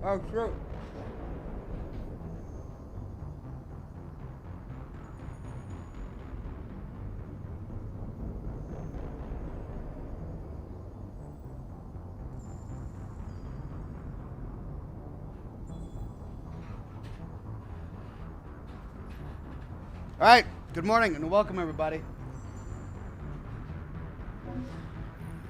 Oh, shoot. All right, good morning and welcome everybody.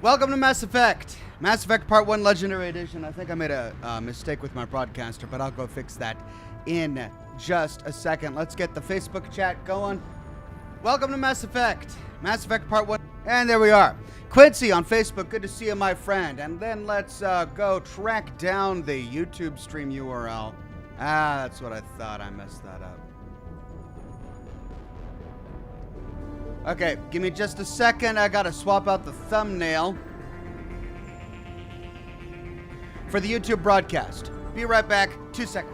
Welcome to Mass Effect. Mass Effect Part 1 Legendary Edition. I think I made a mistake with my broadcaster, but I'll go fix that in just a second. Let's get the Facebook chat going. Welcome to Mass Effect. Mass Effect Part 1. And there we are. Quincy on Facebook, good to see you, my friend. And then let's go track down the YouTube stream URL. That's what I thought. I messed that up. Okay, give me just a second. I gotta swap out the thumbnail for the YouTube broadcast. Be right back. 2 seconds.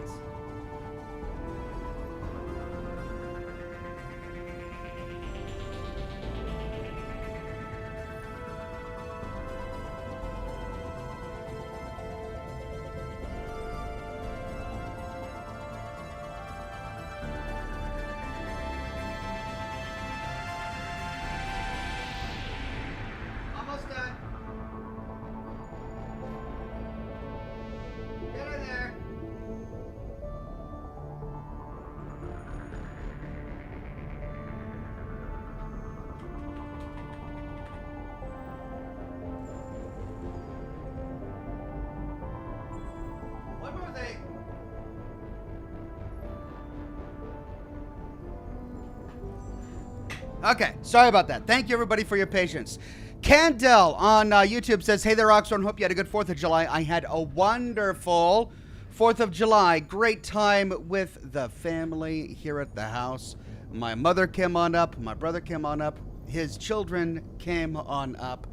Okay, sorry about that. Thank you, everybody, for your patience. Candell on YouTube says, hey there, Oxhorn. Hope you had a good 4th of July. I had a wonderful 4th of July. Great time with the family here at the house. My mother came on up. My brother came on up. His children came on up.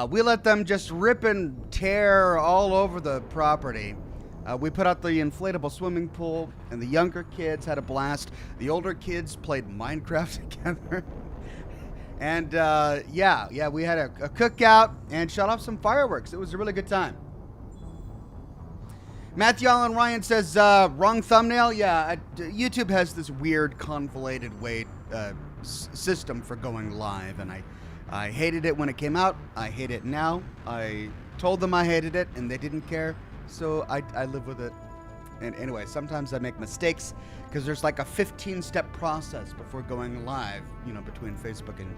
We let them just rip and tear all over the property. We put out the inflatable swimming pool, and the younger kids had a blast. The older kids played Minecraft together. And, yeah, we had a cookout and shot off some fireworks. It was a really good time. Matthew Allen Ryan says, wrong thumbnail. Yeah, YouTube has this weird convoluted way system for going live, and I hated it when it came out. I hate it now. I told them I hated it, and they didn't care. So I live with it. And anyway, sometimes I make mistakes because there's like a 15-step process before going live, you know, between Facebook and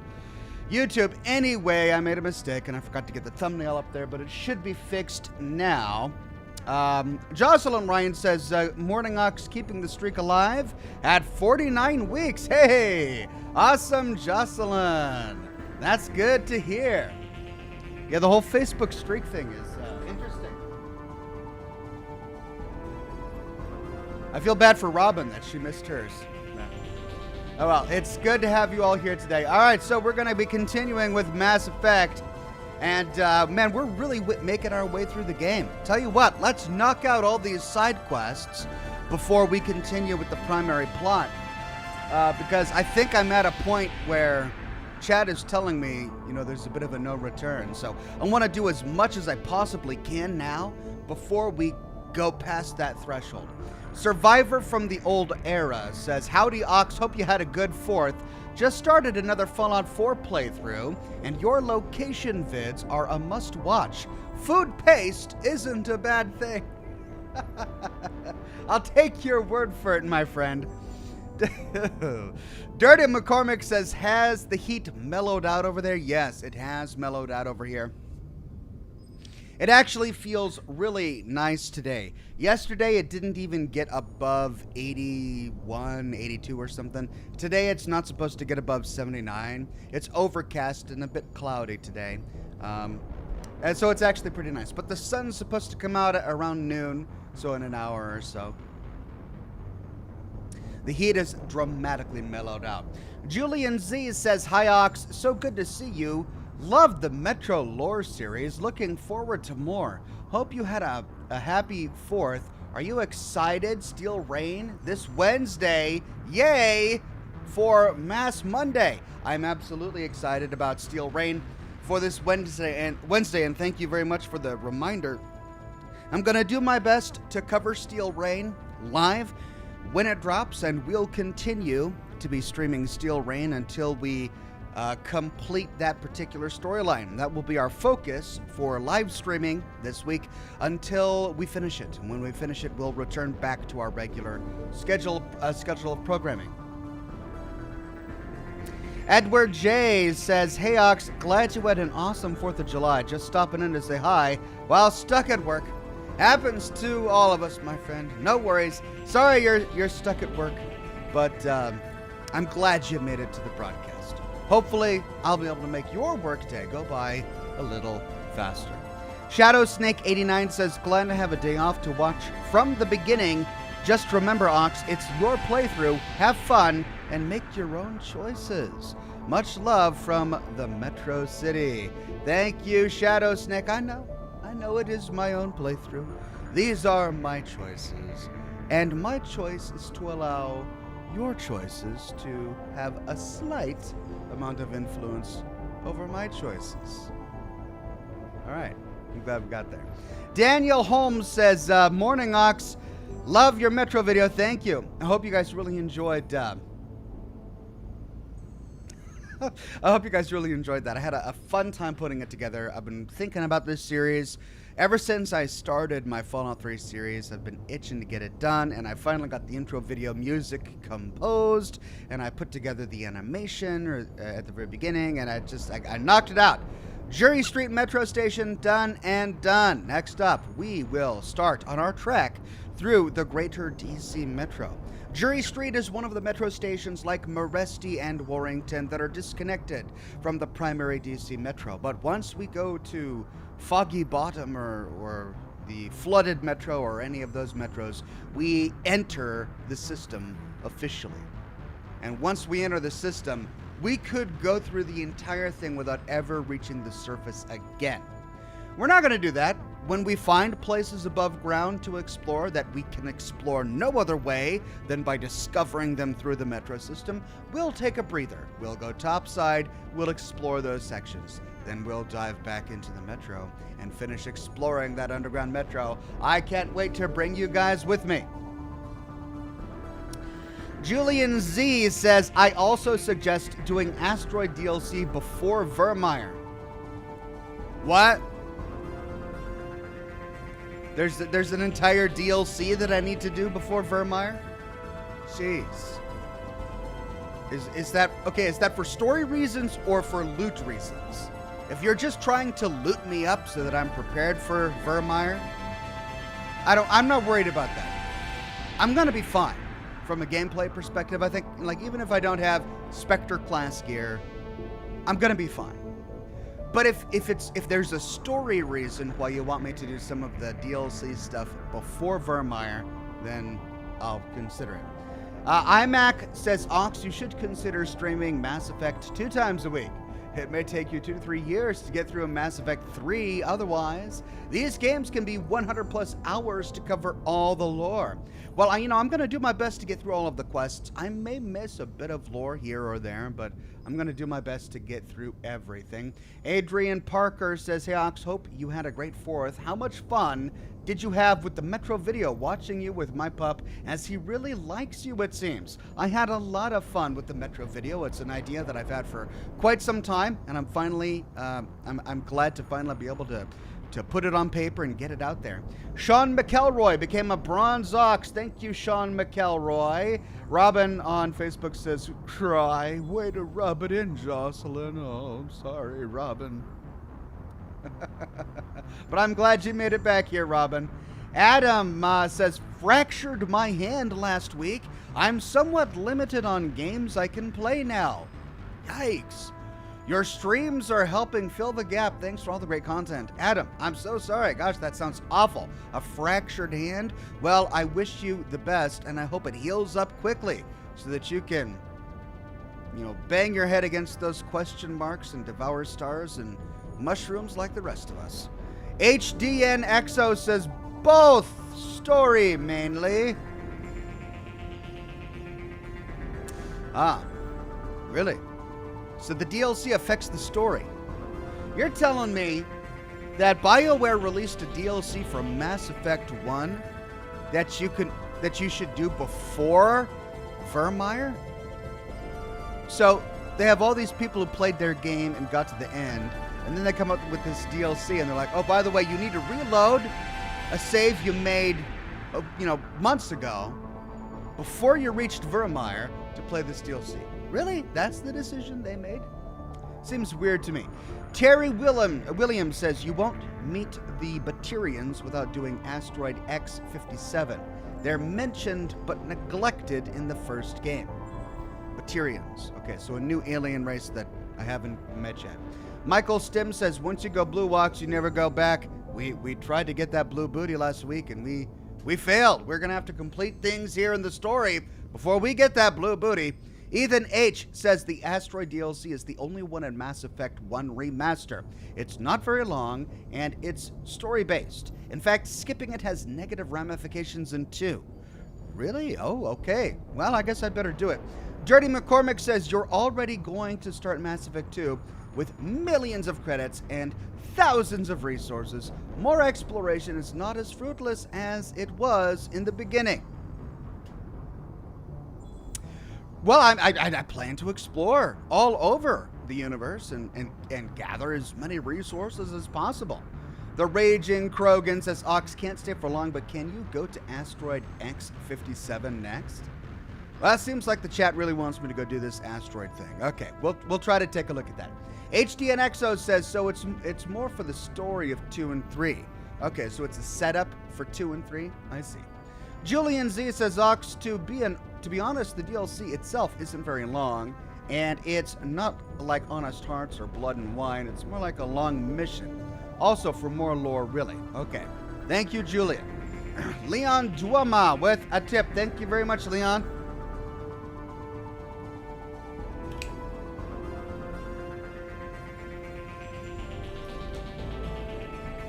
YouTube. Anyway, I made a mistake and I forgot to get the thumbnail up there, but it should be fixed now. Jocelyn Ryan says, Morning Ox keeping the streak alive at 49 weeks. Hey, awesome, Jocelyn. That's good to hear. Yeah, the whole Facebook streak thing is interesting. I feel bad for Robin that she missed hers. Oh well, it's good to have you all here today. All right, so we're going to be continuing with Mass Effect. And, man, we're really making our way through the game. Tell you what, let's knock out all these side quests before we continue with the primary plot. Because I think I'm at a point where Chad is telling me, you know, there's a bit of a no return. So I want to do as much as I possibly can now before we go past that threshold. Survivor from the Old Era says, howdy Ox, hope you had a good 4th. Just started another Fallout 4 playthrough, and your location vids are a must-watch. Food paste isn't a bad thing. I'll take your word for it, my friend. Dirty McCormick says, has the heat mellowed out over there? Yes, it has mellowed out over here. It actually feels really nice today. Yesterday, it didn't even get above 81, 82 or something. Today, it's not supposed to get above 79. It's overcast and a bit cloudy today. And so it's actually pretty nice. But the sun's supposed to come out at around noon, so in an hour or so. The heat is dramatically mellowed out. Julian Z says, hi Ox, so good to see you. Love the Metro Lore series. Looking forward to more. Hope you had a happy 4th. Are you excited? Steel Rain this Wednesday. Yay for Mass Monday. I'm absolutely excited about Steel Rain for this Wednesday, and thank you very much for the reminder I'm going to do my best to cover Steel Rain live when it drops, and we'll continue to be streaming Steel Rain until we complete that particular storyline. That will be our focus for live streaming this week until we finish it. And when we finish it, we'll return back to our regular schedule of programming. Edward J says, "Hey Ox, glad you had an awesome 4th of July. Just stopping in to say hi while stuck at work. Happens to all of us, my friend. No worries. Sorry you're stuck at work, but I'm glad you made it to the broadcast. Hopefully, I'll be able to make your workday go by a little faster." Shadow Snake 89 says, "Glad to have a day off to watch from the beginning. Just remember, Ox, it's your playthrough. Have fun and make your own choices. Much love from the Metro City." Thank you, Shadow Snake. I know it is my own playthrough. These are my choices. And my choice is to allow your choices to have a slight amount of influence over my choices. All right. I'm glad we got there. Daniel Holmes says, "Morning, Ox. Love your Metro video. Thank you. I hope you guys really enjoyed I hope you guys really enjoyed that. I had a fun time putting it together. I've been thinking about this series ever since I started my Fallout 3 series. I've been itching to get it done, and I finally got the intro video music composed, and I put together the animation at the very beginning, and I knocked it out. Jury Street Metro Station, done and done. Next up, we will start on our trek through the greater DC Metro. Jury Street is one of the metro stations like Moresty and Warrington that are disconnected from the primary DC Metro. But once we go to Foggy Bottom or the flooded metro or any of those metros, we enter the system officially. And once we enter the system, we could go through the entire thing without ever reaching the surface again. We're not going to do that. When we find places above ground to explore that we can explore no other way than by discovering them through the metro system, we'll take a breather. We'll go topside, we'll explore those sections. Then we'll dive back into the metro and finish exploring that underground metro. I can't wait to bring you guys with me. Julian Z says, "I also suggest doing Asteroid DLC before Vermeer." What? There's an entire DLC that I need to do before Vermeer? Jeez. Is that okay? Is that for story reasons or for loot reasons? If you're just trying to loot me up so that I'm prepared for Vermeer, I'm not worried about that. I'm gonna be fine from a gameplay perspective. I think, like, even if I don't have Spectre class gear, I'm gonna be fine. But if there's a story reason why you want me to do some of the DLC stuff before Vermeer, then I'll consider it. iMac says, "Ox, you should consider streaming Mass Effect 2 times a week. It may take you 2 to 3 years to get through a Mass Effect 3 otherwise. These games can be 100 plus hours to cover all the lore." Well, I'm going to do my best to get through all of the quests. I may miss a bit of lore here or there, but I'm going to do my best to get through everything. Adrian Parker says, "Hey Ox, hope you had a great 4th. How much fun did you have with the Metro video, watching you with my pup, as he really likes you, it seems?" I had a lot of fun with the Metro video. It's an idea that I've had for quite some time, and I'm finally, I'm glad to finally be able to put it on paper and get it out there. Sean McElroy became a Bronze Ox. Thank you, Sean McElroy. Robin on Facebook says, "Cry, way to rub it in, Jocelyn." Oh, sorry, Robin. But I'm glad you made it back here, Robin. Adam says, "Fractured my hand last week. I'm somewhat limited on games I can play now." Yikes. Your streams are helping fill the gap. Thanks for all the great content. Adam, I'm so sorry. Gosh, that sounds awful. A fractured hand? Well, I wish you the best, and I hope it heals up quickly so that you can, bang your head against those question marks and devour stars and mushrooms like the rest of us. HDNXO says, "Both. Story mainly." Ah, really? So the DLC affects the story. You're telling me that BioWare released a DLC for Mass Effect 1 that you should do before Virmire? So they have all these people who played their game and got to the end, and then they come up with this DLC and they're like, oh, by the way, you need to reload a save you made, months ago before you reached Virmire to play this DLC. Really? That's the decision they made? Seems weird to me. Terry Williams says, you won't meet the Batarians without doing Asteroid X57. They're mentioned but neglected in the first game. Batarians. Okay, so a new alien race that I haven't met yet. Michael Stim says, once you go Blue Walks, you never go back. We tried to get that blue booty last week, and we failed. We're going to have to complete things here in the story before we get that blue booty. Ethan H. says the Asteroid DLC is the only one in Mass Effect 1 Remaster. It's not very long, and it's story-based. In fact, skipping it has negative ramifications in 2. Really? Oh, okay. Well, I guess I'd better do it. Dirty McCormick says you're already going to start Mass Effect 2 with millions of credits and thousands of resources. More exploration is not as fruitless as it was in the beginning. Well, I plan to explore all over the universe and gather as many resources as possible. The Raging Krogan says, Ox can't stay for long, but can you go to Asteroid X57 next? Well, it seems like the chat really wants me to go do this asteroid thing. Okay, we'll try to take a look at that. HDNXO says, so it's more for the story of 2 and 3. Okay, so it's a setup for 2 and 3? I see. Julian Z says, Ox, to be honest, the DLC itself isn't very long, and it's not like Honest Hearts or Blood and Wine. It's more like a long mission. Also, for more lore, really. Okay. Thank you, Julian. Leon Duama with a tip. Thank you very much, Leon.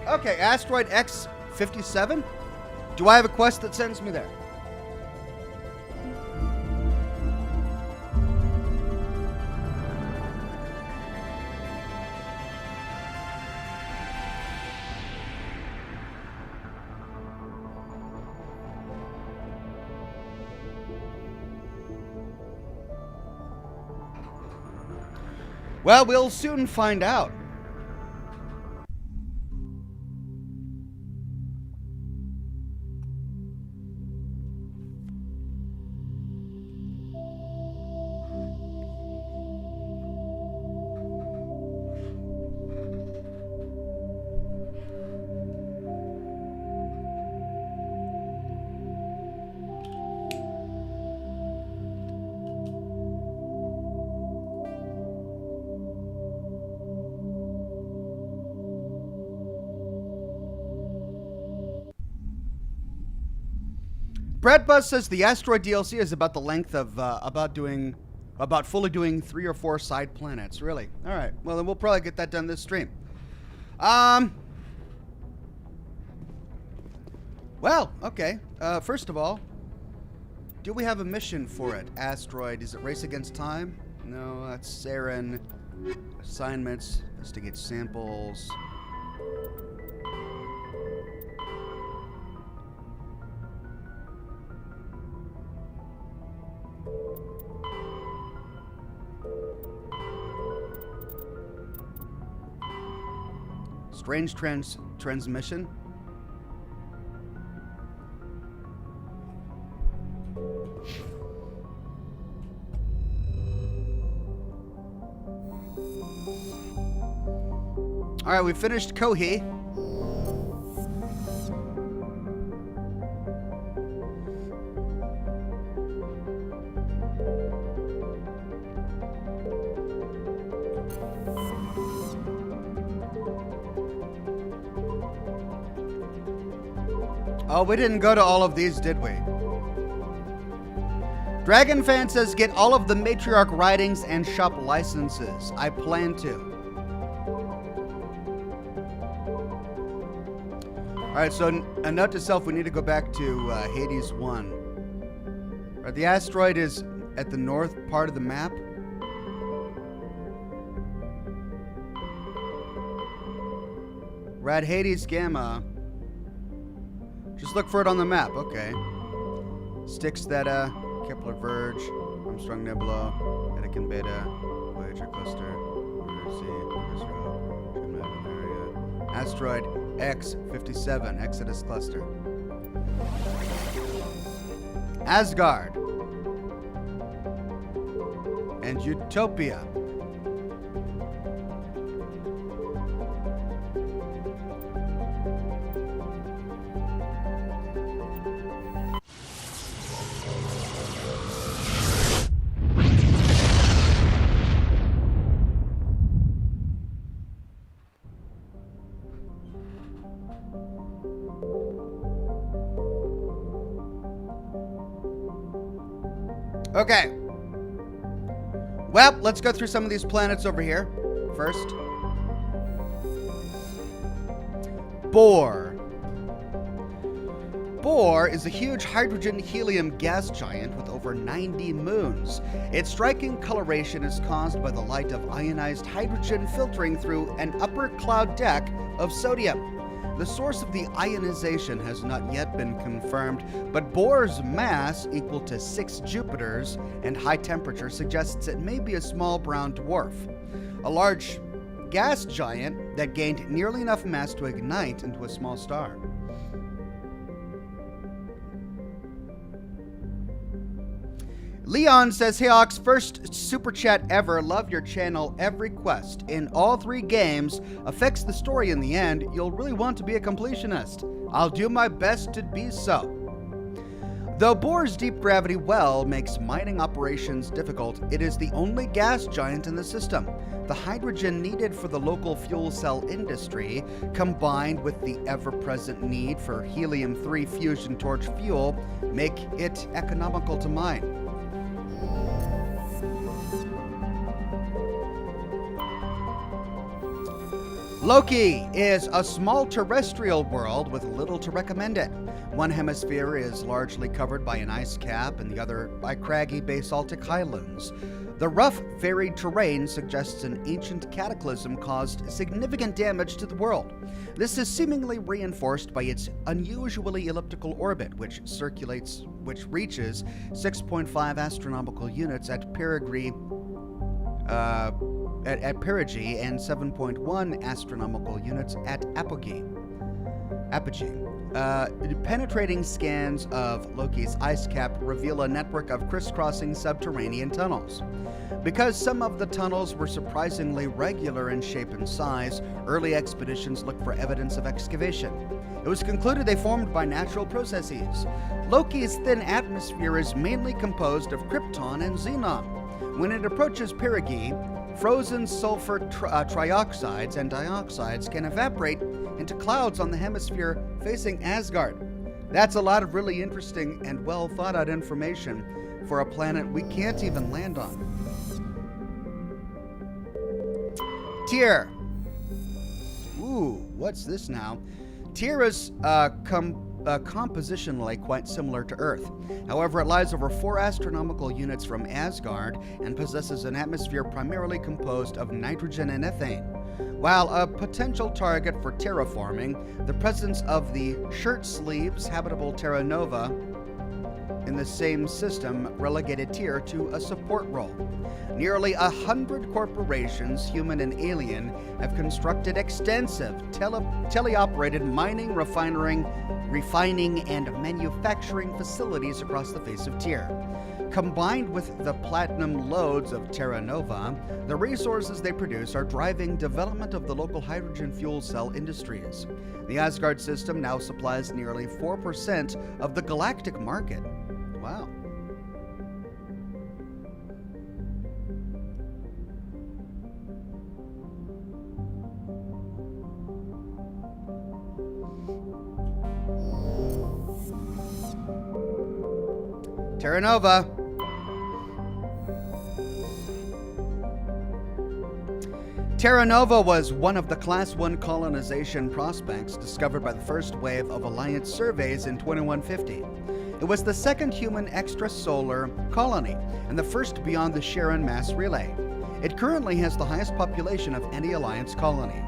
Okay, Asteroid X57. Do I have a quest that sends me there? Well, we'll soon find out. Brad Buzz says the Asteroid DLC is about the length of about fully doing 3 or 4 side planets. Really? All right. Well, then we'll probably get that done this stream. Well, okay. First of all, do we have a mission for it? Asteroid. Is it Race Against Time? No, that's Saren. Assignments. Investigate samples. Strange transmission. All right, we finished Kohi. Oh, we didn't go to all of these, did we? Dragon Fan says, get all of the Matriarch writings and shop licenses. I plan to. All right, so a note to self, we need to go back to Hades 1. Right, the asteroid is at the north part of the map. Rad Hades Gamma. Just look for it on the map. Okay. Styx Theta, Kepler Verge, Armstrong Nebula, Anakin Beta, Voyager Cluster, Asteroid X57, Exodus Cluster. Asgard. And Utopia. Okay. Well, let's go through some of these planets over here. First. Bohr. Bohr is a huge hydrogen-helium gas giant with over 90 moons. Its striking coloration is caused by the light of ionized hydrogen filtering through an upper cloud deck of sodium. The source of the ionization has not yet been confirmed, but Bohr's mass, equal to 6 Jupiters, and high temperature suggests it may be a small brown dwarf. A large gas giant that gained nearly enough mass to ignite into a small star. Leon says, "Hey Ox, first super chat ever. Love your channel. Every quest in all 3 games affects the story in the end. You'll really want to be a completionist. I'll do my best to be so." Though Bohr's deep gravity well makes mining operations difficult, it is the only gas giant in the system. The hydrogen needed for the local fuel cell industry, combined with the ever-present need for helium-3 fusion torch fuel, make it economical to mine. Loki is a small terrestrial world with little to recommend it. One hemisphere is largely covered by an ice cap and the other by craggy basaltic highlands. The rough, varied terrain suggests an ancient cataclysm caused significant damage to the world. This is seemingly reinforced by its unusually elliptical orbit, which reaches 6.5 astronomical units at perigee and 7.1 astronomical units at apogee. Penetrating scans of Loki's ice cap reveal a network of crisscrossing subterranean tunnels. Because some of the tunnels were surprisingly regular in shape and size, early expeditions looked for evidence of excavation. It was concluded they formed by natural processes. Loki's thin atmosphere is mainly composed of krypton and xenon. When it approaches perigee, frozen sulfur trioxides and dioxides can evaporate into clouds on the hemisphere facing Asgard. That's a lot of really interesting and well thought out information for a planet we can't even land on. Tyr. Ooh, what's this now? Tyr is compositionally quite similar to Earth. However, it lies over 4 astronomical units from Asgard and possesses an atmosphere primarily composed of nitrogen and ethane. While a potential target for terraforming, the presence of the shirt sleeves habitable Terra Nova in the same system relegated Tyr to a support role. Nearly 100 corporations, human and alien, have constructed extensive teleoperated mining, refining, and manufacturing facilities across the face of Tyr. Combined with the platinum lodes of Terra Nova, the resources they produce are driving development of the local hydrogen fuel cell industries. The Asgard system now supplies nearly 4% of the galactic market. Wow. Terra Nova. Terra Nova was one of the Class 1 colonization prospects discovered by the first wave of Alliance surveys in 2150. It was the second human extrasolar colony and the first beyond the Charon mass relay. It currently has the highest population of any Alliance colony.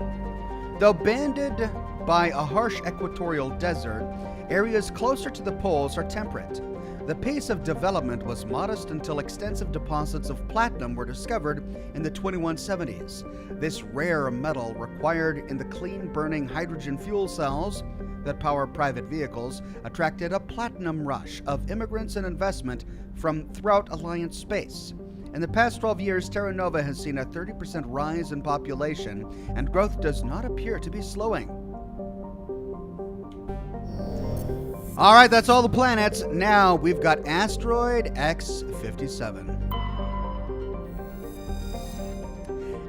Though banded by a harsh equatorial desert, areas closer to the poles are temperate. The pace of development was modest until extensive deposits of platinum were discovered in the 2170s. This rare metal required in the clean-burning hydrogen fuel cells that power private vehicles attracted a platinum rush of immigrants and investment from throughout Alliance space. In the past 12 years, Terra Nova has seen a 30% rise in population, and growth does not appear to be slowing. All right, that's all the planets. Now we've got Asteroid X57.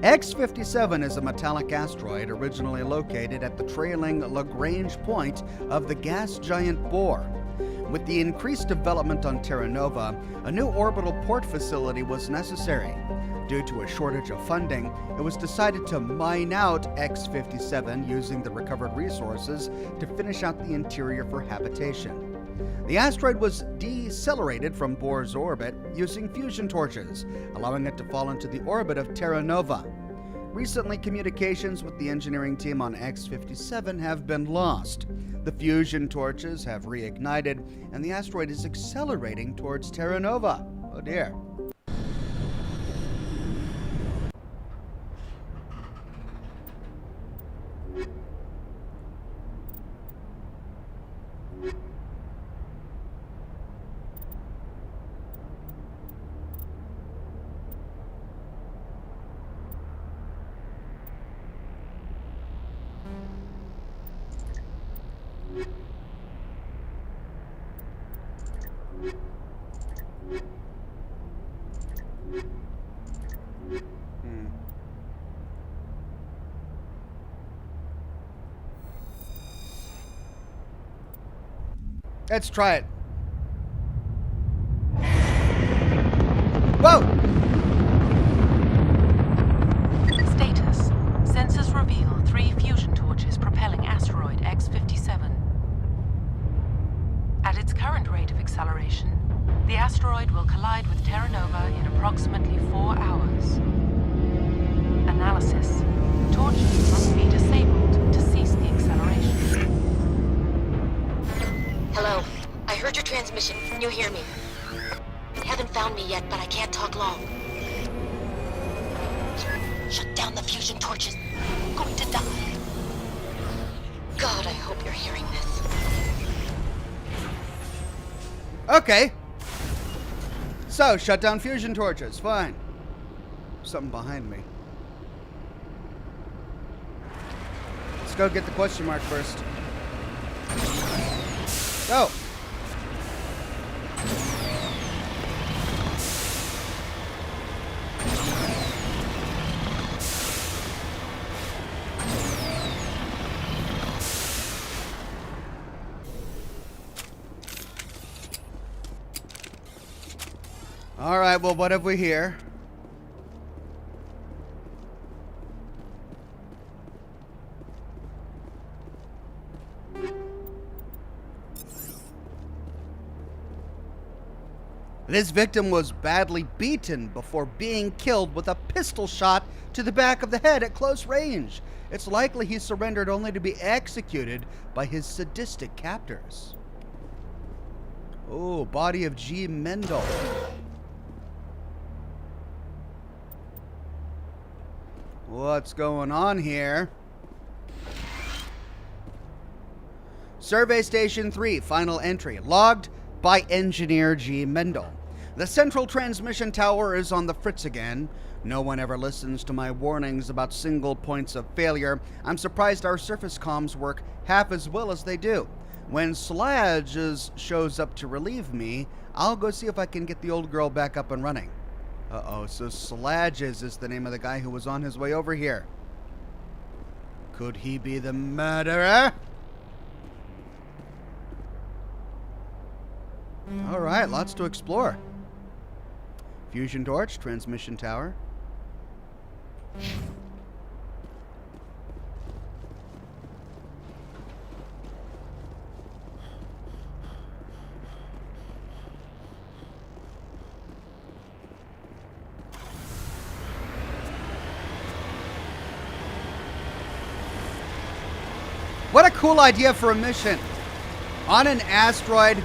X57 is a metallic asteroid originally located at the trailing Lagrange point of the gas giant Bohr. With the increased development on Terra Nova, a new orbital port facility was necessary. Due to a shortage of funding, it was decided to mine out X57 using the recovered resources to finish out the interior for habitation. The asteroid was decelerated from Bohr's orbit using fusion torches, allowing it to fall into the orbit of Terra Nova. Recently, communications with the engineering team on X57 have been lost. The fusion torches have reignited, and the asteroid is accelerating towards Terra Nova. Oh dear. Let's try it. Whoa! Status. Sensors reveal 3 fusion torches propelling asteroid X57. At its current rate of acceleration, the asteroid will collide with Terra Nova in approximately 4 hours. Analysis. Torches must be disabled to cease the acceleration. Hello. I heard your transmission. Can you hear me? Haven't found me yet, but I can't talk long. Shut down the fusion torches. I'm going to die. God, I hope you're hearing this. Okay. So, shut down fusion torches. Fine. Something behind me. Let's go get the question mark first. Go. All right, well, what have we here? This victim was badly beaten before being killed with a pistol shot to the back of the head at close range. It's likely he surrendered only to be executed by his sadistic captors. Oh, body of G. Mendel. What's going on here? Survey Station 3, final entry. Logged by Engineer G. Mendel. The central transmission tower is on the fritz again. No one ever listens to my warnings about single points of failure. I'm surprised our surface comms work half as well as they do. When Sludge shows up to relieve me, I'll go see if I can get the old girl back up and running. Uh-oh, so Sludge is the name of the guy who was on his way over here. Could he be the murderer? All right, lots to explore. Fusion torch, transmission tower. What a cool idea for a mission. On an asteroid,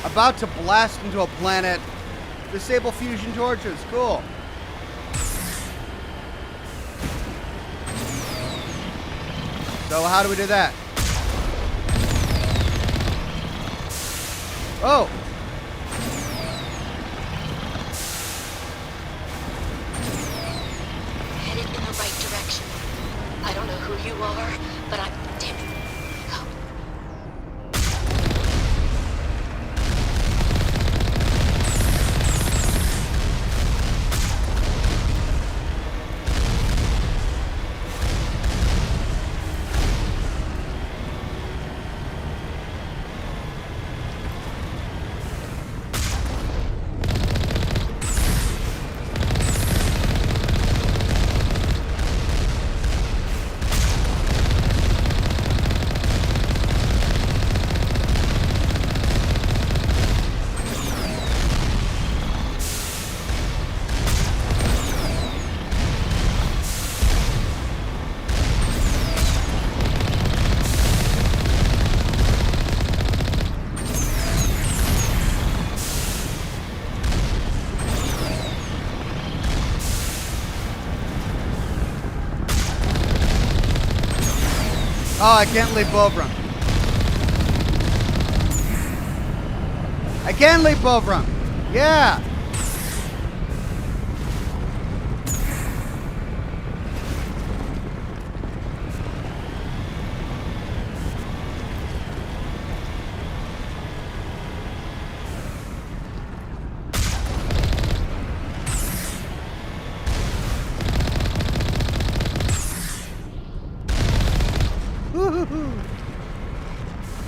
about to blast into a planet, disable fusion torches. Cool. So how do we do that? Oh! Headed in the right direction. I don't know who you are, but I'm damn it. Go. Oh, I can't leap over him. I can leap over him. Yeah.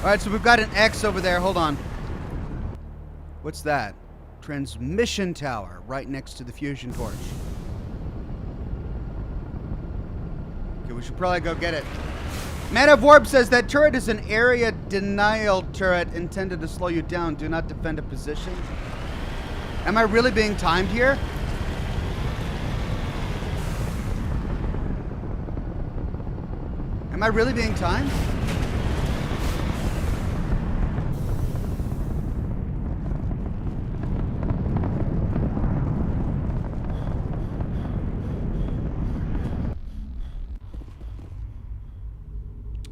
Alright, so we've got an X over there. Hold on. What's that? Transmission tower right next to the fusion torch. Okay, we should probably go get it. Man of Warp says that turret is an area denial turret intended to slow you down. Do not defend a position. Am I really being timed here? Am I really being timed?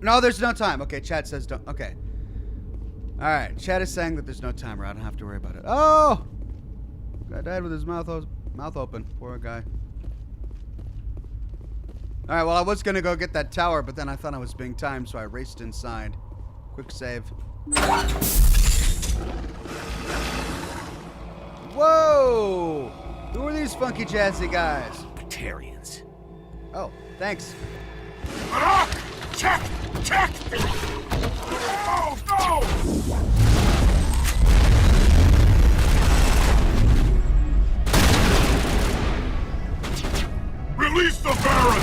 No, there's no time. Okay, chat says don't. Okay. Alright, chat is saying that there's no timer. I don't have to worry about it. Oh! Guy died with his mouth open. Poor guy. Alright, well, I was gonna go get that tower, but then I thought I was being timed, so I raced inside. Quick save. Whoa! Who are these funky jazzy guys? Batarians. Oh, thanks. Balak! Check! Check! Oh, no! Release the Baron!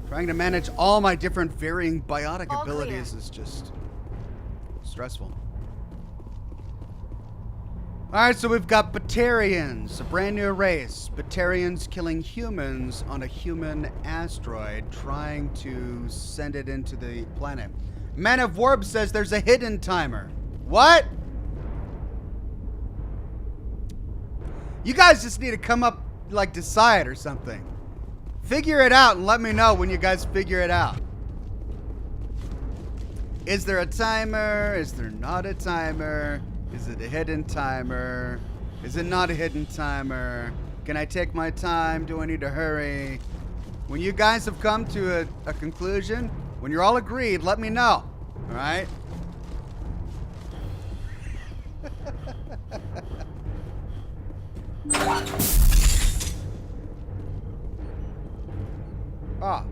Trying to manage all my different varying biotic All abilities clear. is just stressful. Alright, so we've got Batarians, a brand new race. Batarians killing humans on a human asteroid, trying to send it into the planet. Man of Warp says there's a hidden timer. What? You guys just need to come up, like, decide or something. Figure it out and let me know when you guys figure it out. Is there a timer? Is there not a timer? Is it a hidden timer? Is it not a hidden timer? Can I take my time? Do I need to hurry? When you guys have come to a conclusion, when you're all agreed, let me know. All right? Ah.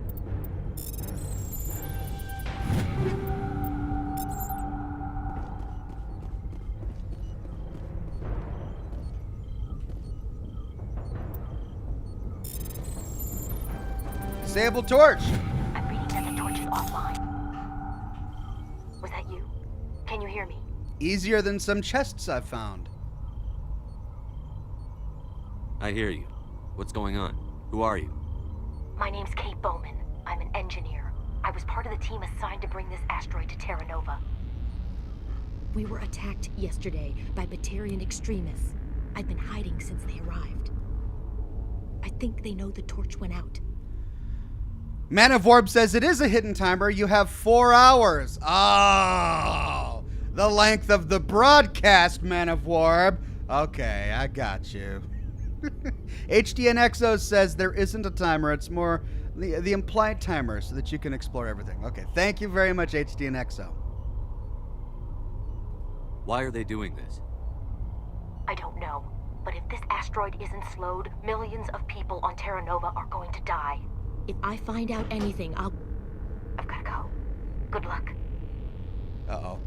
Disable torch. I'm reading that the torch is offline. Was that you? Can you hear me? Easier than some chests I've found. I hear you. What's going on? Who are you? My name's Kate Bowman. I'm an engineer. I was part of the team assigned to bring this asteroid to Terra Nova. We were attacked yesterday by Batarian extremists. I've been hiding since they arrived. I think they know the torch went out. Man of Warp says it is a hidden timer. You have 4 hours. Oh, the length of the broadcast, Man of Warp. Okay, I got you. HDNXO says there isn't a timer. It's more the implied timer so that you can explore everything. Okay, thank you very much, HDNXO. Why are they doing this? I don't know, but if this asteroid isn't slowed, millions of people on Terra Nova are going to die. If I find out anything, I've gotta go. Good luck. Uh-oh.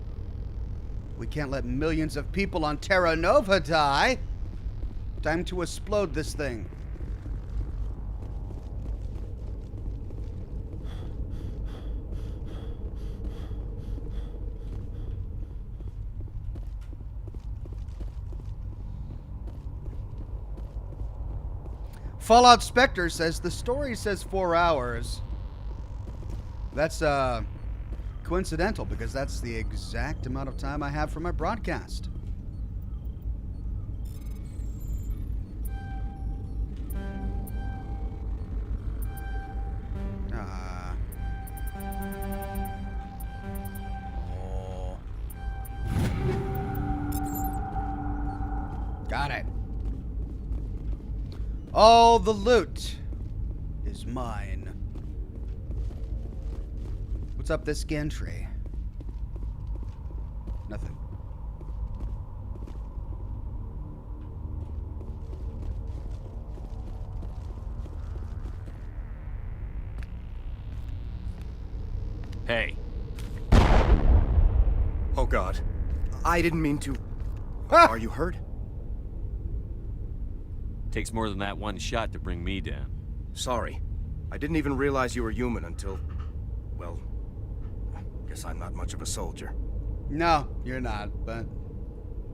We can't let millions of people on Terra Nova die. Time to explode this thing. Fallout Spectre says the story says 4 hours. That's coincidental because that's the exact amount of time I have for my broadcast. Oh. Got it. All the loot is mine. What's up this gantry? Nothing. Hey. Oh God. I didn't mean to. Ah! Are you hurt? Takes more than that one shot to bring me down. Sorry. I didn't even realize you were human until... well... guess I'm not much of a soldier. No, you're not, but...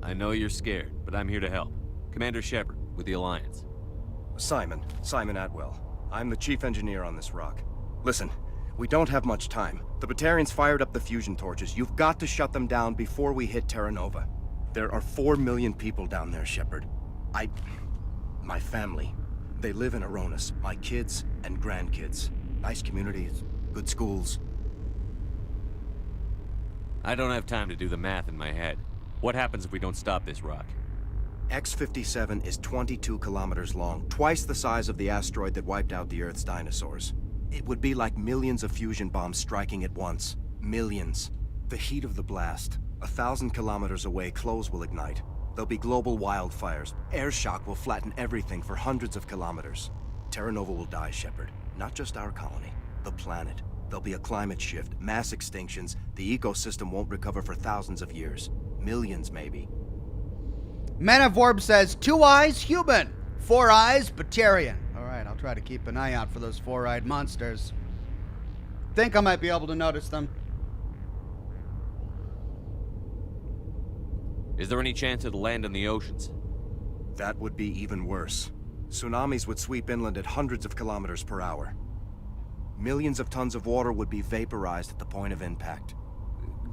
I know you're scared, but I'm here to help. Commander Shepard, with the Alliance. Simon Atwell. I'm the chief engineer on this rock. Listen, we don't have much time. The Batarians fired up the fusion torches. You've got to shut them down before we hit Terra Nova. There are 4 million people down there, Shepard. My family. They live in Aronis. My kids and grandkids. Nice communities, good schools. I don't have time to do the math in my head. What happens if we don't stop this rock? X57 is 22 kilometers long, twice the size of the asteroid that wiped out the Earth's dinosaurs. It would be like millions of fusion bombs striking at once. Millions. The heat of the blast. 1,000 kilometers away, clothes will ignite. There'll be global wildfires. Air shock will flatten everything for hundreds of kilometers. Terra Nova will die, Shepard. Not just our colony. The planet. There'll be a climate shift, mass extinctions. The ecosystem won't recover for thousands of years. Millions, maybe. Man of Warp says 2 eyes, human. 4 eyes, Batarian. All right, I'll try to keep an eye out for those 4-eyed monsters. Think I might be able to notice them. Is there any chance it'll land in the oceans? That would be even worse. Tsunamis would sweep inland at hundreds of kilometers per hour. Millions of tons of water would be vaporized at the point of impact.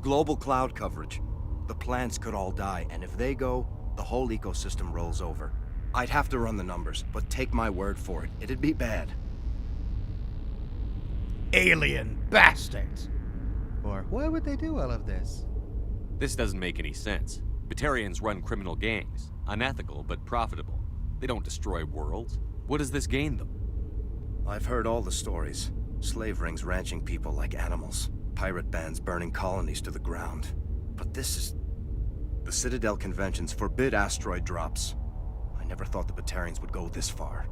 Global cloud coverage. The plants could all die, and if they go, the whole ecosystem rolls over. I'd have to run the numbers, but take my word for it, it'd be bad. Alien bastards! Or why would they do all of this? This doesn't make any sense. Batarians run criminal gangs. Unethical, but profitable. They don't destroy worlds. What does this gain them? I've heard all the stories. Slave rings ranching people like animals. Pirate bands burning colonies to the ground. But this is... The Citadel conventions forbid asteroid drops. I never thought the Batarians would go this far.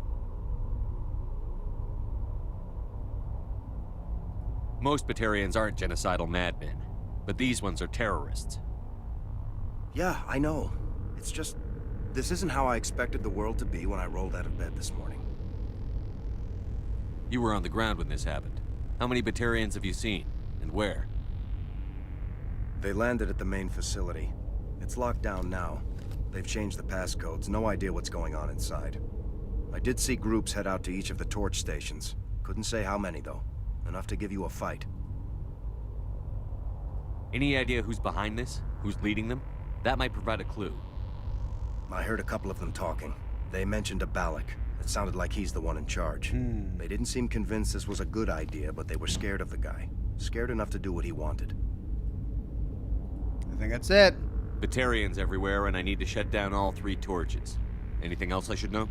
Most Batarians aren't genocidal madmen, but these ones are terrorists. Yeah, I know. It's just... This isn't how I expected the world to be when I rolled out of bed this morning. You were on the ground when this happened. How many Batarians have you seen, and where? They landed at the main facility. It's locked down now. They've changed the passcodes, no idea what's going on inside. I did see groups head out to each of the torch stations. Couldn't say how many, though. Enough to give you a fight. Any idea who's behind this? Who's leading them? That might provide a clue. I heard a couple of them talking. They mentioned a Balak. It sounded like he's the one in charge. They didn't seem convinced this was a good idea, but they were scared of the guy. Scared enough to do what he wanted. I think that's it. Batarians everywhere, and I need to shut down all 3 torches. Anything else I should know?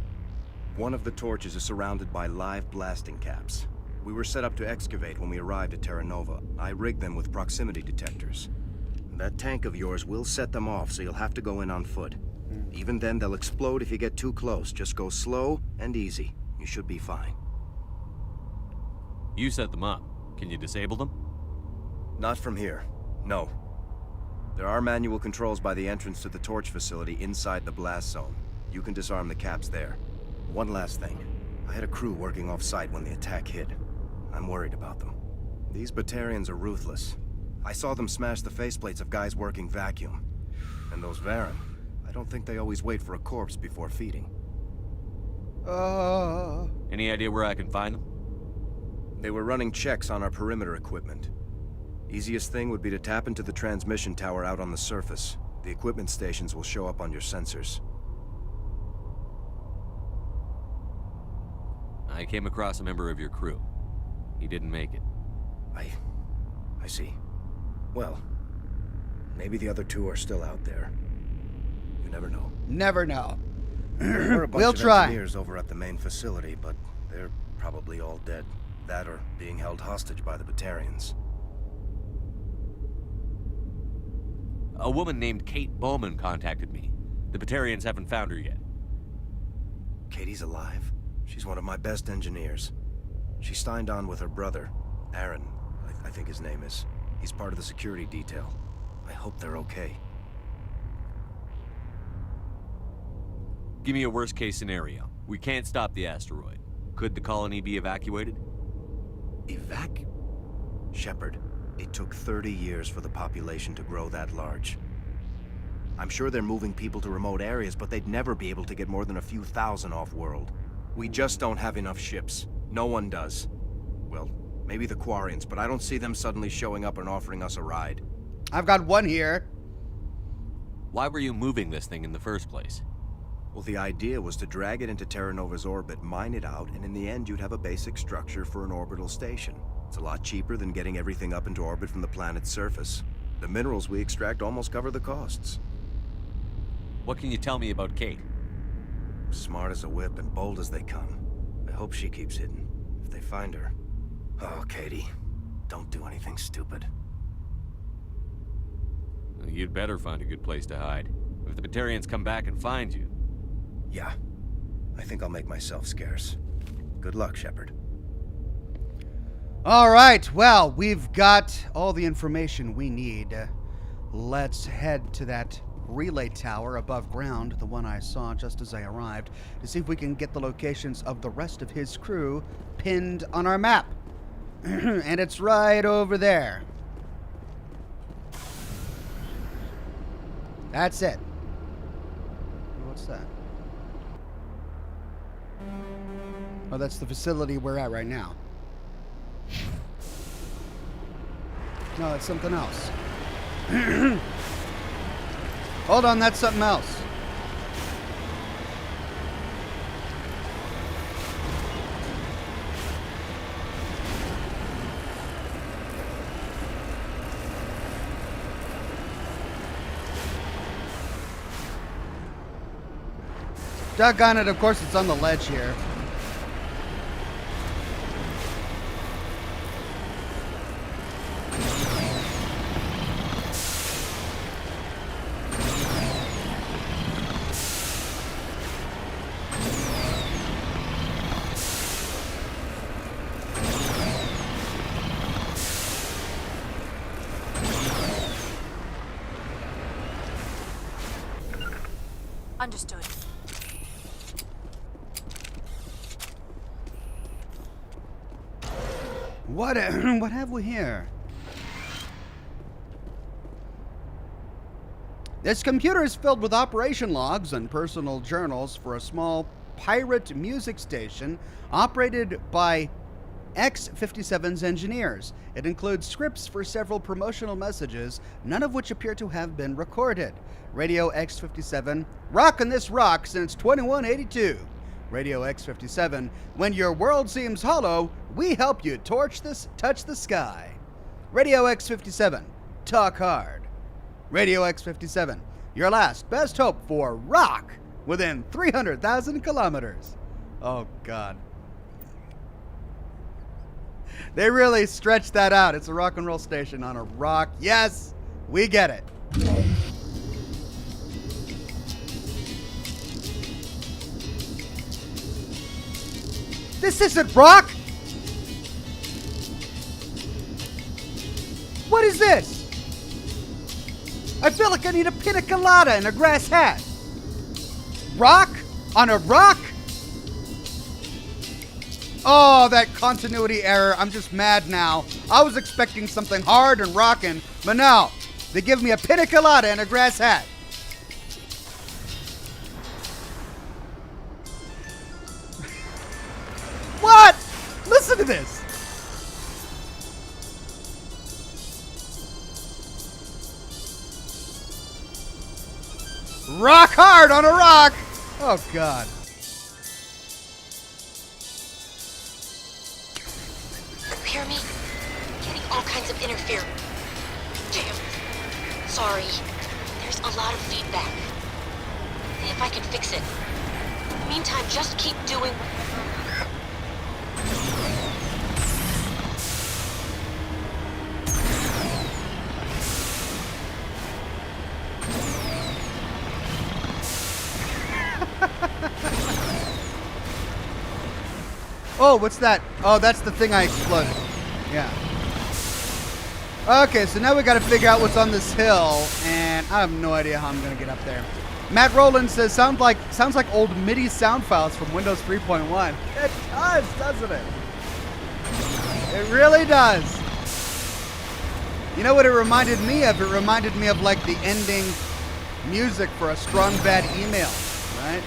One of the torches is surrounded by live blasting caps. We were set up to excavate when we arrived at Terra Nova. I rigged them with proximity detectors. That tank of yours will set them off, so you'll have to go in on foot. Even then, they'll explode if you get too close. Just go slow and easy. You should be fine. You set them up. Can you disable them? Not from here. No. There are manual controls by the entrance to the torch facility inside the blast zone. You can disarm the caps there. One last thing. I had a crew working off-site when the attack hit. I'm worried about them. These Batarians are ruthless. I saw them smash the faceplates of guys working vacuum. And those Varen, I don't think they always wait for a corpse before feeding. Any idea where I can find them? They were running checks on our perimeter equipment. Easiest thing would be to tap into the transmission tower out on the surface. The equipment stations will show up on your sensors. I came across a member of your crew. He didn't make it. I see. Well, maybe the other 2 are still out there. You never know. Never know. There were a bunch We'll of try. engineers over at the main facility, but they're probably all dead. That or being held hostage by the Batarians. A woman named Kate Bowman contacted me. The Batarians haven't found her yet. Katie's alive? She's one of my best engineers. She signed on with her brother, Aaron, I think his name is. He's part of the security detail. I hope they're okay. Give me a worst-case scenario. We can't stop the asteroid. Could the colony be evacuated? Shepard, it took 30 years for the population to grow that large. I'm sure they're moving people to remote areas, but they'd never be able to get more than a few thousand off-world. We just don't have enough ships. No one does. Well, maybe the Quarians, but I don't see them suddenly showing up and offering us a ride. I've got one here. Why were you moving this thing in the first place? Well, the idea was to drag it into Terra Nova's orbit, mine it out, and in the end you'd have a basic structure for an orbital station. It's a lot cheaper than getting everything up into orbit from the planet's surface. The minerals we extract almost cover the costs. What can you tell me about Kate? Smart as a whip and bold as they come. I hope she keeps hidden. If they find her... Oh, Katie. Don't do anything stupid. You'd better find a good place to hide. If the Batarians come back and find you... Yeah. I think I'll make myself scarce. Good luck, Shepard. All right, well, we've got all the information we need. Let's head to that relay tower above ground, the one I saw just as I arrived, to see if we can get the locations of the rest of his crew pinned on our map. And it's right over there. That's it. What's that? Oh, that's the facility we're at right now. No, that's something else. Hold on, that's something else. Doggone it, of course it's on the ledge here. Understood. What have we here? This computer is filled with operation logs and personal journals for a small pirate music station operated by X57's engineers. It includes scripts for several promotional messages, none of which appear to have been recorded. Radio X57, rockin' this rock since 2182. Radio X57, when your world seems hollow, we help you touch the sky. Radio X57, talk hard. Radio X57, your last best hope for rock within 300,000 kilometers. Oh, God. They really stretched that out. It's a rock and roll station on a rock. Yes, we get it. This isn't rock! What is this? I feel like I need a pina colada and a grass hat. Rock? On a rock? Oh, that continuity error. I'm just mad now. I was expecting something hard and rockin', but no. They give me a pina colada and a grass hat. What? Listen to this. Rock hard on a rock. Oh, God. You hear me? Getting all kinds of interference. Damn. Sorry. There's a lot of feedback. See if I can fix it. In the meantime, just keep doing... Oh, what's that? Oh, that's the thing I exploded. Yeah. Okay, so now we got to figure out what's on this hill, and I have no idea how I'm gonna get up there. Matt Rowland says sounds like old MIDI sound files from Windows 3.1. It does, doesn't it? It really does. You know what it reminded me of? It reminded me of like the ending music for a Strong Bad Email, right?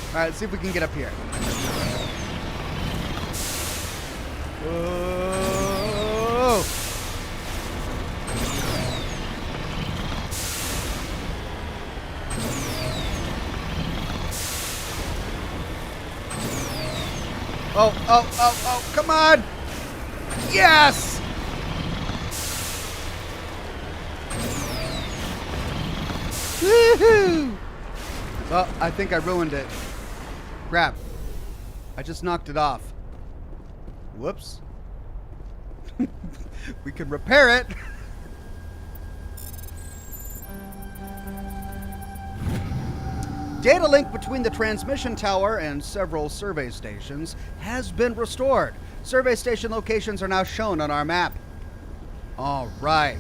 All right, let's see if we can get up here. Whoa. Oh, come on. Yes. Woohoo. Oh, I think I ruined it. Crap. I just knocked it off. Whoops. We can repair it. Data link between the transmission tower and several survey stations has been restored. Survey station locations are now shown on our map. All right.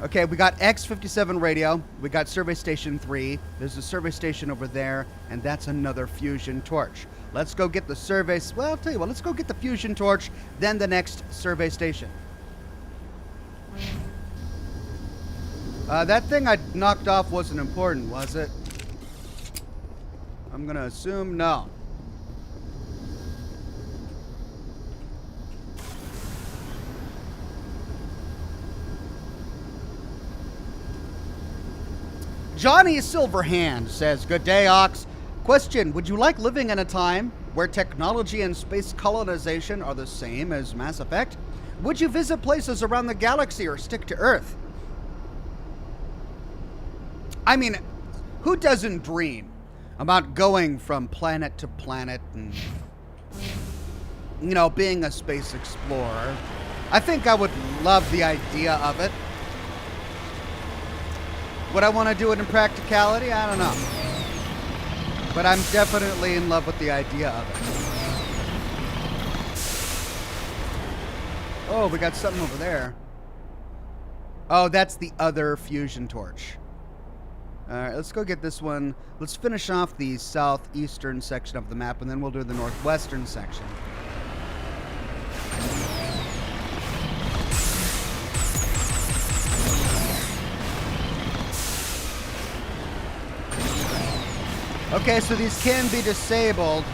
Okay, we got X57 radio. We got Survey Station 3. There's a survey station over there, and that's another fusion torch. Let's go get the survey... Well, I'll tell you what. Let's go get the fusion torch, then the next survey station. That thing I knocked off wasn't important, was it? I'm gonna assume no. Johnny Silverhand says, "Good day, Ox. Question, would you like living in a time where technology and space colonization are the same as Mass Effect? Would you visit places around the galaxy or stick to Earth?" I mean, who doesn't dream about going from planet to planet and, you know, being a space explorer? I think I would love the idea of it. Would I want to do it in practicality? I don't know. But I'm definitely in love with the idea of it. Oh, we got something over there. Oh, that's the other fusion torch. Alright, let's go get this one. Let's finish off the southeastern section of the map, and then we'll do the northwestern section. Okay, so these can be disabled.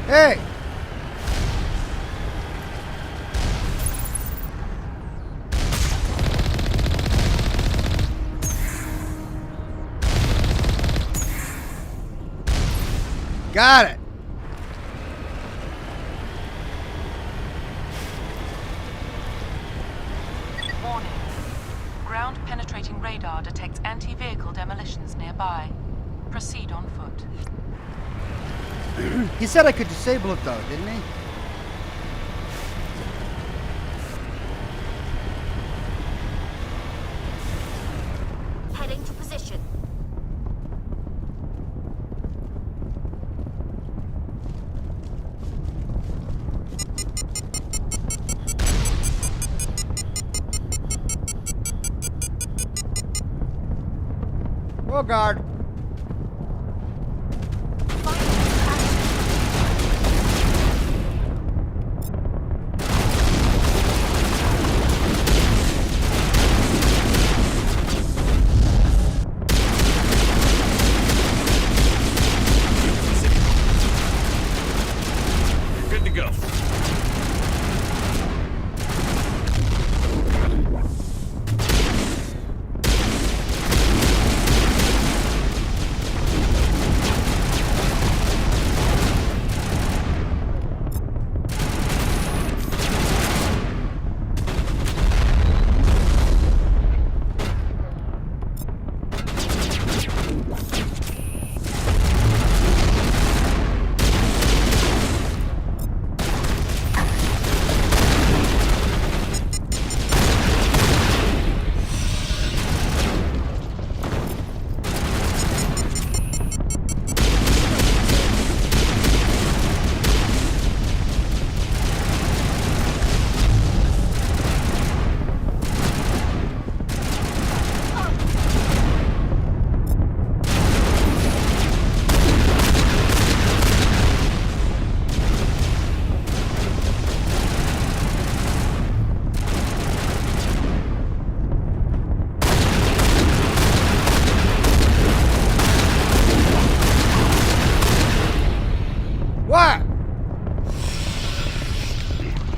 Hey! Got it! Warning. Ground-penetrating radar detects anti-vehicle demolitions nearby. Proceed on foot. He said I could disable it though, didn't he? Heading to position. Roll guard. Good to go.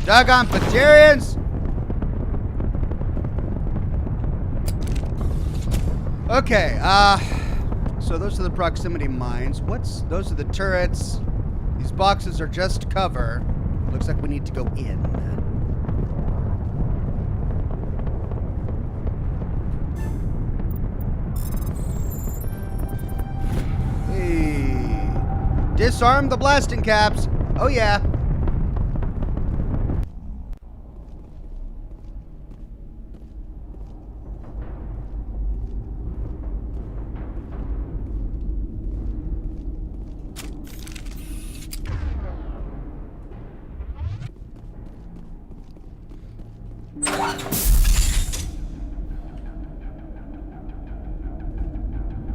Doggone Batarians! Okay, so those are the proximity mines. Those are the turrets. These boxes are just cover. Looks like we need to go in. Hey. Disarm the blasting caps. Oh yeah.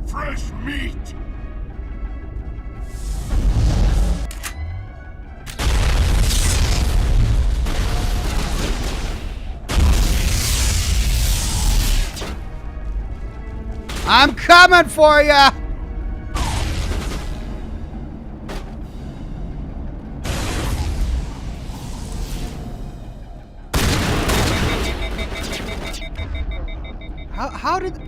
Fresh meat! I'm coming for ya! How did...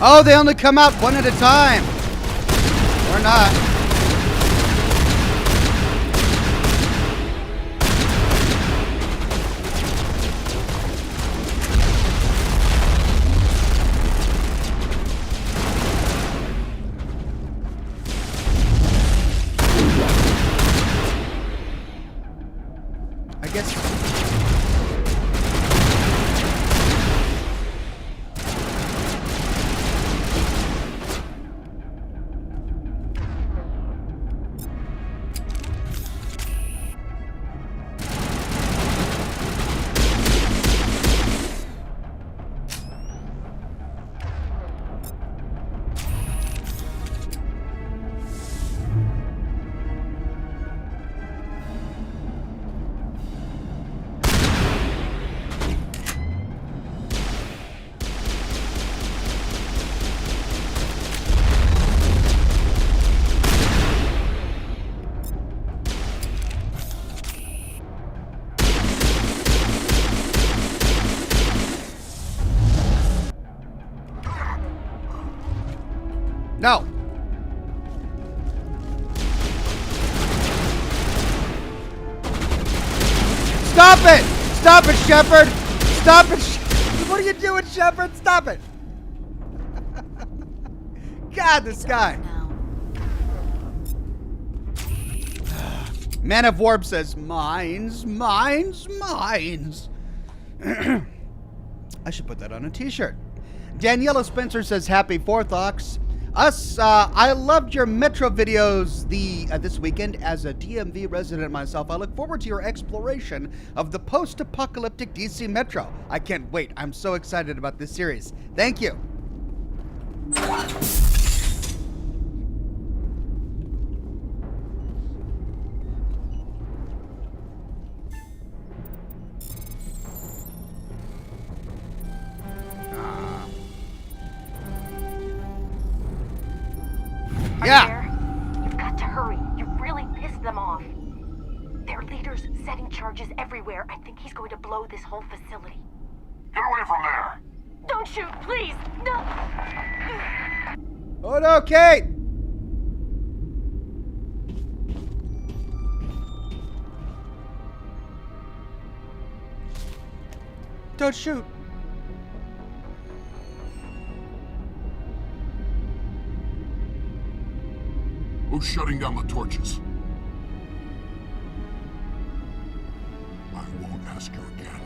Oh, they only come out one at a time. Or not. I guess... No. Stop it! Stop it, Shepard! Stop it! What are you doing, Shepard? Stop it! God, this guy. Man of Warp says, mines, mines, mines. I should put that on a t-shirt. Daniela Spencer says, happy 4th, Ox. I loved your Metro videos this weekend. As a DMV resident myself, I look forward to your exploration of the post-apocalyptic DC Metro. I can't wait. I'm so excited about this series. Thank you. Yeah. You've got to hurry. You've really pissed them off. Their leader's setting charges everywhere. I think he's going to blow this whole facility. Get away from there! Don't shoot, please! No! Oh no, Kate! Don't shoot. Who's shutting down the torches? I won't ask you again.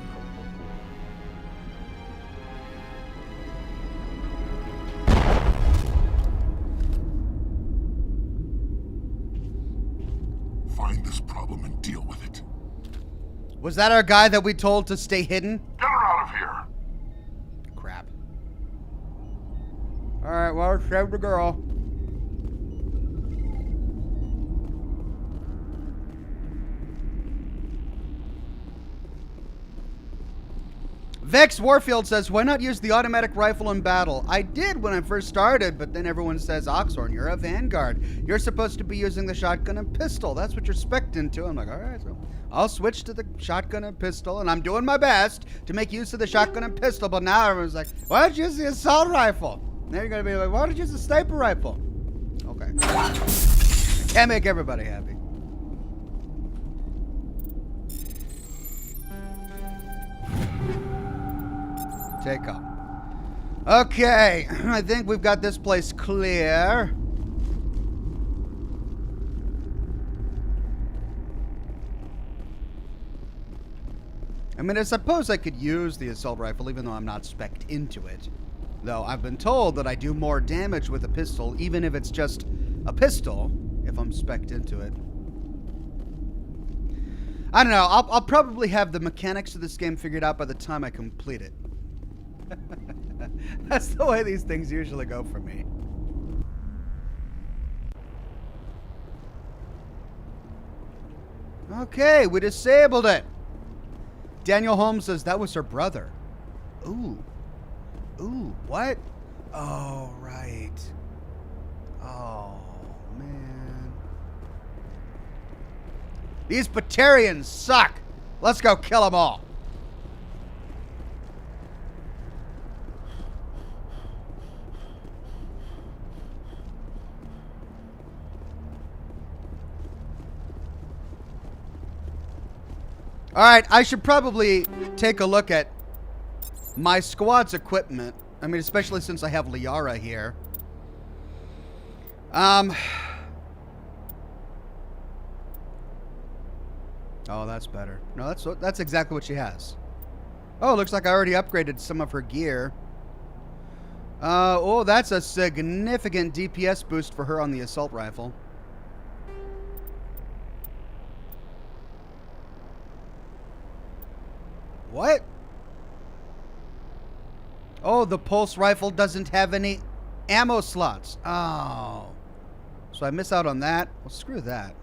Find this problem and deal with it. Was that our guy that we told to stay hidden? Get her out of here! Alright, well, save the girl. Vex Warfield says, why not use the automatic rifle in battle? I did when I first started, but then everyone says, Oxhorn, you're a vanguard. You're supposed to be using the shotgun and pistol. That's what you're spec'd into. I'm like, all right, so I'll switch to the shotgun and pistol, and I'm doing my best to make use of the shotgun and pistol, but now everyone's like, why don't you use the assault rifle? Now you're going to be like, why don't you use the sniper rifle? Okay. Can't make everybody happy. Take off. Okay, I think we've got this place clear. I mean, I suppose I could use the assault rifle even though I'm not spec'd into it. Though I've been told that I do more damage with a pistol, even if it's just a pistol, if I'm spec'd into it. I don't know, I'll probably have the mechanics of this game figured out by the time I complete it. That's the way these things usually go for me. Okay, we disabled it. Daniel Holmes says that was her brother. Ooh. Ooh, what? Oh, right. Oh, man. These Batarians suck. Let's go kill them all. All right, I should probably take a look at my squad's equipment. I mean, especially since I have Liara here. Oh, that's better. No, that's exactly what she has. Oh, looks like I already upgraded some of her gear. Oh, that's a significant DPS boost for her on the assault rifle. What? Oh, the pulse rifle doesn't have any ammo slots. Oh. So I miss out on that? Well, screw that.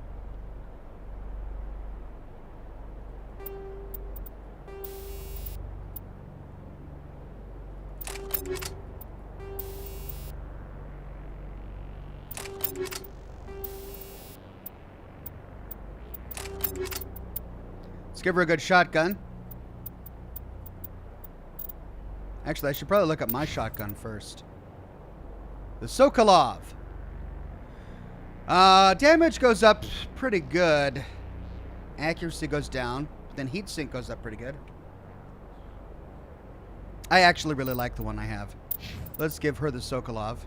Let's give her a good shotgun. Actually, I should probably look at my shotgun first. The Sokolov. Damage goes up pretty good. Accuracy goes down. Then heat sink goes up pretty good. I actually really like the one I have. Let's give her the Sokolov.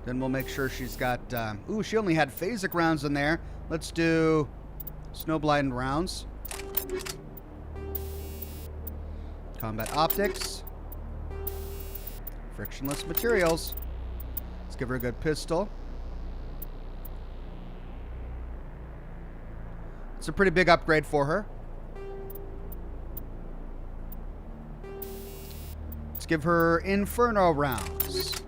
Then we'll make sure she's got... ooh, she only had phasic rounds in there. Let's do snowblind rounds. Combat optics. Frictionless materials. Let's give her a good pistol. It's a pretty big upgrade for her. Let's give her Inferno rounds.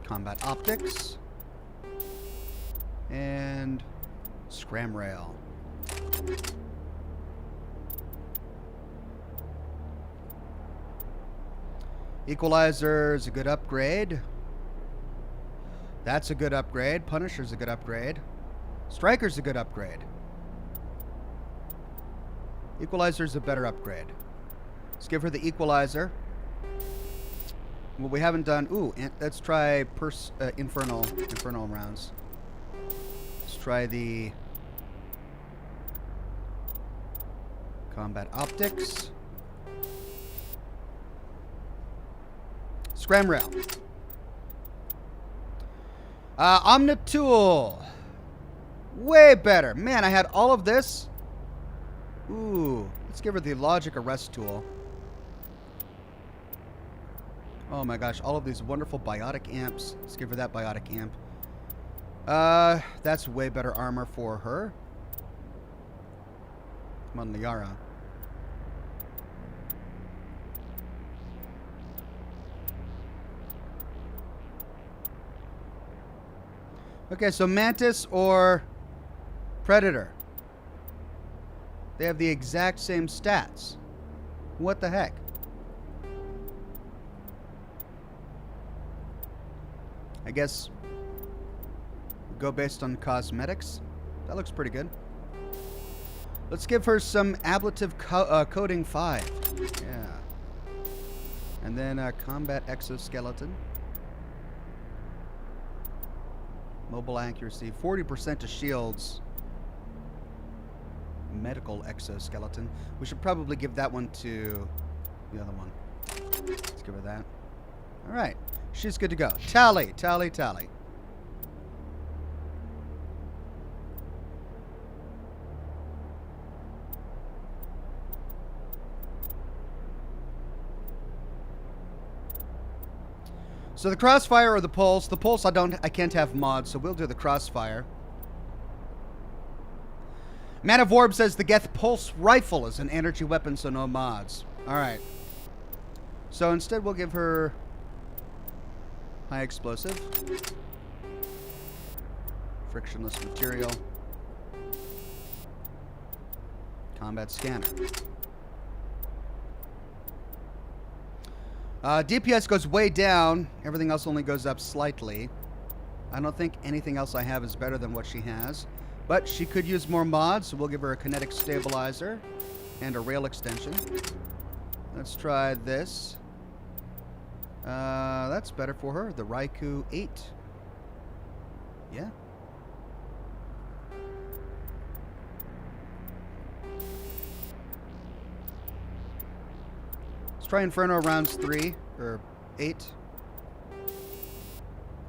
Combat optics. And Scram Rail. Equalizer is a good upgrade. That's a good upgrade. Punisher's a good upgrade. Striker's a good upgrade. Equalizer's a better upgrade. Let's give her the Equalizer. Well, we haven't done... ooh, let's try Infernal rounds. Let's try the... Combat Optics. Scram Rail. Omnitool. Way better. Man, I had all of this. Ooh. Let's give her the Logic Arrest Tool. Oh my gosh. All of these wonderful biotic amps. Let's give her that biotic amp. That's way better armor for her. Come on, Liara. Okay, so Mantis or Predator. They have the exact same stats. What the heck? I guess go based on cosmetics. That looks pretty good. Let's give her some ablative coding 5. Yeah. And then combat exoskeleton. Mobile accuracy. 40% to shields. Medical exoskeleton. We should probably give that one to the other one. Let's give her that. Alright. She's good to go. Tally, tally, tally. So the crossfire or the pulse. The pulse I can't have mods, so we'll do the crossfire. Man of Orb says the Geth Pulse Rifle is an energy weapon, so no mods. Alright. So instead we'll give her high explosive. Frictionless material. Combat scanner. DPS goes way down. Everything else only goes up slightly. I don't think anything else I have is better than what she has. But she could use more mods, so we'll give her a kinetic stabilizer and a rail extension. Let's try this. That's better for her. The Raikou 8. Yeah. Let's try Inferno rounds 3 or 8.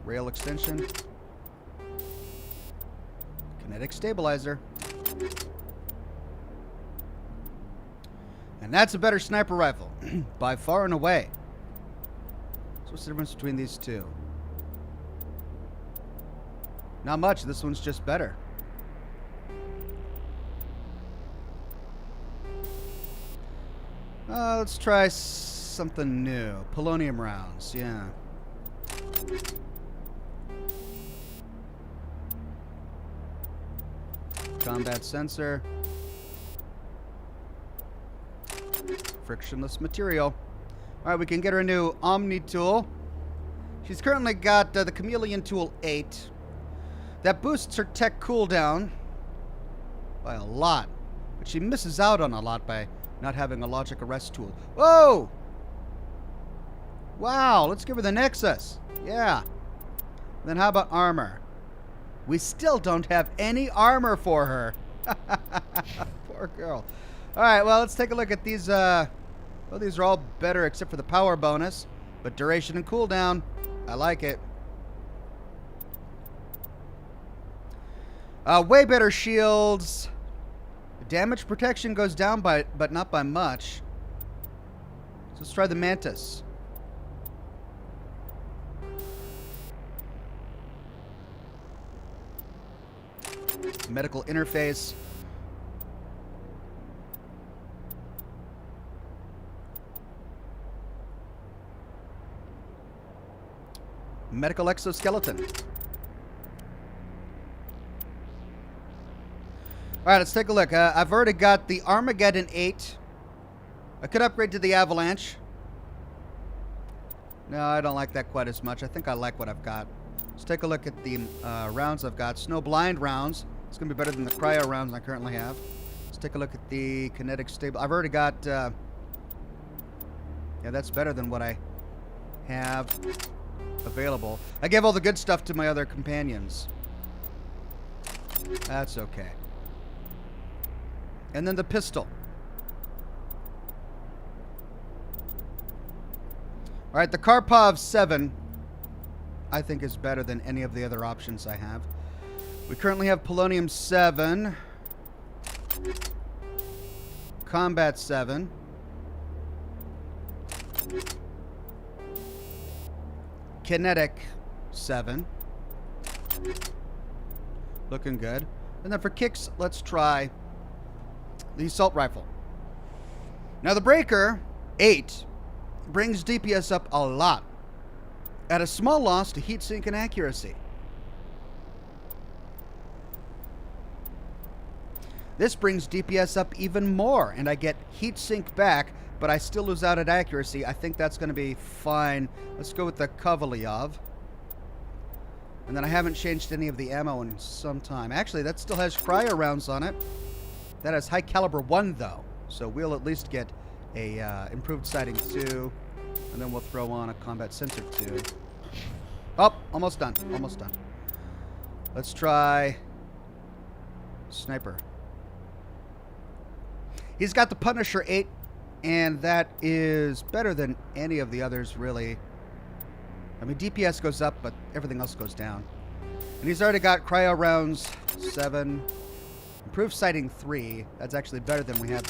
Rail extension. Kinetic stabilizer. And that's a better sniper rifle. By far and away. So what's the difference between these two? Not much. This one's just better. Let's try something new. Polonium rounds. Yeah. Combat sensor. Frictionless material. Alright, we can get her a new Omni tool. She's currently got the Chameleon tool 8. That boosts her tech cooldown by a lot. But she misses out on a lot by not having a logic arrest tool. Whoa! Wow, let's give her the Nexus. Yeah. Then how about armor? We still don't have any armor for her. Poor girl. Alright, well, let's take a look at these. Well, these are all better except for the power bonus. But duration and cooldown, I like it. Way better shields. Damage protection goes down but not by much. So let's try the Mantis. Medical interface. Medical exoskeleton. Alright, let's take a look. I've already got the Armageddon 8. I could upgrade to the Avalanche. No, I don't like that quite as much. I think I like what I've got. Let's take a look at the rounds I've got. Snowblind rounds. It's going to be better than the Cryo rounds I currently have. Let's take a look at the Kinetic Stable. I've already got... yeah, that's better than what I have available. I gave all the good stuff to my other companions. That's okay. And then the pistol. Alright, the Karpov 7 I think is better than any of the other options I have. We currently have Polonium 7. Combat 7. Kinetic 7. Looking good. And then for kicks, let's try the assault rifle. Now the Breaker 8 brings DPS up a lot at a small loss to heat sink and accuracy. This brings DPS up even more, and I get heat sink back, but I still lose out at accuracy. I think that's going to be fine. Let's go with the Kovalyov. And then I haven't changed any of the ammo in some time. Actually, that still has cryo rounds on it. That has high caliber 1, though. So we'll at least get a improved sighting 2. And then we'll throw on a combat sensor 2. Oh, almost done. Almost done. Let's try Sniper. He's got the Punisher 8, and that is better than any of the others, really. I mean, DPS goes up, but everything else goes down. And he's already got cryo rounds 7. Improved sighting 3. That's actually better than we have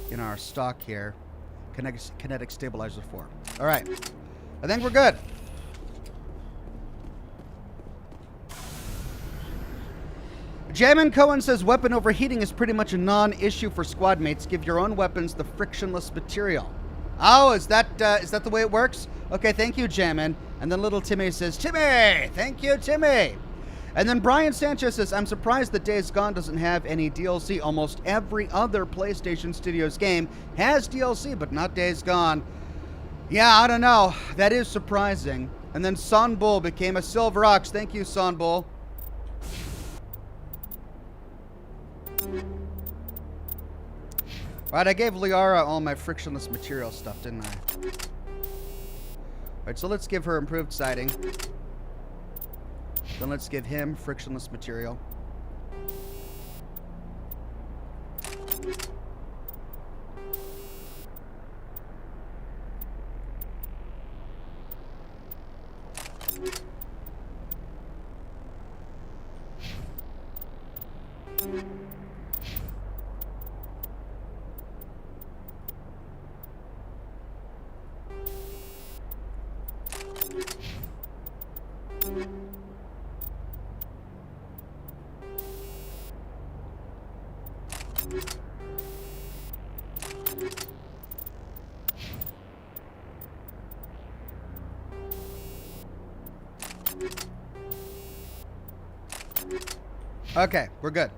in our stock here. Kinetic stabilizer 4. All right. I think we're good. Jamin Cohen says weapon overheating is pretty much a non-issue for squad mates. Give your own weapons the frictionless material. Oh, is that the way it works? Okay, thank you, Jamin. And then little Timmy says, Timmy! Thank you, Timmy! And then Brian Sanchez says, I'm surprised that Days Gone doesn't have any DLC. Almost every other PlayStation Studios game has DLC, but not Days Gone. Yeah, I don't know. That is surprising. And then Sonbull became a Silver Ox. Thank you, Sonbull. Alright, I gave Liara all my frictionless material stuff, didn't I? Alright, so let's give her improved sighting. Then let's give him frictionless material. Okay, we're good.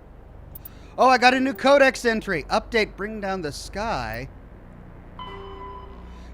Oh, I got a new codex entry. Update, bring down the sky.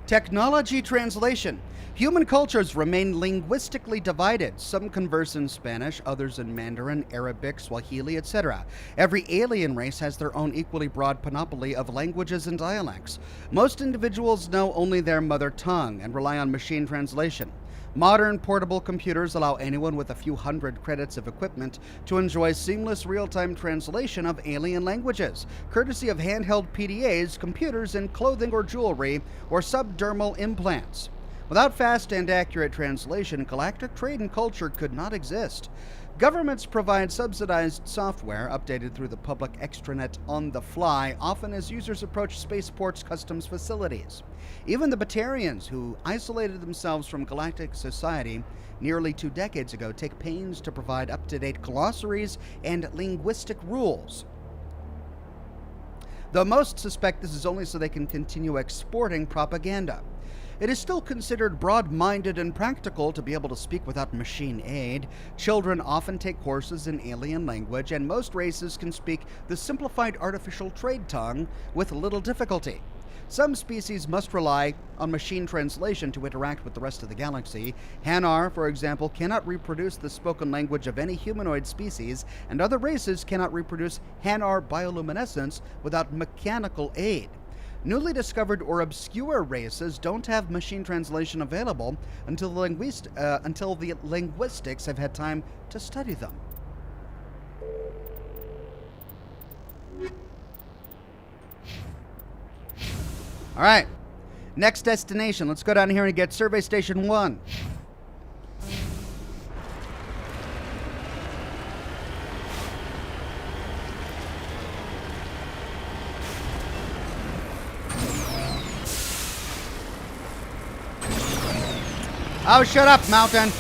Technology translation. Human cultures remain linguistically divided. Some converse in Spanish, others in Mandarin, Arabic, Swahili, etc. Every alien race has their own equally broad panoply of languages and dialects. Most individuals know only their mother tongue and rely on machine translation. Modern portable computers allow anyone with a few hundred credits of equipment to enjoy seamless real-time translation of alien languages, courtesy of handheld PDAs, computers in clothing or jewelry, or subdermal implants. Without fast and accurate translation, galactic trade and culture could not exist. Governments provide subsidized software, updated through the public extranet on the fly, often as users approach spaceports' customs facilities. Even the Batarians, who isolated themselves from galactic society nearly 2 decades ago, take pains to provide up-to-date glossaries and linguistic rules. Though most suspect this is only so they can continue exporting propaganda. It is still considered broad-minded and practical to be able to speak without machine aid. Children often take courses in alien language, and most races can speak the simplified artificial trade tongue with little difficulty. Some species must rely on machine translation to interact with the rest of the galaxy. Hanar, for example, cannot reproduce the spoken language of any humanoid species, and other races cannot reproduce Hanar bioluminescence without mechanical aid. Newly discovered or obscure races don't have machine translation available until the linguistics have had time to study them. All right, next destination. Let's go down here and get Survey Station 1. Oh, shut up, Mountain.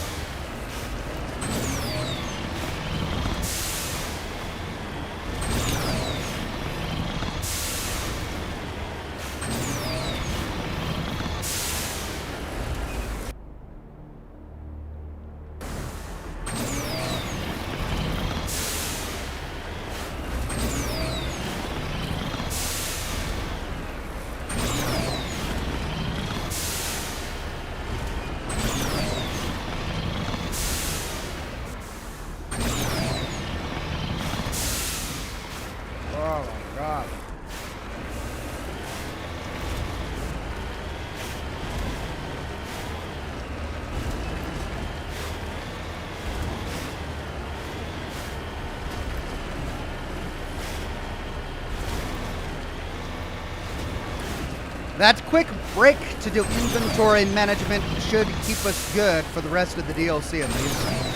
That quick break to do inventory management should keep us good for the rest of the DLC at least.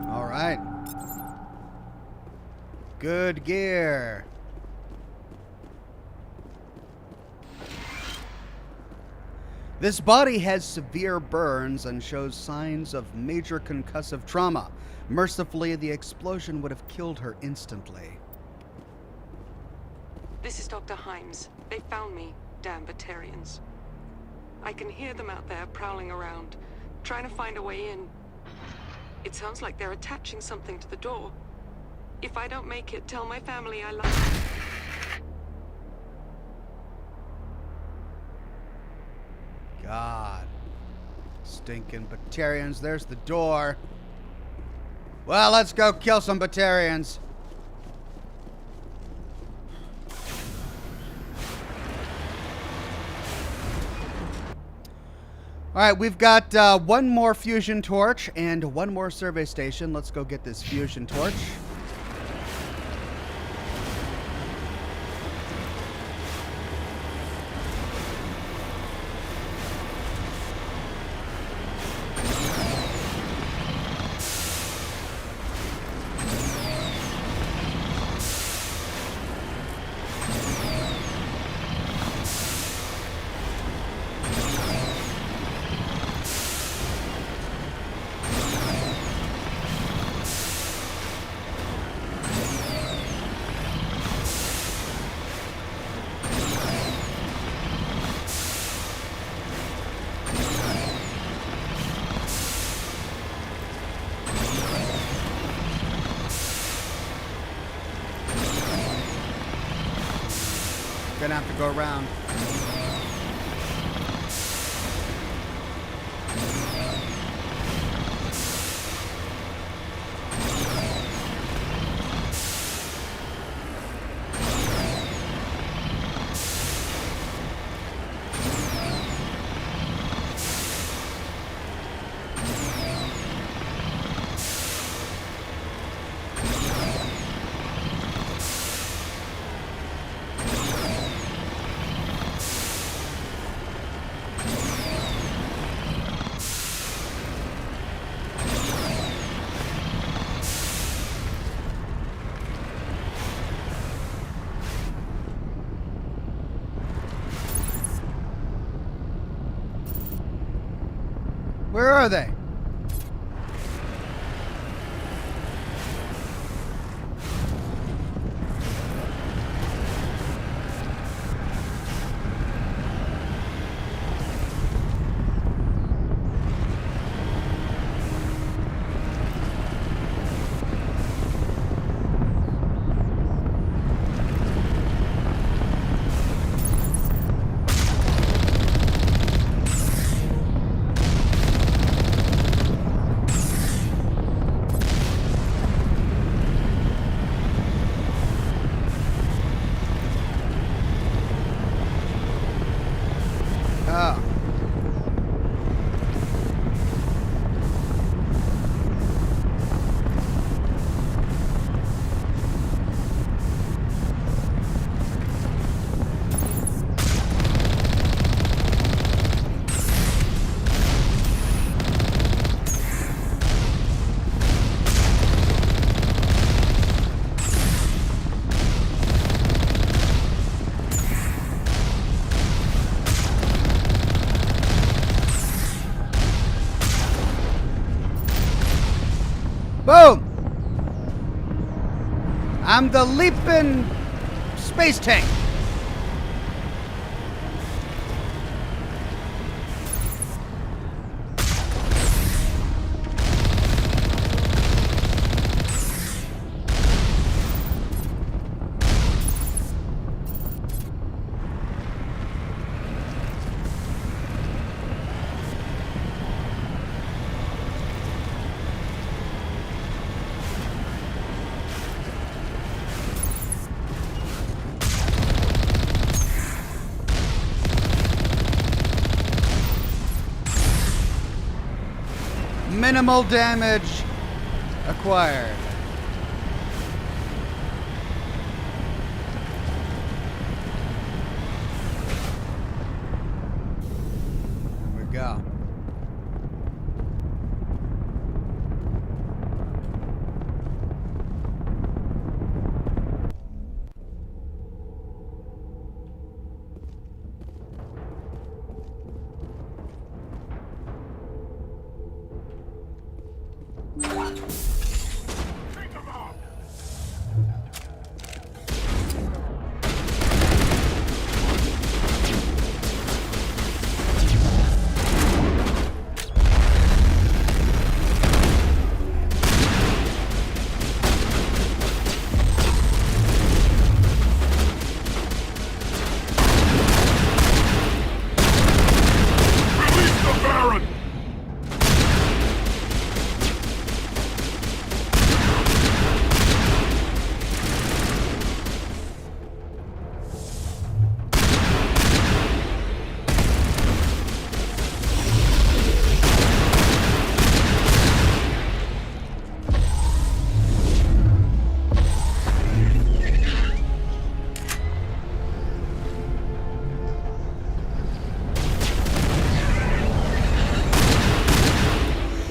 All right. Good gear. This body has severe burns and shows signs of major concussive trauma. Mercifully, the explosion would have killed her instantly. This is Dr. Himes. They found me, damn Batarians. I can hear them out there prowling around, trying to find a way in. It sounds like they're attaching something to the door. If I don't make it, tell my family I love them. God. Stinking Batarians. There's the door. Well, let's go kill some Batarians. Alright, we've got one more fusion torch and one more survey station. Let's go get this fusion torch. Gonna have to go around. Where are they? Boom! I'm the leaping space tank. Minimal damage acquired. There we go.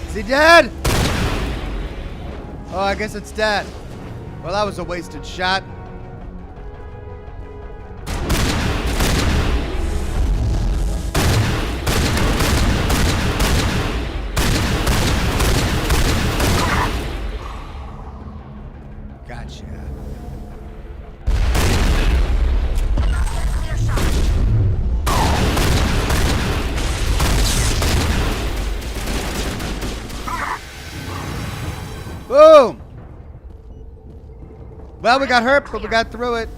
Is he dead? Oh, I guess it's dead. Well, that was a wasted shot. Gotcha. Boom! Well, we got hurt, but we got through it.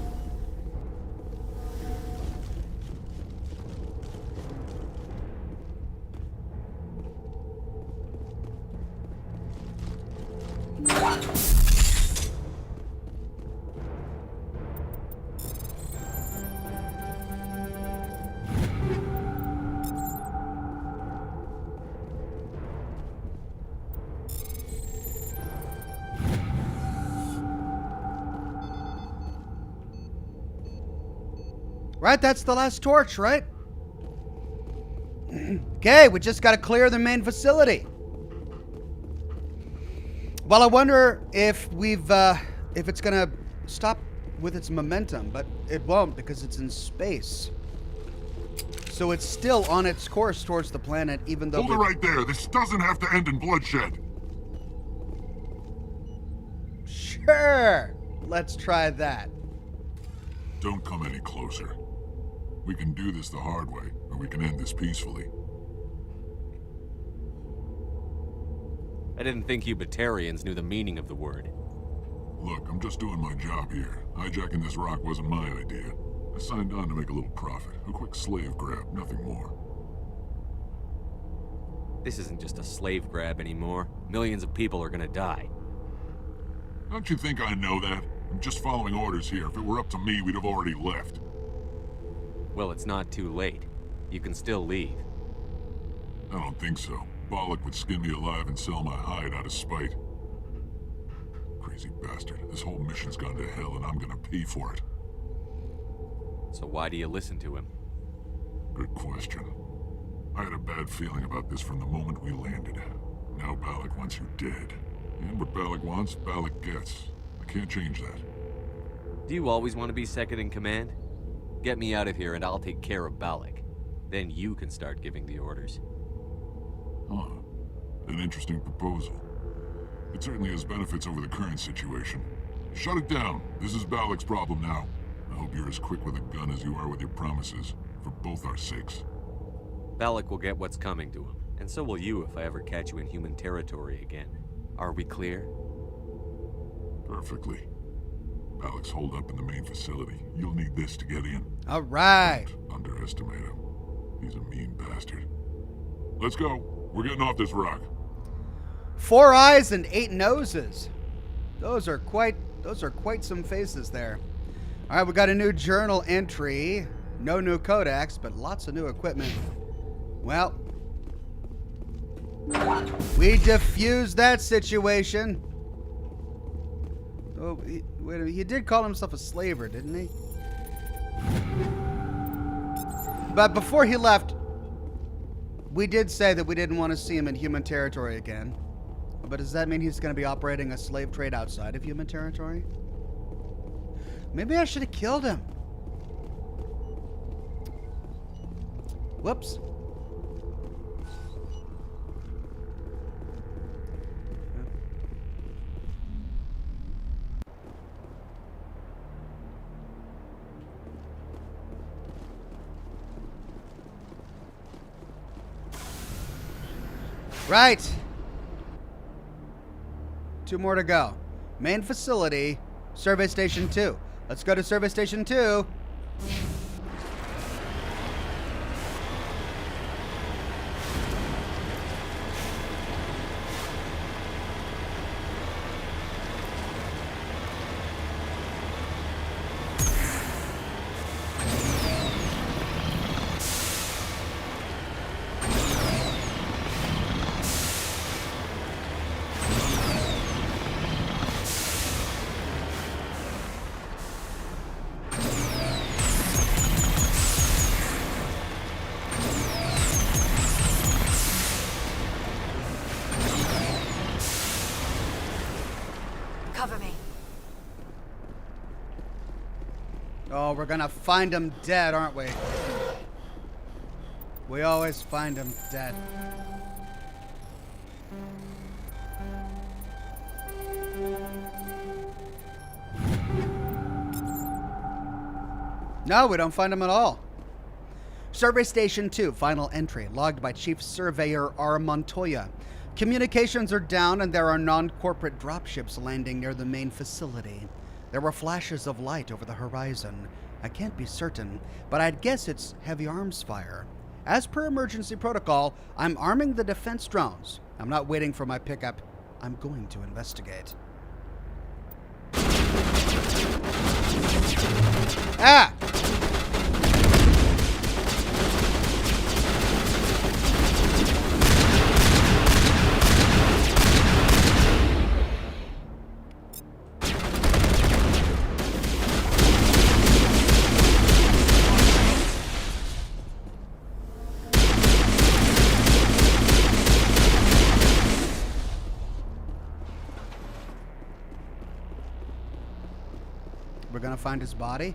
Right, that's the last torch, right? Okay, we just got to clear the main facility. Well, I wonder if if it's gonna stop with its momentum, but it won't because it's in space. So it's still on its course towards the planet, even though. Hold it right there. This doesn't have to end in bloodshed. Sure. Let's try that. Don't come any closer. We can do this the hard way, or we can end this peacefully. I didn't think you Batarians knew the meaning of the word. Look, I'm just doing my job here. Hijacking this rock wasn't my idea. I signed on to make a little profit. A quick slave grab, nothing more. This isn't just a slave grab anymore. Millions of people are gonna die. Don't you think I know that? I'm just following orders here. If it were up to me, we'd have already left. Well, it's not too late. You can still leave. I don't think so. Balak would skin me alive and sell my hide out of spite. Crazy bastard. This whole mission's gone to hell and I'm gonna pay for it. So why do you listen to him? Good question. I had a bad feeling about this from the moment we landed. Now Balak wants you dead. And what Balak wants, Balak gets. I can't change that. Do you always want to be second in command? Get me out of here and I'll take care of Balak. Then you can start giving the orders. Huh. An interesting proposal. It certainly has benefits over the current situation. Shut it down. This is Balak's problem now. I hope you're as quick with a gun as you are with your promises, for both our sakes. Balak will get what's coming to him, and so will you if I ever catch you in human territory again. Are we clear? Perfectly. Balak's holed up in the main facility. You'll need this to get in. All right. Don't underestimate him. He's a mean bastard. Let's go. We're getting off this rock. 4 eyes and 8 noses. Those are quite some faces there. All right, we got a new journal entry. No new codex, but lots of new equipment. Well, We defused that situation. Oh, wait a minute. He did call himself a slaver, didn't he? But before he left, we did say that we didn't want to see him in human territory again. But does that mean he's going to be operating a slave trade outside of human territory? Maybe I should have killed him. Whoops. Right. 2 more to go. Main facility, Survey Station 2. Let's go to Survey Station 2. Cover me. Oh, we're gonna find him dead, aren't we? We always find him dead. No, we don't find him at all. Survey Station 2, final entry, logged by Chief Surveyor R. Montoya. Communications are down and there are non-corporate dropships landing near the main facility. There were flashes of light over the horizon. I can't be certain, but I'd guess it's heavy arms fire. As per emergency protocol, I'm arming the defense drones. I'm not waiting for my pickup. I'm going to investigate. Ah! We're gonna find his body.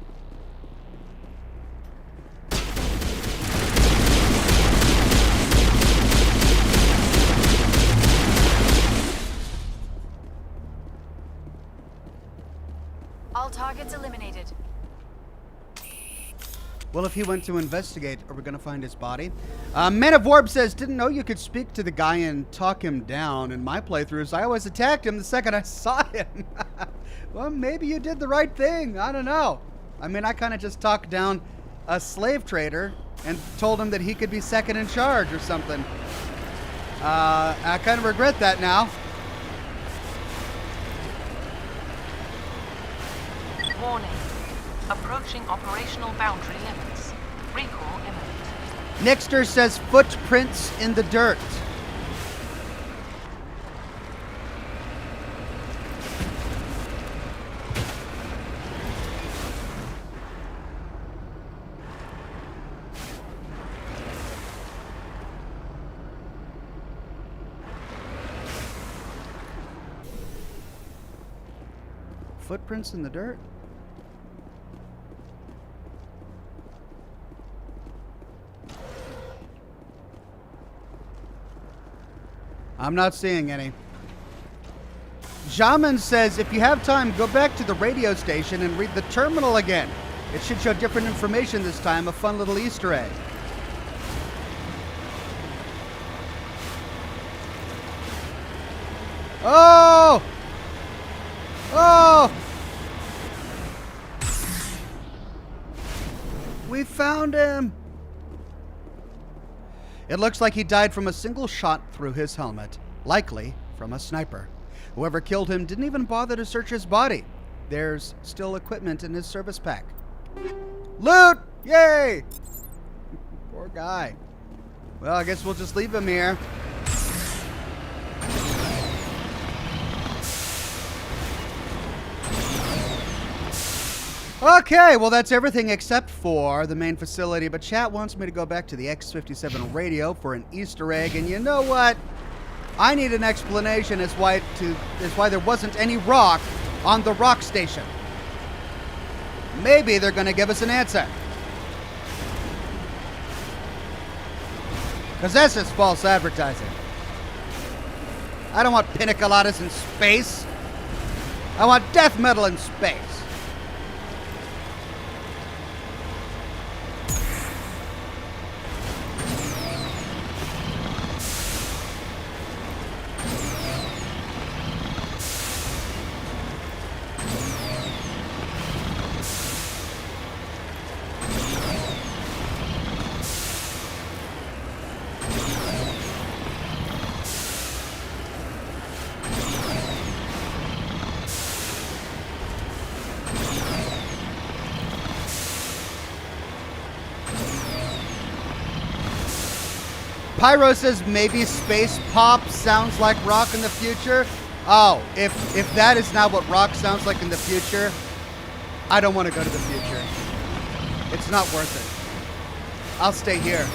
All targets eliminated. Well, if he went to investigate, are we going to find his body? Man of Warp says, didn't know you could speak to the guy and talk him down. In my playthroughs, I always attacked him the second I saw him. Well, maybe you did the right thing. I don't know. I mean, I kind of just talked down a slave trader and told him that he could be second in charge or something. I kind of regret that now. Warning. Approaching operational boundary limits. Recall imminent. Nixter says footprints in the dirt. Footprints in the dirt? I'm not seeing any. Jamin says, if you have time, go back to the radio station and read the terminal again. It should show different information this time, a fun little Easter egg. Oh! Oh! We found him! It looks like he died from a single shot through his helmet, likely from a sniper. Whoever killed him didn't even bother to search his body. There's still equipment in his service pack. Loot! Yay! Poor guy. Well, I guess we'll just leave him here. Okay, well, that's everything except for the main facility, but chat wants me to go back to the X57 radio for an Easter egg, and you know what? I need an explanation as why there wasn't any rock on the rock station. Maybe they're going to give us an answer. Because this is false advertising. I don't want pina coladas in space. I want death metal in space. Pyro says maybe space pop sounds like rock in the future. Oh, if that is not what rock sounds like in the future, I don't want to go to the future. It's not worth it. I'll stay here.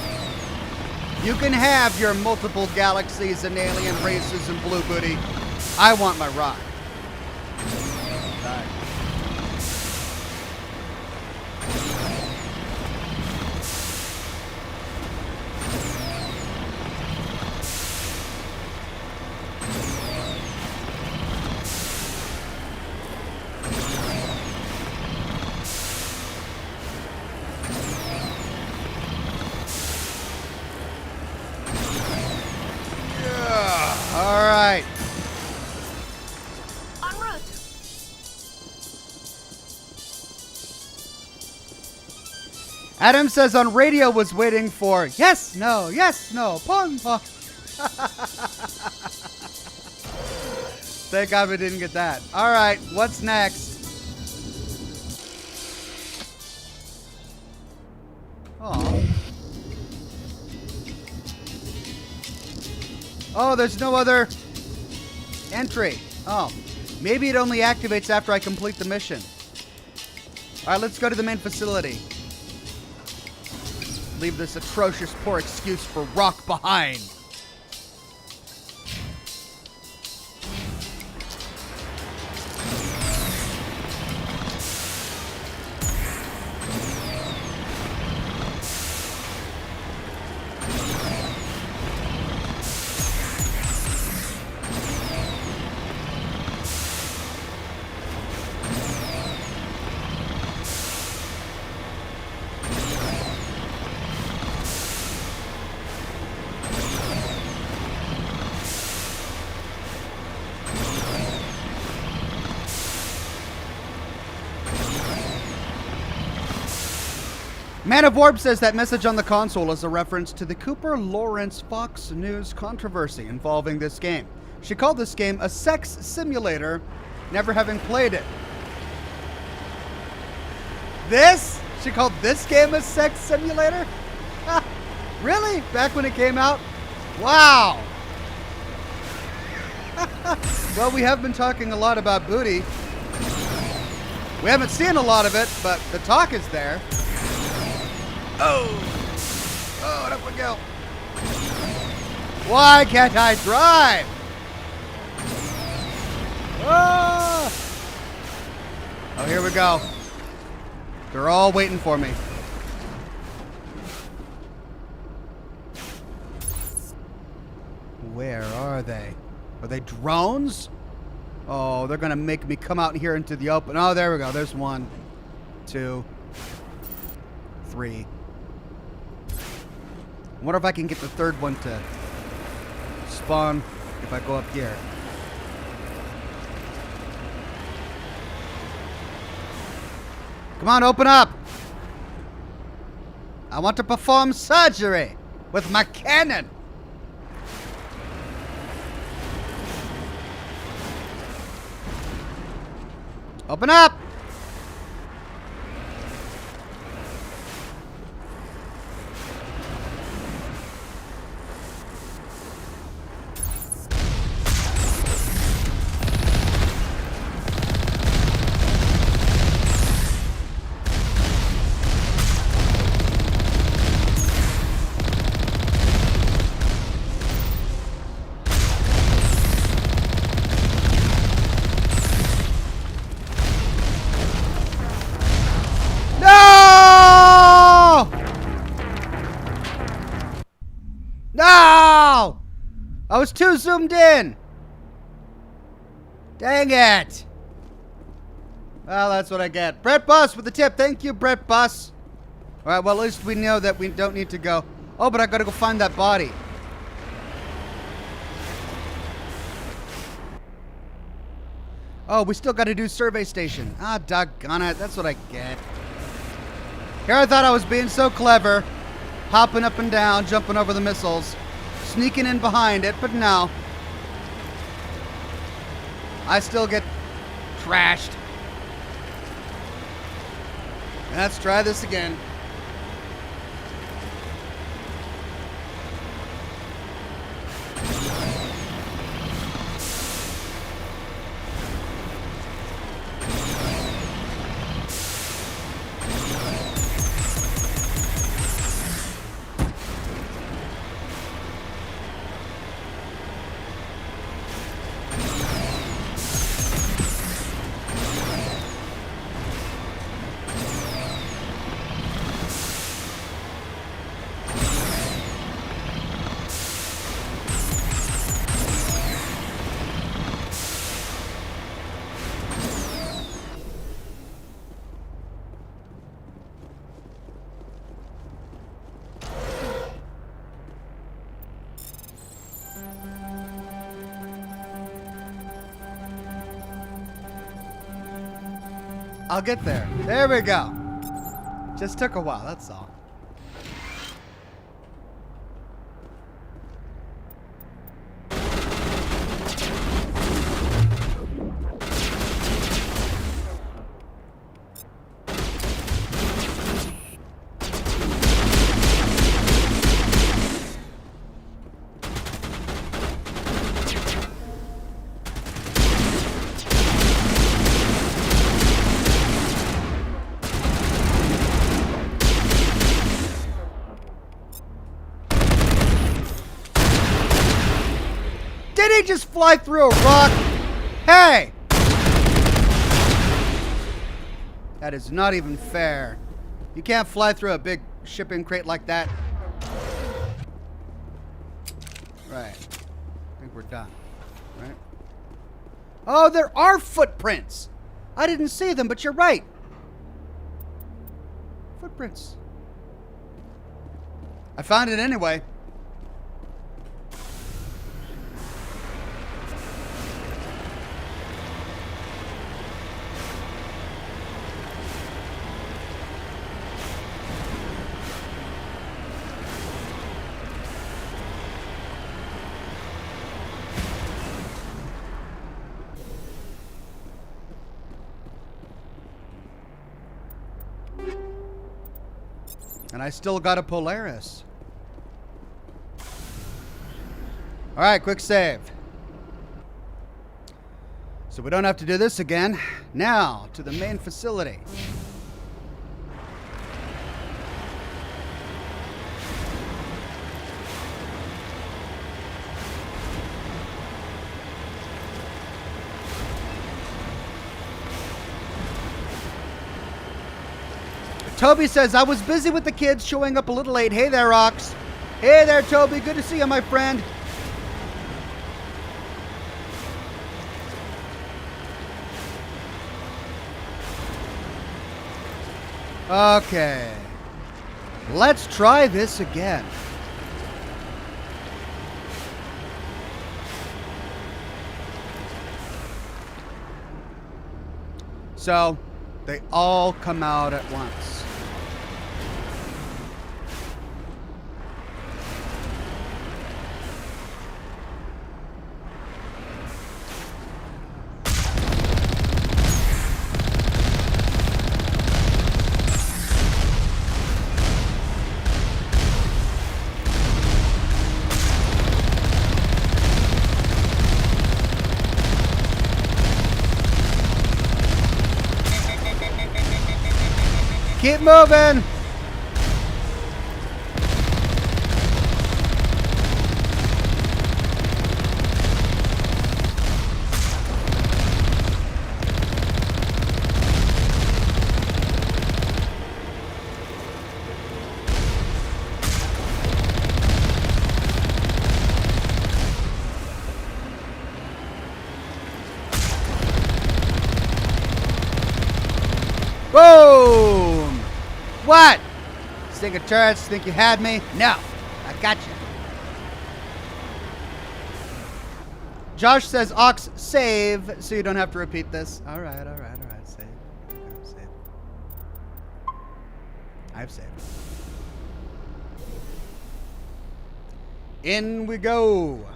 You can have your multiple galaxies and alien races and blue booty. I want my rock. Bye. All right. En route. Adam says on radio was waiting for yes, no, pong, pong. Thank God we didn't get that. All right, what's next? Oh. Oh, there's no other entry. Oh, maybe it only activates after I complete the mission. All right, let's go to the main facility. Leave this atrocious poor excuse for rock behind. Man of Warp says that message on the console is a reference to the Cooper Lawrence Fox News controversy involving this game. She called this game a sex simulator, never having played it. This? She called this game a sex simulator? Really? Back when it came out? Wow. Well, we have been talking a lot about booty. We haven't seen a lot of it, but the talk is there. Oh, up we go. Why can't I drive? Oh, here we go. They're all waiting for me. Where are they? Are they drones? Oh, they're gonna make me come out here into the open. Oh, there we go. There's 1, 2, 3. I wonder if I can get the third one to spawn if I go up here. Come on, open up! I want to perform surgery with my cannon! Open up! I was too zoomed in. Dang it. Well, that's what I get. Brett Bus with the tip. Thank you, Brett Bus. All right, well, at least we know that we don't need to go. Oh, but I gotta go find that body. Oh, we still gotta do survey station. Ah, doggone it. That's what I get. Here I thought I was being so clever. Hopping up and down, jumping over the missiles. Sneaking in behind it, but no. I still get trashed. Let's try this again. I'll get there. There we go. Just took a while, that's all. Did he just fly through a rock? Hey! That is not even fair. You can't fly through a big shipping crate like that. Right. I think we're done. Right? Oh, there are footprints! I didn't see them, but you're right. Footprints. I found it anyway. And I still got a Polaris. All right, quick save. So we don't have to do this again. Now, to the main facility. Toby says, I was busy with the kids, showing up a little late. Hey there, Ox. Hey there, Toby. Good to see you, my friend. Okay. Let's try this again. So, they all come out at once. Keep moving. What? Stinking turrets, think you had me? No, I got you. Josh says, Ox, save, so you don't have to repeat this. All right, save. Okay, save. I've saved. In we go.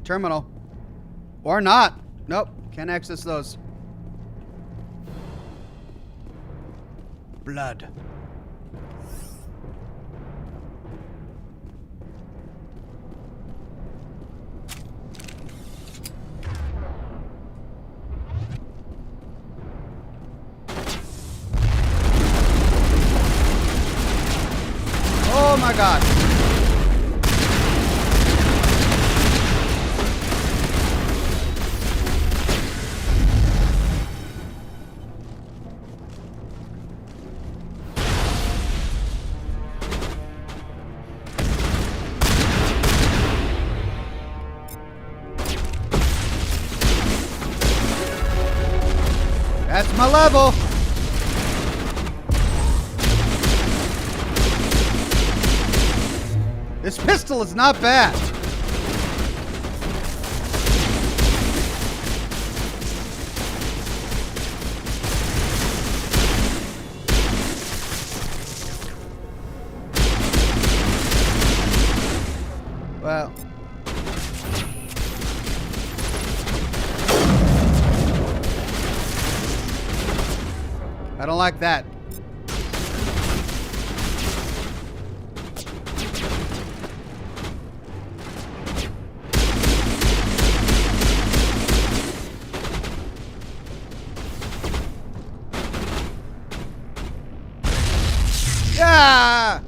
Terminal. Or not. Nope. Can't access those. Blood. Oh my God. That's my level. This pistol is not bad. Well. I don't like that. Yeah!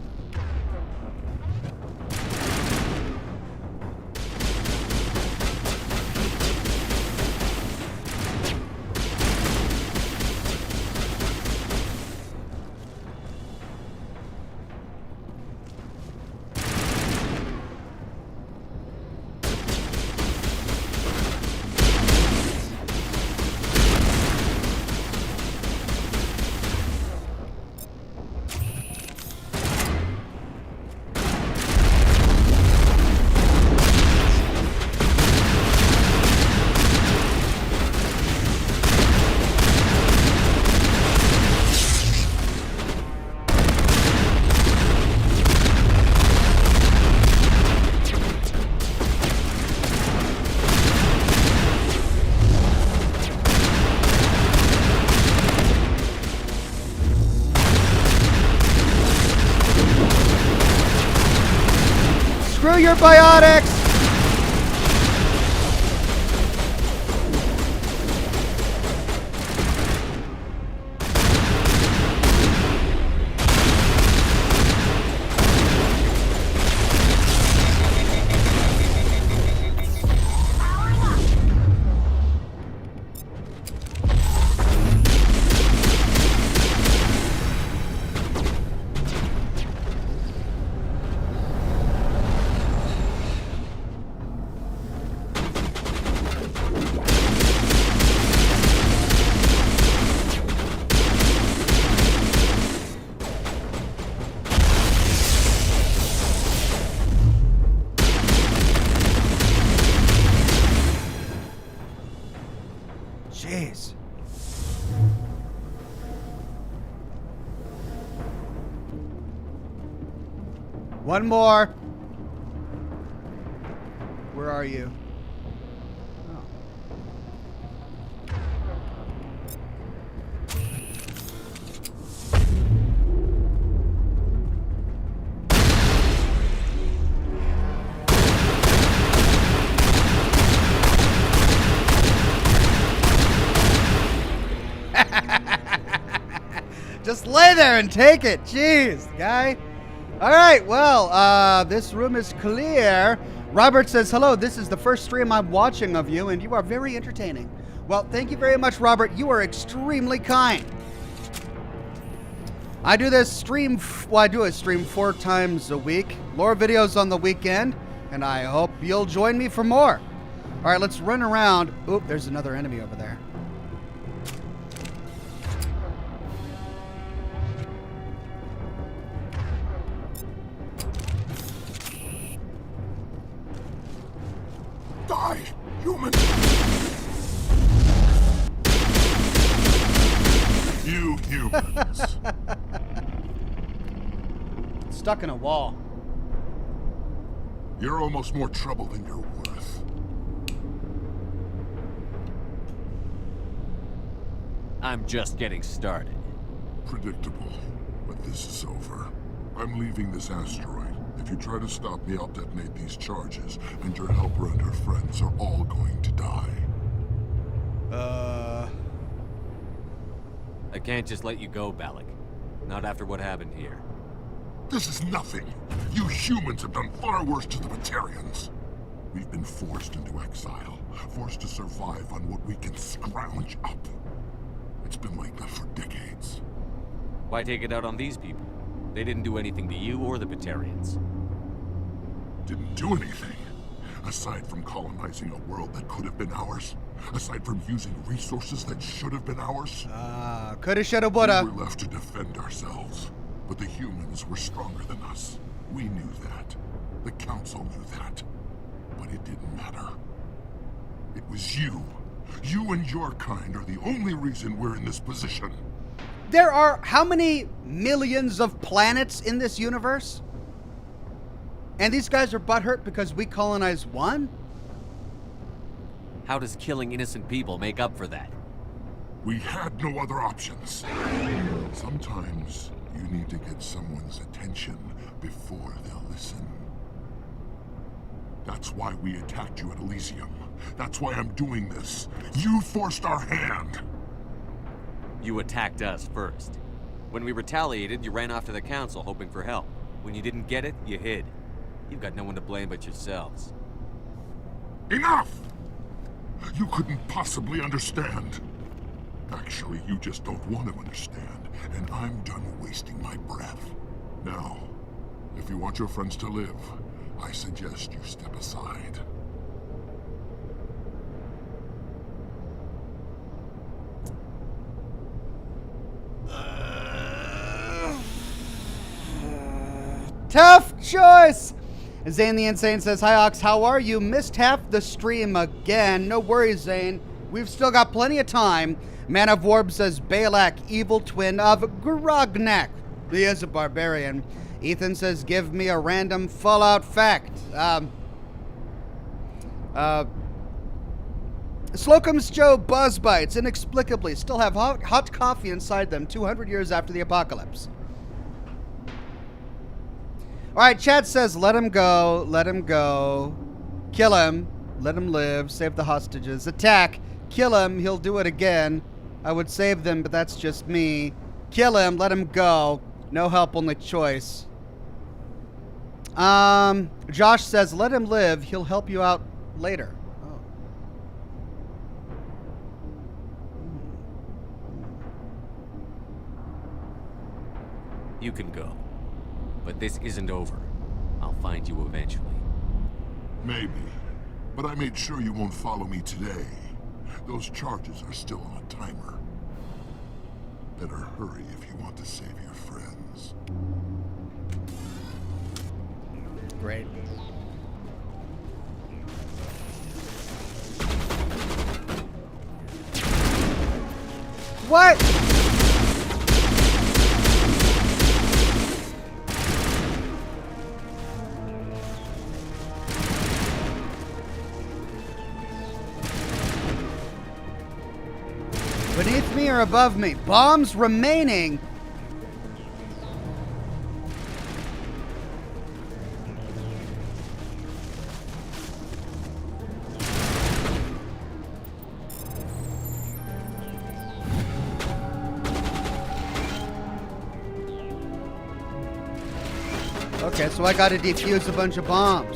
Screw your biotics! Jeez. One more. Where are you? Oh. Just lay there and take it. Jeez, guy. All right, well, this room is clear. Robert says, hello, this is the first stream I'm watching of you, and you are very entertaining. Well, thank you very much, Robert. You are extremely kind. I do this stream, I do a stream 4 times a week. Lore videos on the weekend, and I hope you'll join me for more. All right, let's run around. Oop, there's another enemy over there. Die, human! You humans. Stuck in a wall. You're almost more trouble than you're worth. I'm just getting started. Predictable, but this is over. I'm leaving this asteroid. If you try to stop me, I'll detonate these charges, and your helper and her friends are all going to die. I can't just let you go, Balak. Not after what happened here. This is nothing. You humans have done far worse to the Batarians. We've been forced into exile, forced to survive on what we can scrounge up. It's been like that for decades. Why take it out on these people? They didn't do anything to you or the Batarians. Didn't do anything. Aside from colonizing a world that could have been ours. Aside from using resources that should have been ours. Coulda, shoulda, woulda. We were left to defend ourselves. But the humans were stronger than us. We knew that. The Council knew that. But it didn't matter. It was you. You and your kind are the only reason we're in this position. There are how many millions of planets in this universe? And these guys are butthurt because we colonized one? How does killing innocent people make up for that? We had no other options. Sometimes you need to get someone's attention before they'll listen. That's why we attacked you at Elysium. That's why I'm doing this. You forced our hand. You attacked us first. When we retaliated, you ran off to the Council hoping for help. When you didn't get it, you hid. You've got no one to blame but yourselves. Enough! You couldn't possibly understand. Actually, you just don't want to understand, and I'm done wasting my breath. Now, if you want your friends to live, I suggest you step aside. Tough choice! Zane the Insane says, "Hi Ox, how are you? Missed half the stream again. No worries, Zane. We've still got plenty of time." Man of Warb says, "Balak, evil twin of Grognak." He is a barbarian. Ethan says, "Give me a random Fallout fact." Slocum's Joe buzz bites inexplicably still have hot coffee inside them 200 years after the apocalypse. All right, chat says, "Let him go, let him go. Kill him, let him live, save the hostages. Attack, kill him, he'll do it again. I would save them, but that's just me. Kill him, let him go. No help, only choice." Josh says, "Let him live, he'll help you out later." Oh. You can go. But this isn't over. I'll find you eventually. Maybe. But I made sure you won't follow me today. Those charges are still on a timer. Better hurry if you want to save your friends. Great. What? Beneath me or above me? Bombs remaining. Okay, so I gotta defuse a bunch of bombs.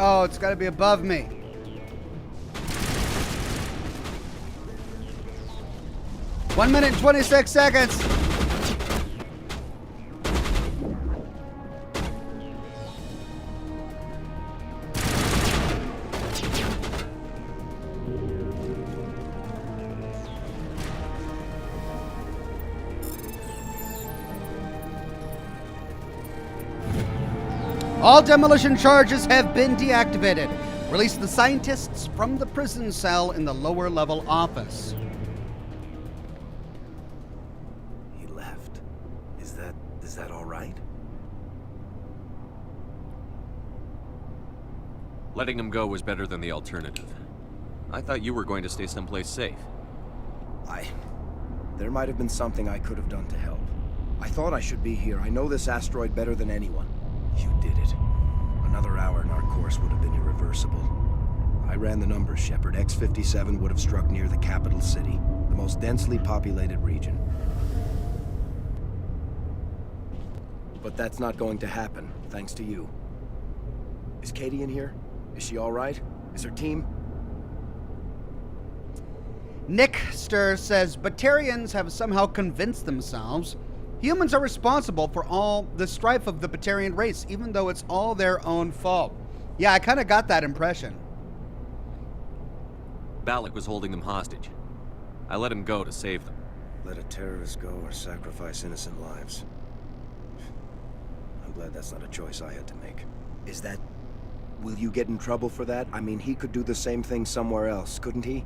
Oh, it's got to be above me. One minute and 26 seconds. All demolition charges have been deactivated. Release the scientists from the prison cell in the lower level office. He left. Is that all right? Letting him go was better than the alternative. I thought you were going to stay someplace safe. There might have been something I could have done to help. I thought I should be here. I know this asteroid better than anyone. You did it. Another hour and our course would have been irreversible. I ran the numbers, Shepard. X57 would have struck near the capital city, the most densely populated region. But that's not going to happen, thanks to you. Is Katie in here? Is she all right? Is her team? Nickster says Batarians have somehow convinced themselves humans are responsible for all the strife of the Batarian race, even though it's all their own fault. Yeah, I kind of got that impression. Balak was holding them hostage. I let him go to save them. Let a terrorist go or sacrifice innocent lives. I'm glad that's not a choice I had to make. Will you get in trouble for that? I mean, he could do the same thing somewhere else, couldn't he?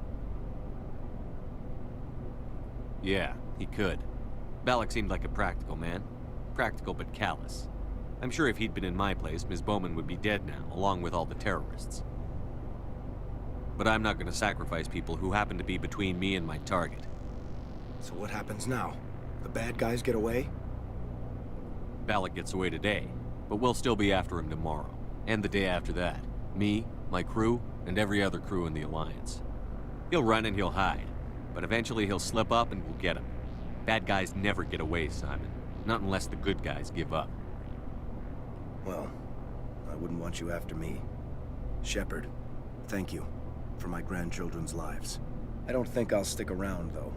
Yeah, he could. Balak seemed like a practical man. Practical but callous. I'm sure if he'd been in my place, Ms. Bowman would be dead now, along with all the terrorists. But I'm not going to sacrifice people who happen to be between me and my target. So what happens now? The bad guys get away? Balak gets away today, but we'll still be after him tomorrow. And the day after that. Me, my crew, and every other crew in the Alliance. He'll run and he'll hide, but eventually he'll slip up and we'll get him. Bad guys never get away, Simon. Not unless the good guys give up. Well, I wouldn't want you after me. Shepard, thank you for my grandchildren's lives. I don't think I'll stick around, though.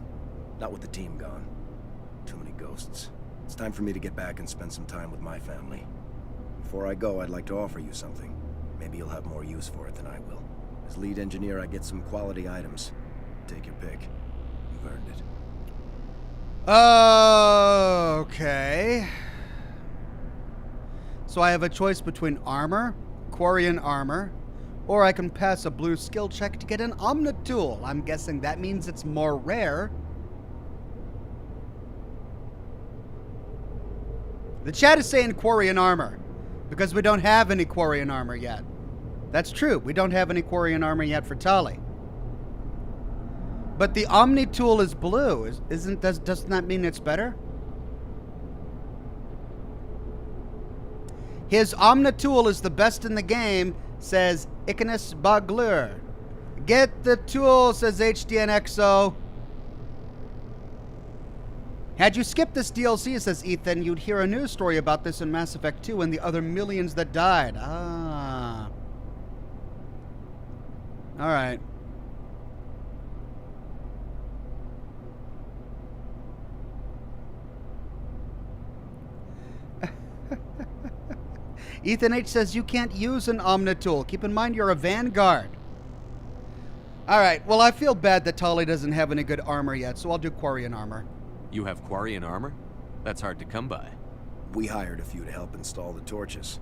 Not with the team gone. Too many ghosts. It's time for me to get back and spend some time with my family. Before I go, I'd like to offer you something. Maybe you'll have more use for it than I will. As lead engineer, I get some quality items. Take your pick. You've earned it. Okay. So I have a choice between armor, Quarian armor, or I can pass a blue skill check to get an Omnitool. I'm guessing that means it's more rare. The chat is saying Quarian armor, because we don't have any Quarian armor yet. That's true, we don't have any Quarian armor yet for Tali. But the Omnitool is blue. Doesn't that mean it's better? His Omnitool is the best in the game, says Icanus Baglur. Get the tool, says HDNXO. Had you skipped this DLC, says Ethan, you'd hear a news story about this in Mass Effect 2 and the other millions that died. Ah. Alright. Ethan H says you can't use an Omnitool. Keep in mind you're a Vanguard. Alright, well I feel bad that Tali doesn't have any good armor yet, so I'll do Quarian armor. You have Quarian armor? That's hard to come by. We hired a few to help install the torches.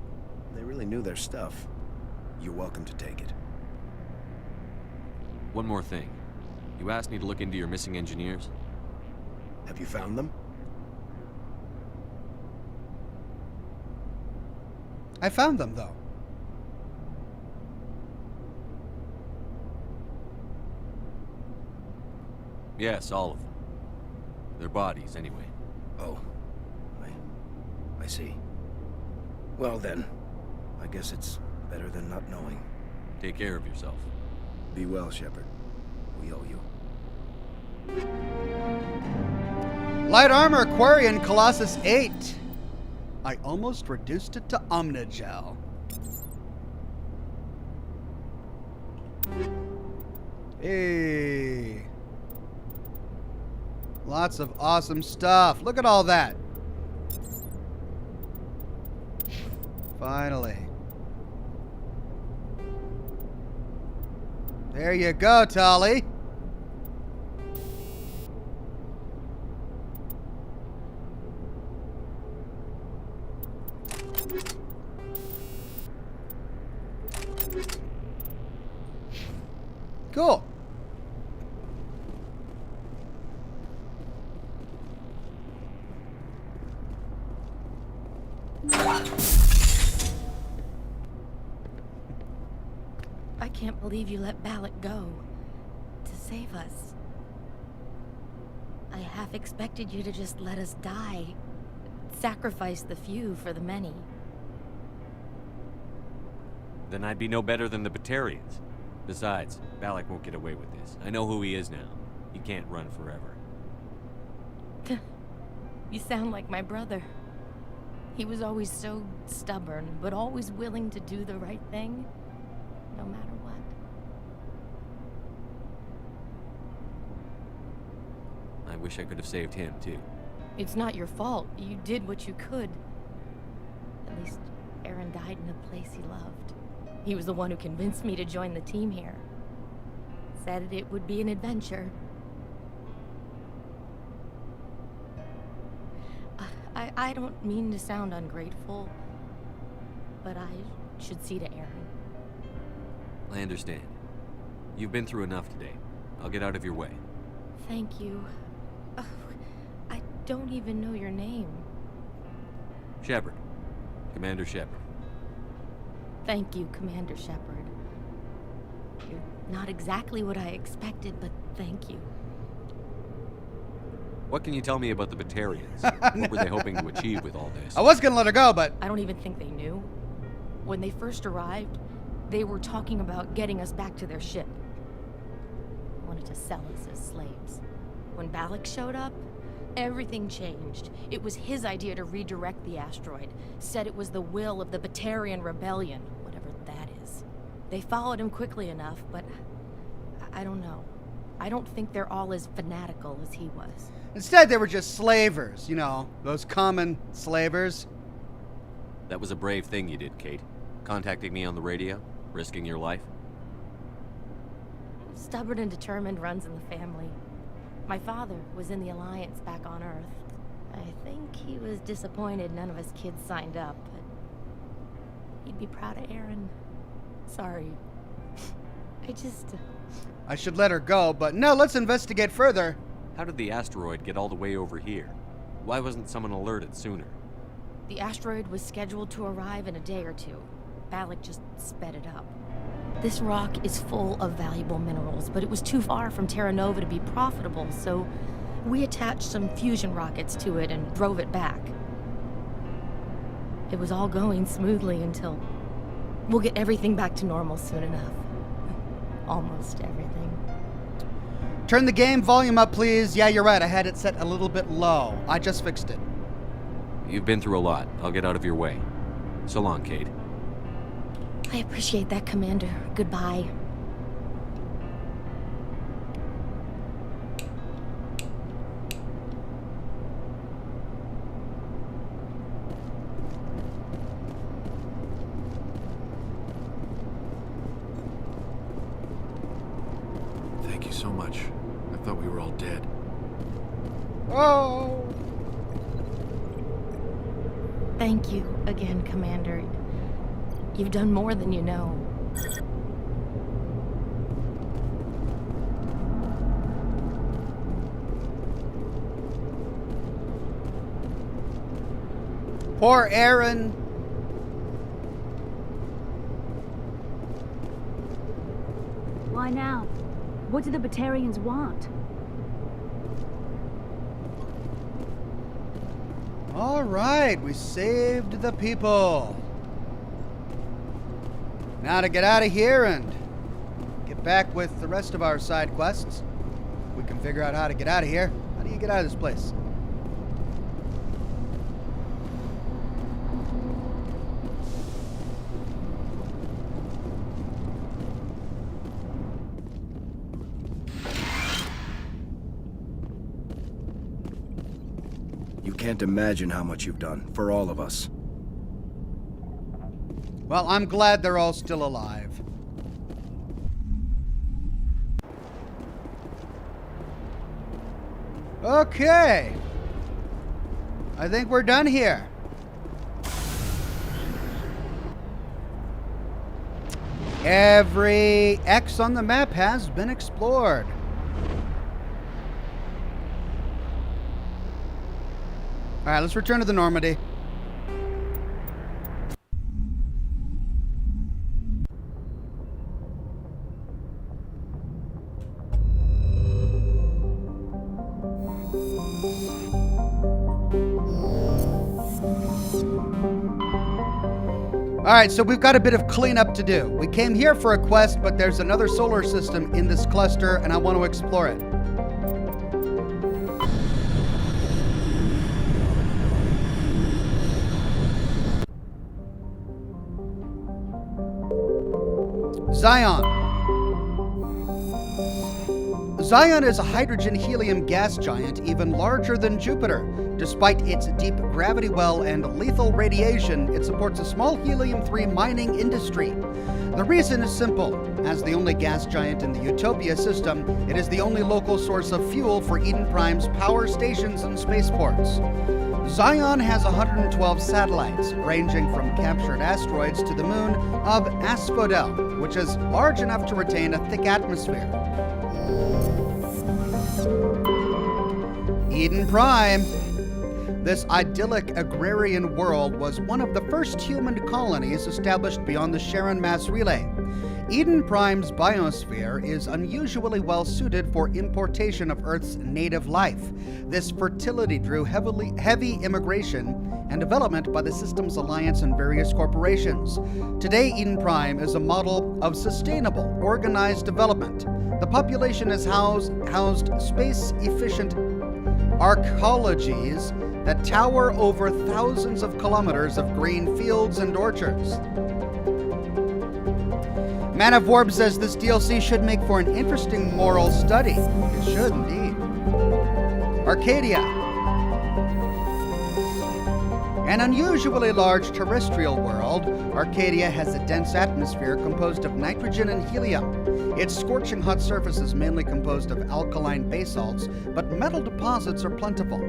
They really knew their stuff. You're welcome to take it. One more thing. You asked me to look into your missing engineers? Have you found them? I found them, though. Yes, all of them. Their bodies, anyway. Oh. I see. Well then, I guess it's better than not knowing. Take care of yourself. Be well, Shepard. We owe you. Light armor, Quarian Colossus 8. I almost reduced it to Omnigel. Hey. Lots of awesome stuff. Look at all that. Finally. There you go, Tali. Cool. I can't believe you let Balak go. To save us. I half expected you to just let us die. Sacrifice the few for the many. Then I'd be no better than the Batarians. Besides, Balak won't get away with this. I know who he is now. He can't run forever. You sound like my brother. He was always so stubborn, but always willing to do the right thing, no matter what. I wish I could have saved him, too. It's not your fault. You did what you could. At least Aaron died in a place he loved. He was the one who convinced me to join the team here. Said it would be an adventure. I don't mean to sound ungrateful, but I should see to Aaron. I understand. You've been through enough today. I'll get out of your way. Thank you. Oh, I don't even know your name. Shepard. Commander Shepard. Thank you, Commander Shepard. You're not exactly what I expected, but thank you. What can you tell me about the Batarians? What were they hoping to achieve with all this? I was gonna let her go, but I don't even think they knew. When they first arrived, they were talking about getting us back to their ship. Wanted to sell us as slaves. When Balak showed up, everything changed. It was his idea to redirect the asteroid. Said it was the will of the Batarian rebellion, whatever that is. They followed him quickly enough, but I don't know. I don't think they're all as fanatical as he was. instead they were just slavers, you know, those common slavers. That was a brave thing you did, Kate. Contacting me on the radio, risking your life. Stubborn and determined runs in the family. My father was in the Alliance back on Earth. I think he was disappointed none of us kids signed up, but he'd be proud of Aaron. Sorry. I should let her go, but no, let's investigate further. How did the asteroid get all the way over here? Why wasn't someone alerted sooner? The asteroid was scheduled to arrive in a day or two. Balak just sped it up. This rock is full of valuable minerals, but it was too far from Terra Nova to be profitable, so we attached some fusion rockets to it and drove it back. It was all going smoothly until... We'll get everything back to normal soon enough. Almost everything. Turn the game volume up, please. Yeah, you're right. I had it set a little bit low. I just fixed it. You've been through a lot. I'll get out of your way. So long, Kate. I appreciate that, Commander. Goodbye. Thank you so much. I thought we were all dead. Oh! Thank you again, Commander. You've done more than you know. Poor Aaron. Why now? What do the Batarians want? All right, we saved the people. Now to get out of here and get back with the rest of our side quests. We can figure out how to get out of here. How do you get out of this place? can't imagine how much you've done, for all of us. Well, I'm glad they're all still alive. Okay. I think we're done here. Every X on the map has been explored. All right, let's return to the Normandy. Alright, so we've got a bit of cleanup to do. We came here for a quest, but there's another solar system in this cluster, and I want to explore it. Zion. Zion is a hydrogen-helium gas giant even larger than Jupiter. Despite its deep gravity well and lethal radiation, it supports a small helium-3 mining industry. The reason is simple. As the only gas giant in the Utopia system, it is the only local source of fuel for Eden Prime's power stations and spaceports. Zion has 112 satellites, ranging from captured asteroids to the moon of Asphodel, which is large enough to retain a thick atmosphere. Eden Prime. This idyllic agrarian world was one of the first human colonies established beyond the Sharon mass relay. Eden Prime's biosphere is unusually well suited for importation of Earth's native life. This fertility drew heavy immigration and development by the Systems Alliance and various corporations. Today, Eden Prime is a model of sustainable, organized development. The population has housed space-efficient arcologies that tower over thousands of kilometers of green fields and orchards. Man of Warp says this DLC should make for an interesting moral study. It should indeed. Arcadia. An unusually large terrestrial world, Arcadia has a dense atmosphere composed of nitrogen and helium. Its scorching hot surface is mainly composed of alkaline basalts, but metal deposits are plentiful.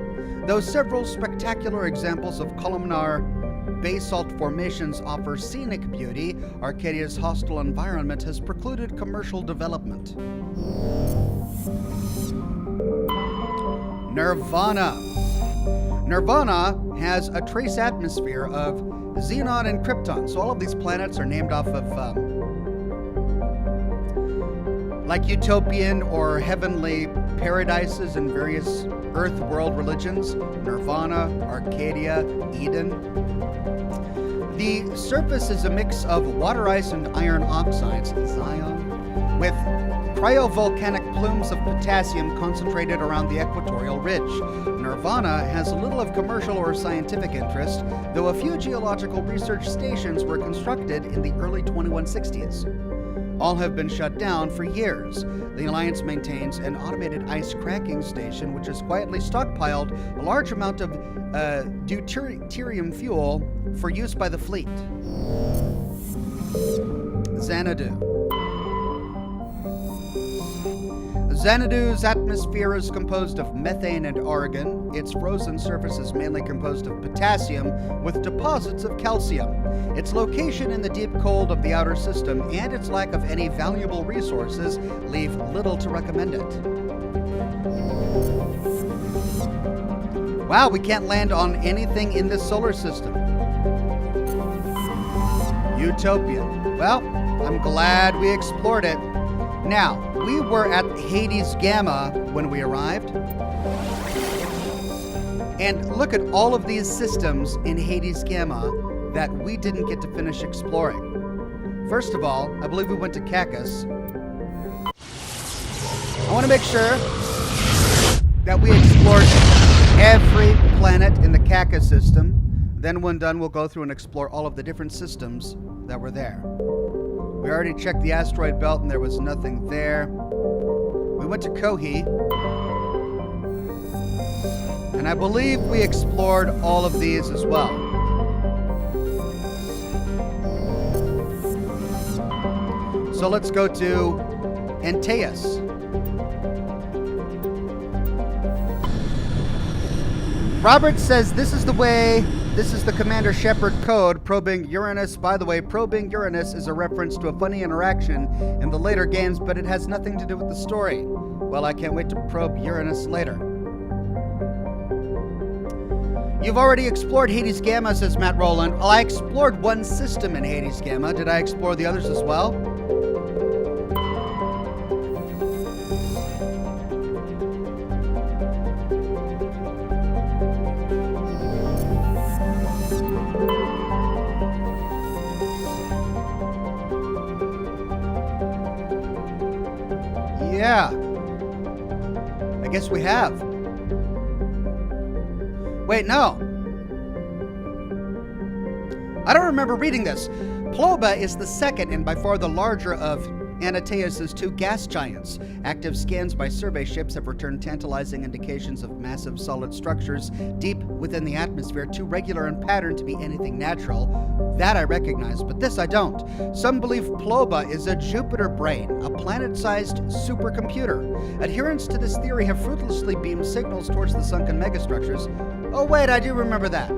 Though several spectacular examples of columnar basalt formations offer scenic beauty, Arcadia's hostile environment has precluded commercial development. Nirvana. Nirvana has a trace atmosphere of xenon and krypton, so all of these planets are named off of like utopian or heavenly paradises in various Earth world religions. Nirvana, Arcadia, Eden. The surface is a mix of water ice and iron oxides, Zion, with cryovolcanic plumes of potassium concentrated around the equatorial ridge. Nirvana has little of commercial or scientific interest, though a few geological research stations were constructed in the early 2160s. All have been shut down for years. The Alliance maintains an automated ice cracking station which has quietly stockpiled a large amount of deuterium fuel for use by the fleet. Xanadu. Xanadu's atmosphere is composed of methane and argon. Its frozen surface is mainly composed of potassium with deposits of calcium. Its location in the deep cold of the outer system and its lack of any valuable resources leave little to recommend it. Wow, we can't land on anything in this solar system. Utopia. Well, I'm glad we explored it. Now, we were at Hades Gamma when we arrived. And look at all of these systems in Hades Gamma that we didn't get to finish exploring. First of all, I believe we went to Cacus. I want to make sure that we explored every planet in the Cacus system. Then when done, we'll go through and explore all of the different systems that were there. We already checked the asteroid belt and there was nothing there. We went to Kohi. And I believe we explored all of these as well. So let's go to Antaeus. Robert says this is the way, this is the Commander Shepard code, probing Uranus. By the way, probing Uranus is a reference to a funny interaction in the later games, but it has nothing to do with the story. Well, I can't wait to probe Uranus later. You've already explored Hades Gamma, says Matt Rowland. Well, I explored one system in Hades Gamma. Did I explore the others as well? Yeah. I guess we have. Wait, no. I don't remember reading this. Ploba is the second and by far the larger of Antaeus' two gas giants. Active scans by survey ships have returned tantalizing indications of massive solid structures deep within the atmosphere, too regular in pattern to be anything natural. That I recognize, but this I don't. Some believe Ploba is a Jupiter brain, a planet-sized supercomputer. Adherents to this theory have fruitlessly beamed signals towards the sunken megastructures. Oh wait, I do remember that.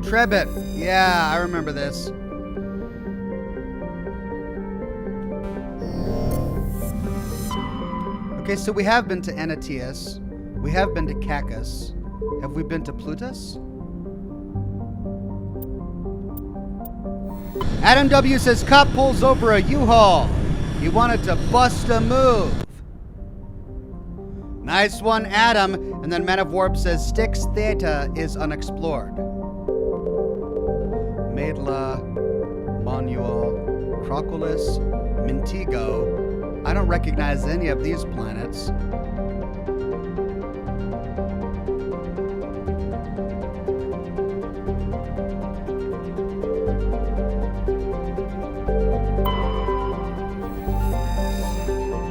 Trebit. Yeah, I remember this. Okay, so we have been to Antaeus. We have been to Cacus. Have we been to Plutus? Adam W says, cop pulls over a U-Haul. He wanted to bust a move. Nice one, Adam. And then Man of Warp says, Styx Theta is unexplored. Maedla, Monual, Croculus, Mintigo. I don't recognize any of these planets.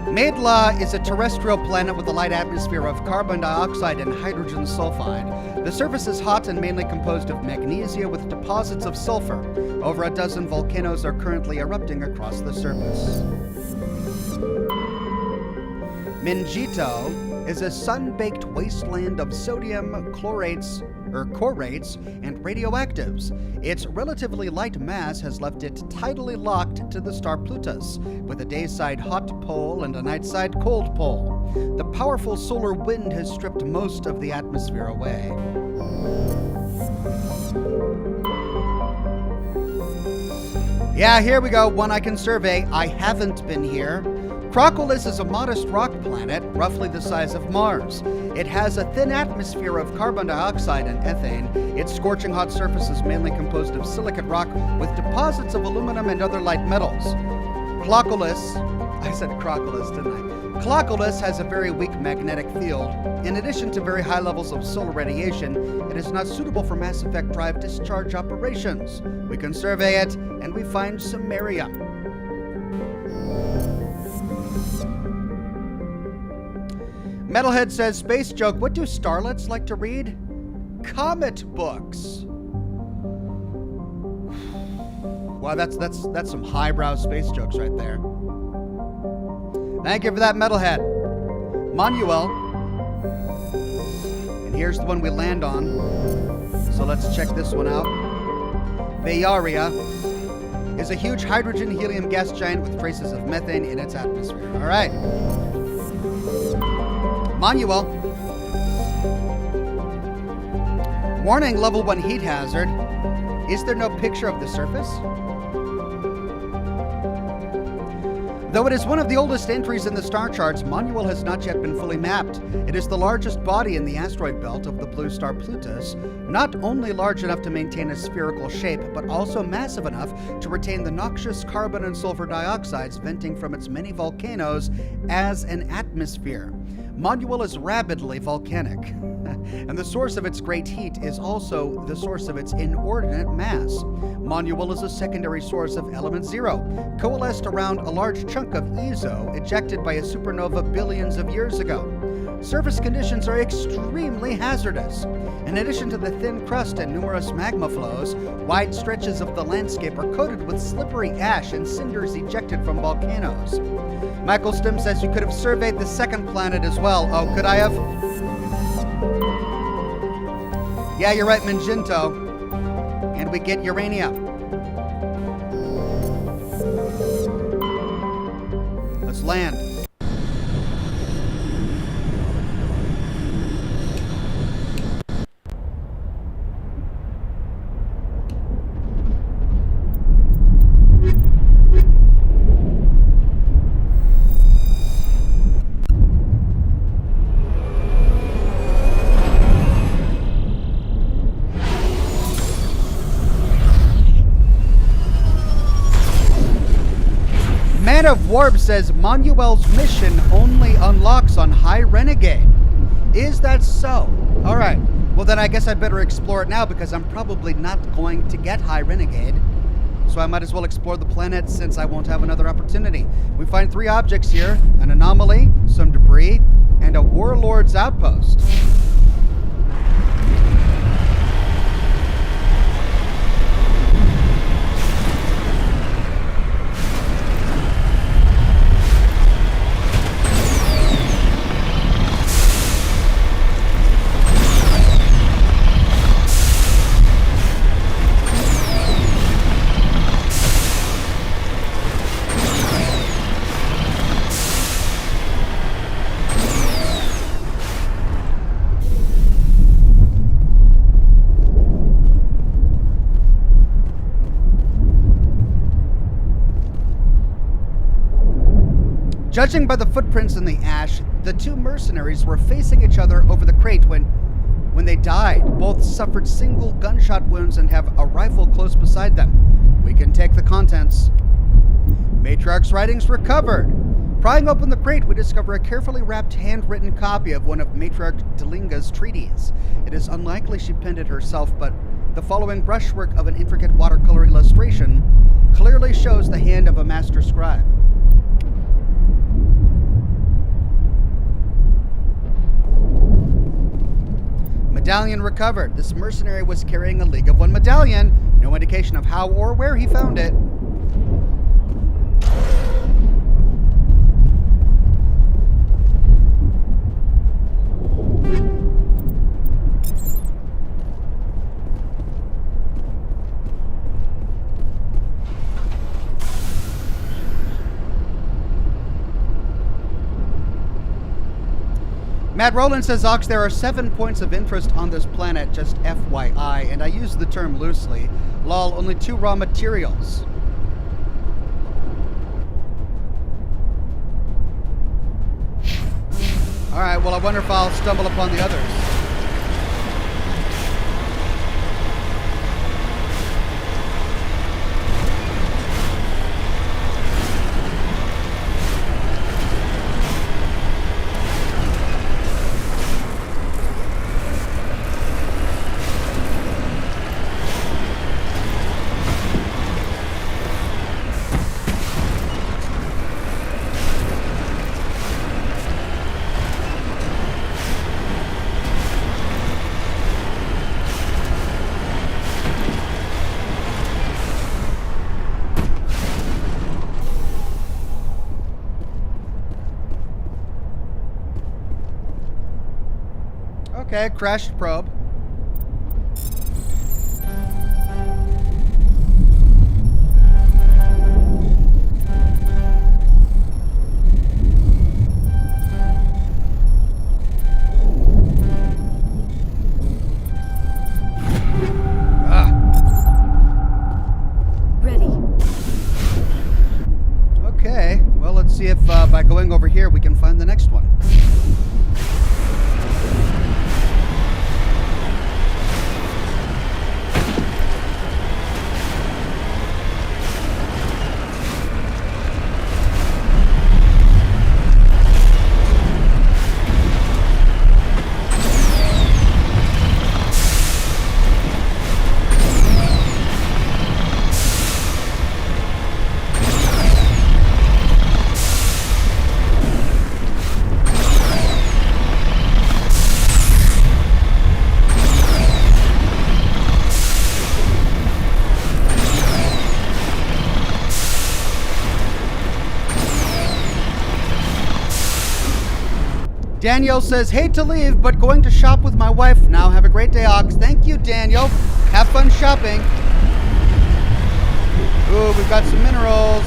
Maedla is a terrestrial planet with a light atmosphere of carbon dioxide and hydrogen sulfide. The surface is hot and mainly composed of magnesia with deposits of sulfur. Over a dozen volcanoes are currently erupting across the surface. Mingito is a sun-baked wasteland of sodium chlorates and radioactives. Its relatively light mass has left it tidally locked to the star Plutus, with a dayside hot pole and a nightside cold pole. The powerful solar wind has stripped most of the atmosphere away. Yeah, here we go, one I can survey. I haven't been here. Croculus is a modest rock planet, roughly the size of Mars. It has a thin atmosphere of carbon dioxide and ethane. Its scorching hot surface is mainly composed of silicate rock with deposits of aluminum and other light metals. Croculus, I said Croculus, didn't I? Croculus has a very weak magnetic field. In addition to very high levels of solar radiation, it is not suitable for Mass Effect drive discharge operations. We can survey it, and we find samarium. Metalhead says, space joke, what do starlets like to read? Comet books. Wow, that's some highbrow space jokes right there. Thank you for that, Metalhead. Monuel. And here's the one we land on. So let's check this one out. Vayaria is a huge hydrogen-helium gas giant with traces of methane in its atmosphere. All right. Monuel. Warning, level 1 heat hazard. Is there no picture of the surface? Though it is one of the oldest entries in the star charts, Monuel has not yet been fully mapped. It is the largest body in the asteroid belt of the blue star Plutus, not only large enough to maintain a spherical shape, but also massive enough to retain the noxious carbon and sulfur dioxides venting from its many volcanoes as an atmosphere. Monuel is rabidly volcanic, and the source of its great heat is also the source of its inordinate mass. Monuel is a secondary source of element zero, coalesced around a large chunk of Ezo ejected by a supernova billions of years ago. Surface conditions are extremely hazardous. In addition to the thin crust and numerous magma flows, wide stretches of the landscape are coated with slippery ash and cinders ejected from volcanoes. Michael Stim says you could have surveyed the second planet as well. Oh, could I have? Yeah, you're right, Minjinto. And we get uranium. Let's land. Man of Warp says Monuel's mission only unlocks on High Renegade. Is that so? Alright, well then I guess I better explore it now because I'm probably not going to get High Renegade. So I might as well explore the planet since I won't have another opportunity. We find 3 objects here, an anomaly, some debris, and a warlord's outpost. Judging by the footprints in the ash, the 2 mercenaries were facing each other over the crate when they died. Both suffered single gunshot wounds and have a rifle close beside them. We can take the contents. Matriarch's writings recovered. Prying open the crate, we discover a carefully wrapped handwritten copy of one of Matriarch Delinga's treaties. It is unlikely she penned it herself, but the following brushwork of an intricate watercolor illustration clearly shows the hand of a master scribe. Medallion recovered. This mercenary was carrying a League of One medallion. No indication of how or where he found it. Matt Rowland says, Ox, there are 7 points of interest on this planet, just FYI, and I use the term loosely. Lol, only 2 raw materials. Alright, well I wonder if I'll stumble upon the others. Okay, crashed probe. Ready. Okay, well, let's Danielle says, hate to leave, but going to shop with my wife now. Have a great day, Ox. Thank you, Daniel. Have fun shopping. Ooh, we've got some minerals.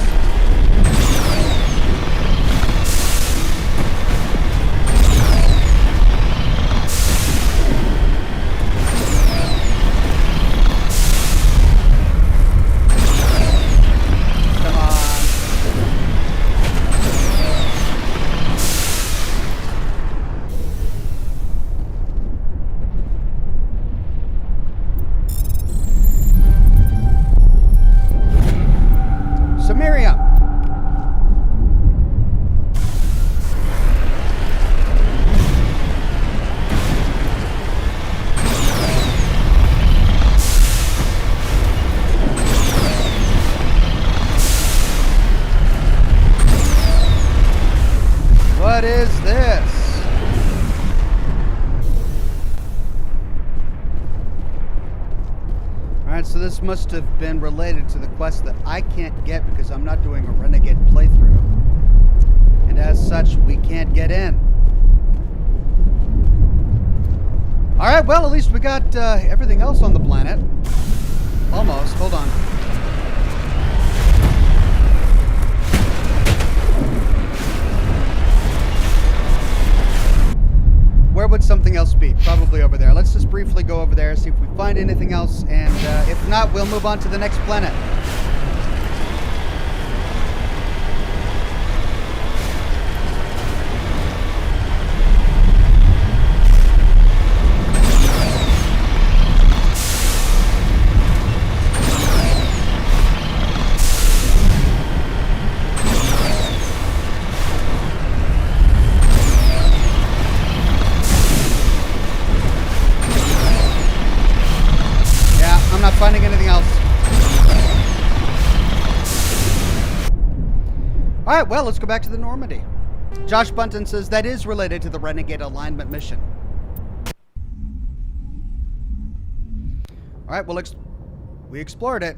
What is this? Alright, so this must have been related to the quest that I can't get because I'm not doing a Renegade playthrough. And as such, we can't get in. Alright, well, at least we got everything else on the planet. Almost. Hold on. Where would something else be? Probably over there. Let's just briefly go over there, see if we find anything else, and if not, we'll move on to the next planet. Finding anything else. Alright, well, let's go back to the Normandy. Josh Bunton says that is related to the Renegade alignment mission. Alright, well, we explored it.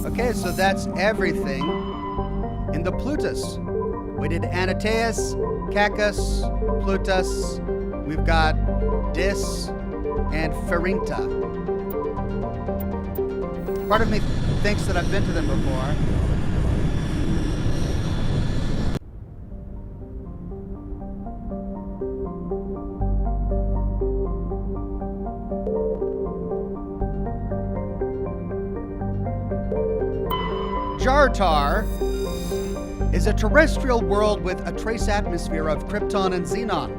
Okay, so that's everything in the Plutus. We did Anateus, Cacus, Plutus, we've got Dis, and Ferinta. Part of me thinks that I've been to them before. Jartar is a terrestrial world with a trace atmosphere of krypton and xenon.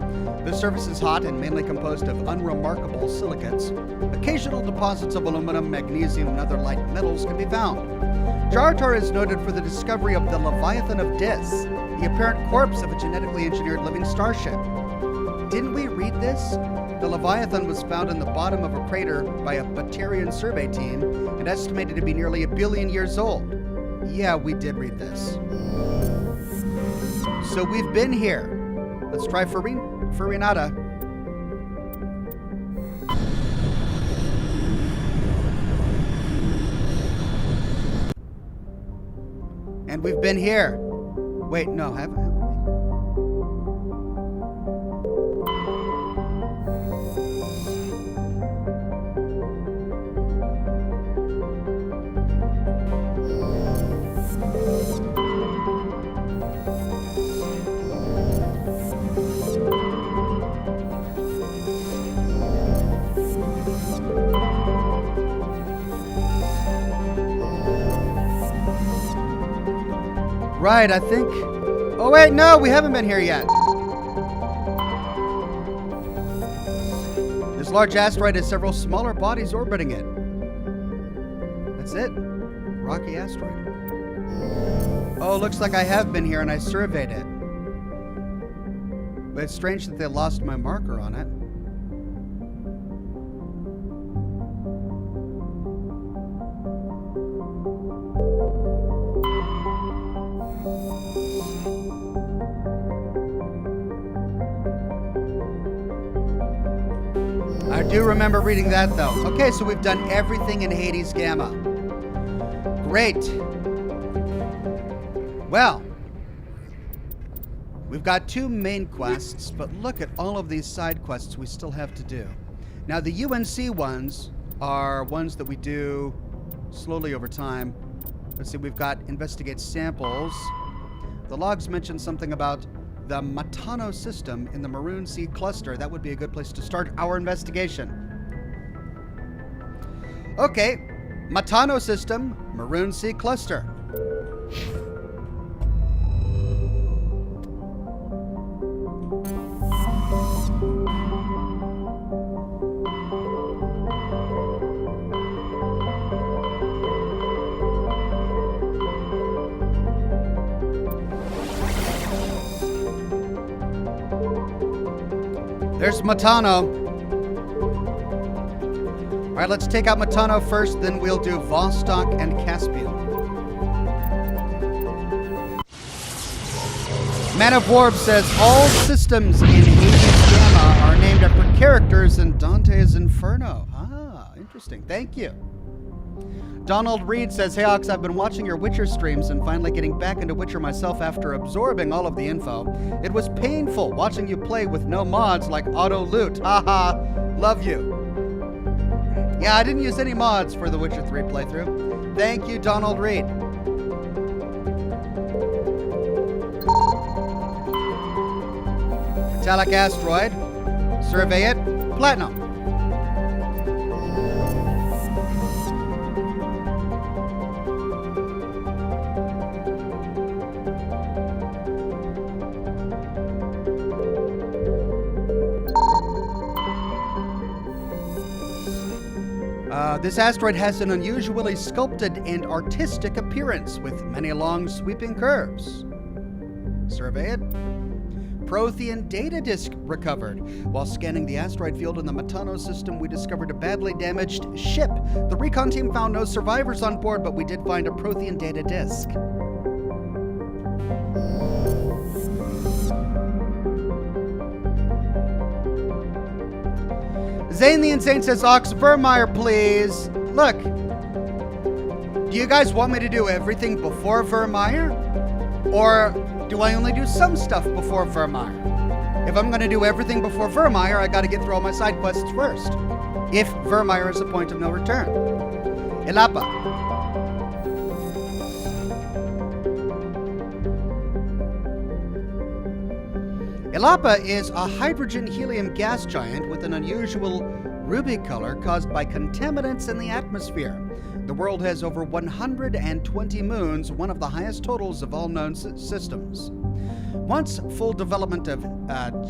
The surface is hot and mainly composed of unremarkable silicates. Occasional deposits of aluminum, magnesium, and other light metals can be found. Jartar is noted for the discovery of the Leviathan of Dis, the apparent corpse of a genetically engineered living starship. Didn't we read this? The Leviathan was found in the bottom of a crater by a Batarian survey team and estimated to be nearly 1 billion years old. Yeah, we did read this. So we've been here. Let's try Farinata. And we've been here. Wait, no, haven't we? Right, I think... Oh wait, no, we haven't been here yet. This large asteroid has several smaller bodies orbiting it. That's it. Rocky asteroid. Oh, looks like I have been here and I surveyed it. But it's strange that they lost my marker on it. I do remember reading that, though. Okay, so we've done everything in Hades Gamma. Great. Well, we've got 2 main quests, but look at all of these side quests we still have to do. Now, the UNC ones are ones that we do slowly over time. Let's see, we've got investigate samples. The logs mention something about the Matano system in the Maroon Sea cluster. That would be a good place to start our investigation. Okay, Matano system, Maroon Sea cluster. There's Matano. All right, let's take out Matano first, then we'll do Vostok and Caspian. Man of Warb says all systems in Hades Gamma are named after characters in Dante's Inferno. Ah, interesting. Thank you. Donald Reed says, hey Ox, I've been watching your Witcher streams and finally getting back into Witcher myself after absorbing all of the info. It was painful watching you play with no mods like auto loot. Haha, love you. Yeah, I didn't use any mods for the Witcher 3 playthrough. Thank you, Donald Reed. Metallic Asteroid. Survey it. Platinum. This asteroid has an unusually sculpted and artistic appearance with many long sweeping curves. Survey it. Prothean data disk recovered. While scanning the asteroid field in the Matano system, we discovered a badly damaged ship. The recon team found no survivors on board, but we did find a Prothean data disk. Zane the Insane says, Ox Vermeer, please. Look, do you guys want me to do everything before Vermeer? Or do I only do some stuff before Vermeer? If I'm going to do everything before Vermeer, I got to get through all my side quests first. If Vermeer is a point of no return. Elapa. Elapa is a hydrogen-helium gas giant with an unusual ruby color caused by contaminants in the atmosphere. The world has over 120 moons, one of the highest totals of all known systems. Once full development of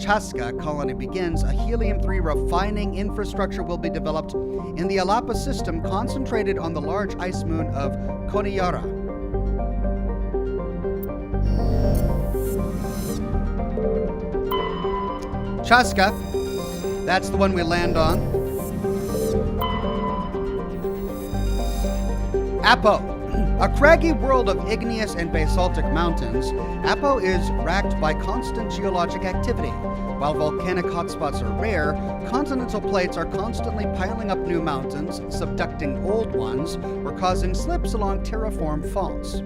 Chaska colony begins, a helium-3 refining infrastructure will be developed in the Elapa system, concentrated on the large ice moon of Koniyara. Chaska, that's the one we land on. Apo, a craggy world of igneous and basaltic mountains. Apo is racked by constant geologic activity. While volcanic hotspots are rare, continental plates are constantly piling up new mountains, subducting old ones, or causing slips along transform faults.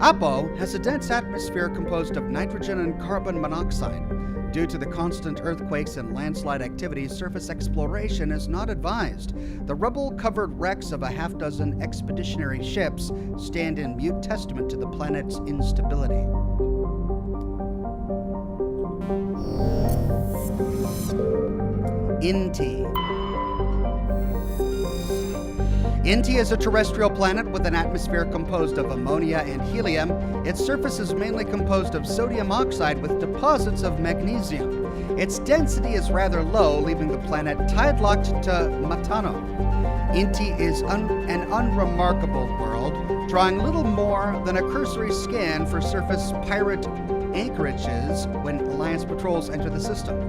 Apo has a dense atmosphere composed of nitrogen and carbon monoxide. Due to the constant earthquakes and landslide activity, surface exploration is not advised. The rubble-covered wrecks of a half-dozen expeditionary ships stand in mute testament to the planet's instability. Inti. Inti is a terrestrial planet with an atmosphere composed of ammonia and helium. Its surface is mainly composed of sodium oxide with deposits of magnesium. Its density is rather low, leaving the planet tide-locked to Matano. Inti is an unremarkable world, drawing little more than a cursory scan for surface pirate anchorages when Alliance patrols enter the system.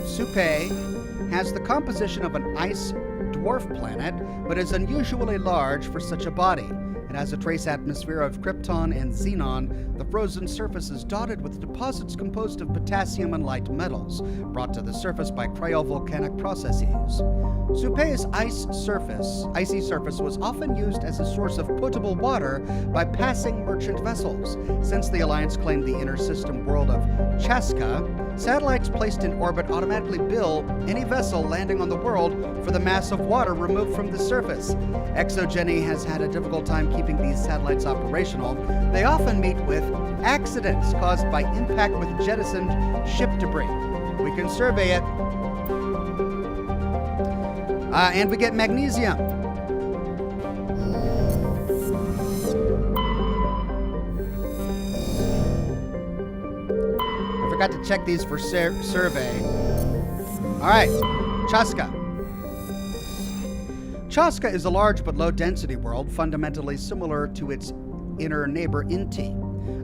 Supe has the composition of an ice dwarf planet, but is unusually large for such a body. It has a trace atmosphere of krypton and xenon. The frozen surface is dotted with deposits composed of potassium and light metals, brought to the surface by cryovolcanic processes. Supay's icy surface was often used as a source of potable water by passing merchant vessels. Since the Alliance claimed the inner system world of Chaska, satellites placed in orbit automatically bill any vessel landing on the world for the mass of water removed from the surface. Exogeny has had a difficult time keeping these satellites operational. They often meet with accidents caused by impact with jettisoned ship debris. We can survey it. And we get magnesium. I forgot to check these for survey. All right, Chaska. Chaska is a large but low-density world, fundamentally similar to its inner neighbor Inti.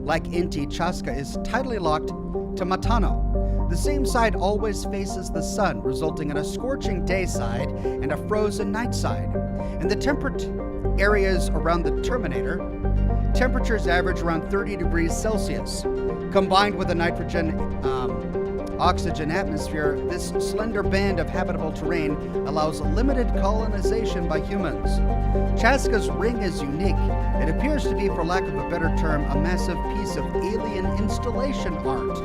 Like Inti, Chaska is tidally locked to Matano. The same side always faces the sun, resulting in a scorching day side and a frozen night side. In the temperate areas around the Terminator, temperatures average around 30 degrees Celsius. Combined with a nitrogen-oxygen atmosphere, this slender band of habitable terrain allows limited colonization by humans. Chaska's ring is unique. It appears to be, for lack of a better term, a massive piece of alien installation art.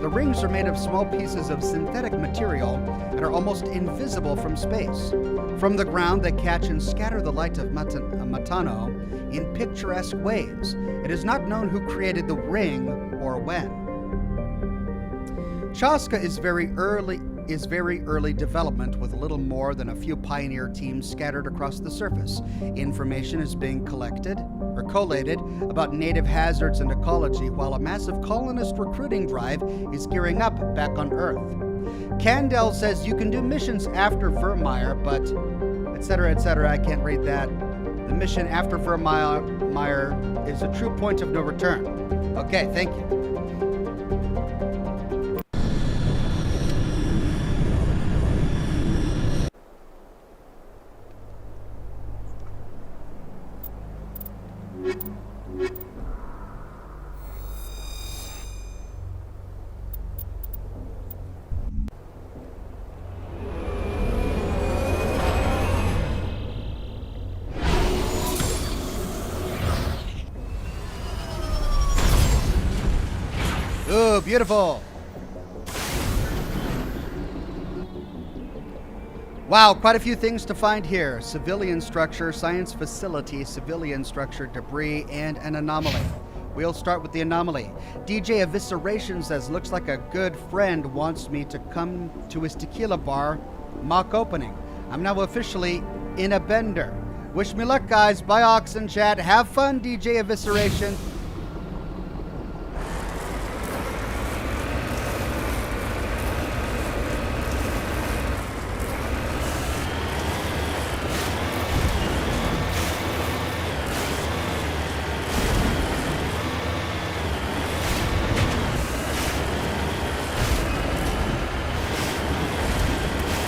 The rings are made of small pieces of synthetic material and are almost invisible from space. From the ground, they catch and scatter the light of Matano in picturesque ways. It is not known who created the ring or when. Chaska is very early development, with little more than a few pioneer teams scattered across the surface. Information is being collated about native hazards and ecology, while a massive colonist recruiting drive is gearing up back on Earth. Candel says you can do missions after Vermeer, but etc., etc. I can't read that. The mission after Vermeer is a true point of no return. Okay, thank you. Ooh, beautiful. Wow, quite a few things to find here. Civilian structure, science facility, civilian structure, debris, and an anomaly. We'll start with the anomaly. DJ Evisceration says, looks like a good friend wants me to come to his tequila bar mock opening. I'm now officially in a bender. Wish me luck, guys. Bye, Ox and chat. Have fun, DJ Evisceration.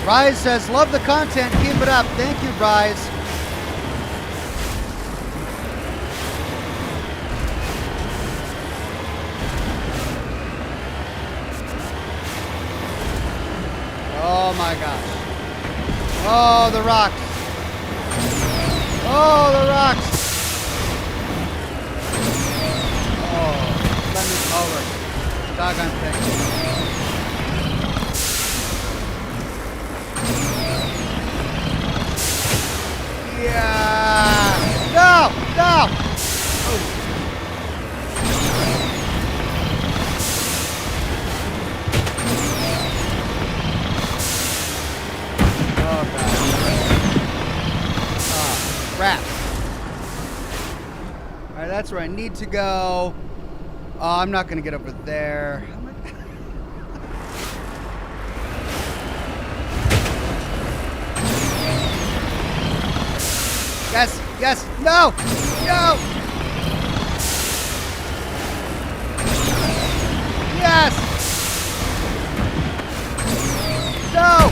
Rise says, love the content. Keep it up. Thank you, Rise. Oh my gosh. Oh, the rocks. Oh, the rocks. Oh, let me over. Doggone thing. Yeah! No! No! Oh. Oh, God. Oh, crap. Alright, that's where I need to go. Oh, I'm not going to get over there. Yes, yes, no, no. Yes. No.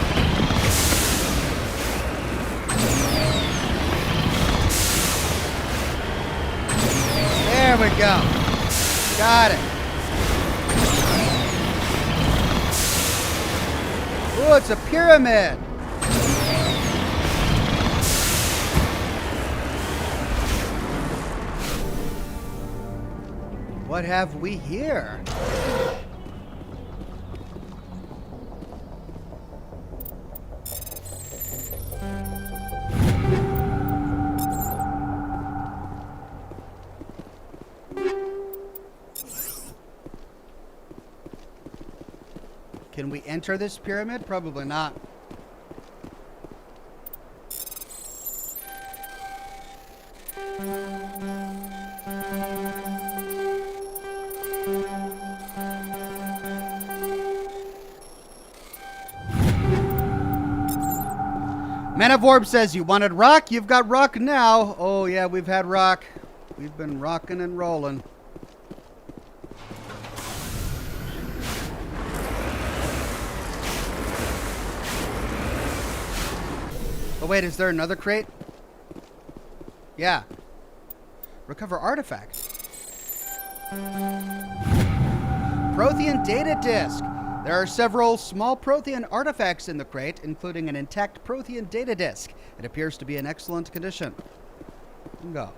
go. Got it. Ooh, it's a pyramid. What have we here? Can we enter this pyramid? Probably not. Man of Orb says, you wanted rock? You've got rock now. Oh, yeah, we've had rock. We've been rocking and rolling. Oh, wait, is there another crate? Yeah. Recover artifact. Prothean data disk. There are several small Prothean artifacts in the crate, including an intact Prothean data disk. It appears to be in excellent condition. Go.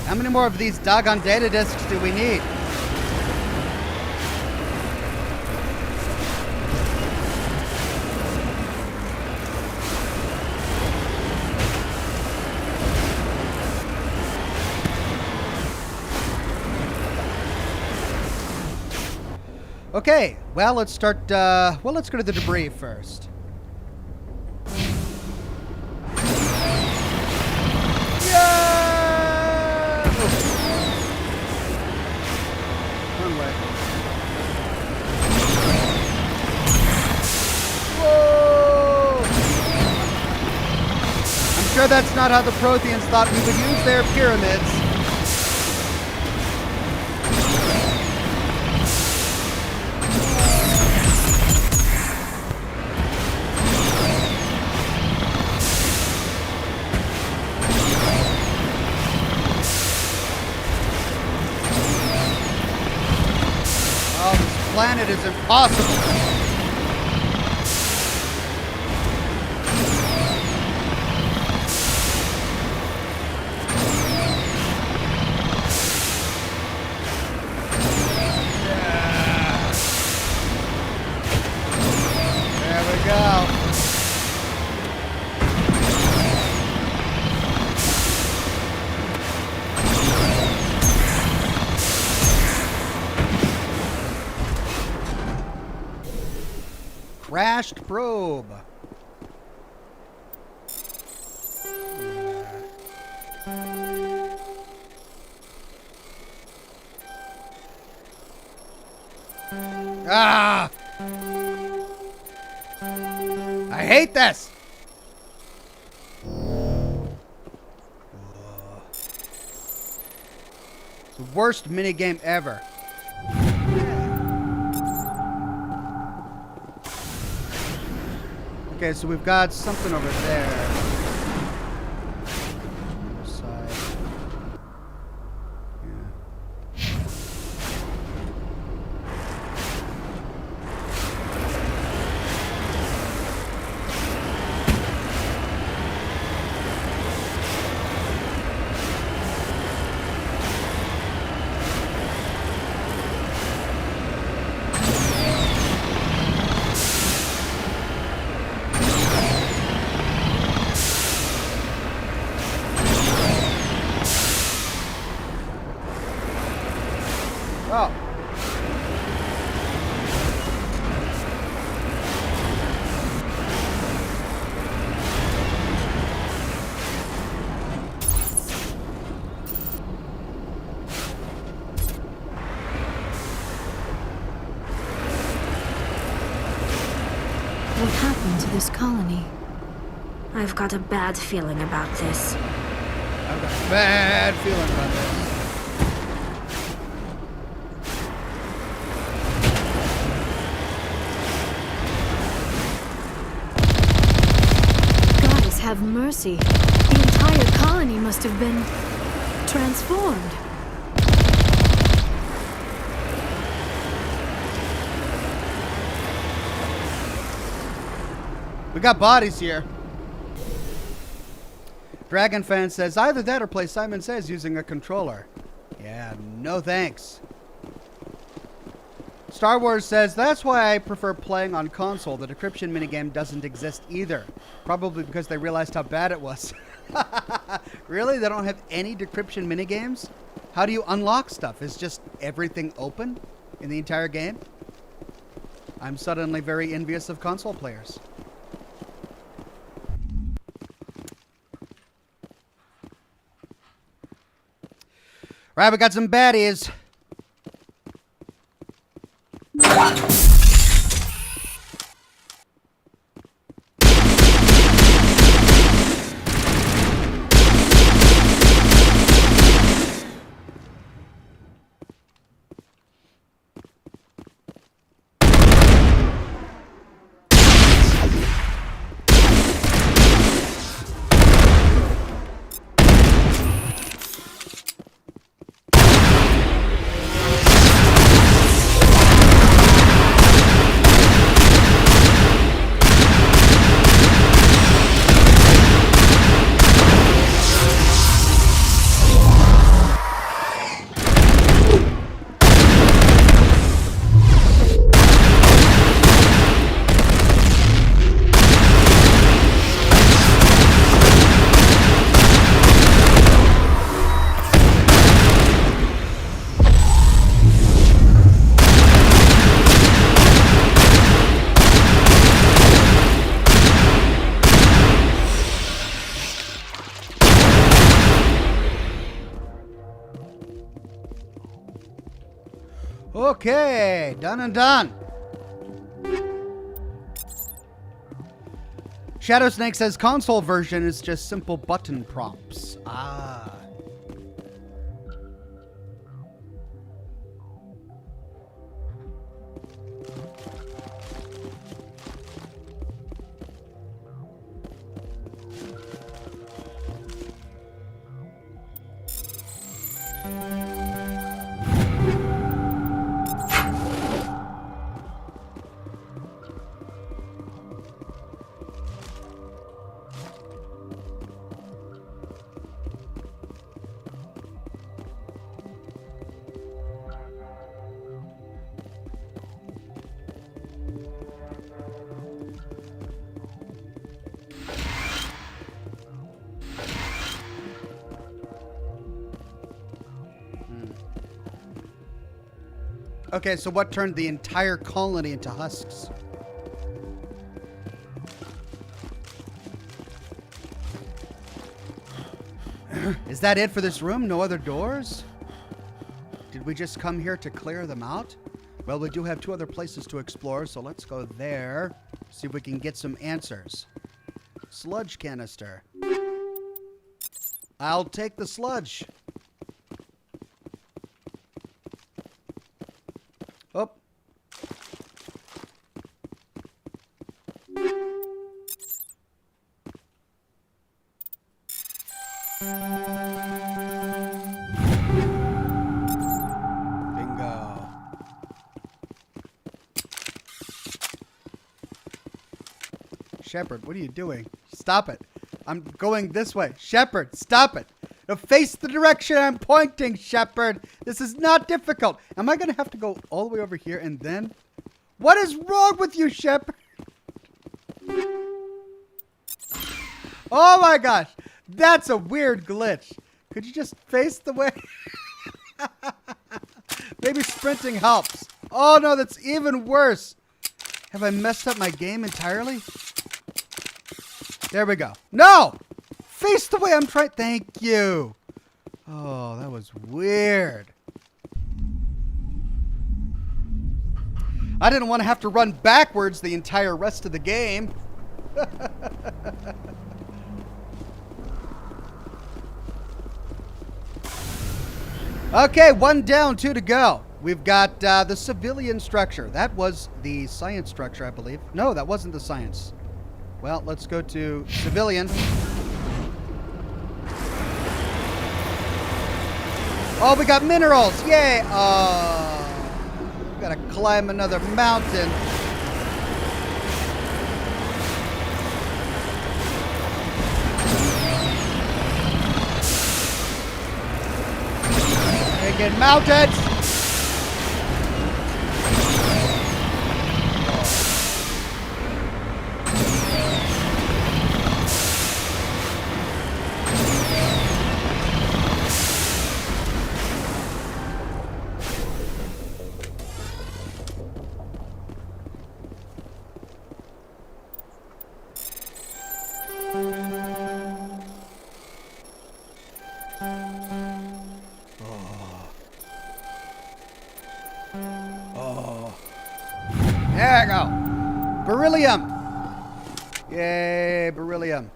How many more of these doggone data disks do we need? Okay, well, let's start, let's go to the debris first. Yeah! One way. Whoa! I'm sure that's not how the Protheans thought we would use their pyramids. Planet is impossible. Yeah. There we go. Crashed probe. Ah! I hate this. It's the worst minigame ever. Okay, so we've got something over there. Other side. Yeah. Oh. What happened to this colony? I've got a bad feeling about this. I've got a bad feeling about this. Goddess have mercy. The entire colony must have been transformed. We got bodies here. Dragon Fan says, either that or play Simon Says using a controller. Yeah, no thanks. Star Wars says, that's why I prefer playing on console. The decryption minigame doesn't exist either. Probably because they realized how bad it was. Really? They don't have any decryption minigames? How do you unlock stuff? Is just everything open in the entire game? I'm suddenly very envious of console players. Right, we got some baddies. Okay, done and done. Shadow Snake says console version is just simple button prompts. Ah. Okay, so what turned the entire colony into husks? Is that it for this room? No other doors? Did we just come here to clear them out? Well, we do have two other places to explore, so let's go there. See if we can get some answers. Sludge canister. I'll take the sludge. Oh. Bingo. Shepard, what are you doing? Stop it. I'm going this way. Shepard, stop it. Now face the direction I'm pointing, Shepard. This is not difficult. Am I going to have to go all the way over here and then? What is wrong with you, Shepard? Oh my gosh. That's a weird glitch. Could you just face the way? Maybe sprinting helps. Oh no, that's even worse. Have I messed up my game entirely? There we go. No! Face the way I'm trying. Thank you. Oh, that was weird. I didn't want to have to run backwards the entire rest of the game. Okay, one down, two to go. We've got the civilian structure. That was the science structure, I believe. No, that wasn't the science. Well, let's go to civilian. Oh, we got minerals. Yay. We gotta climb another mountain. Fucking mountains! There we go. Beryllium. Yay, beryllium.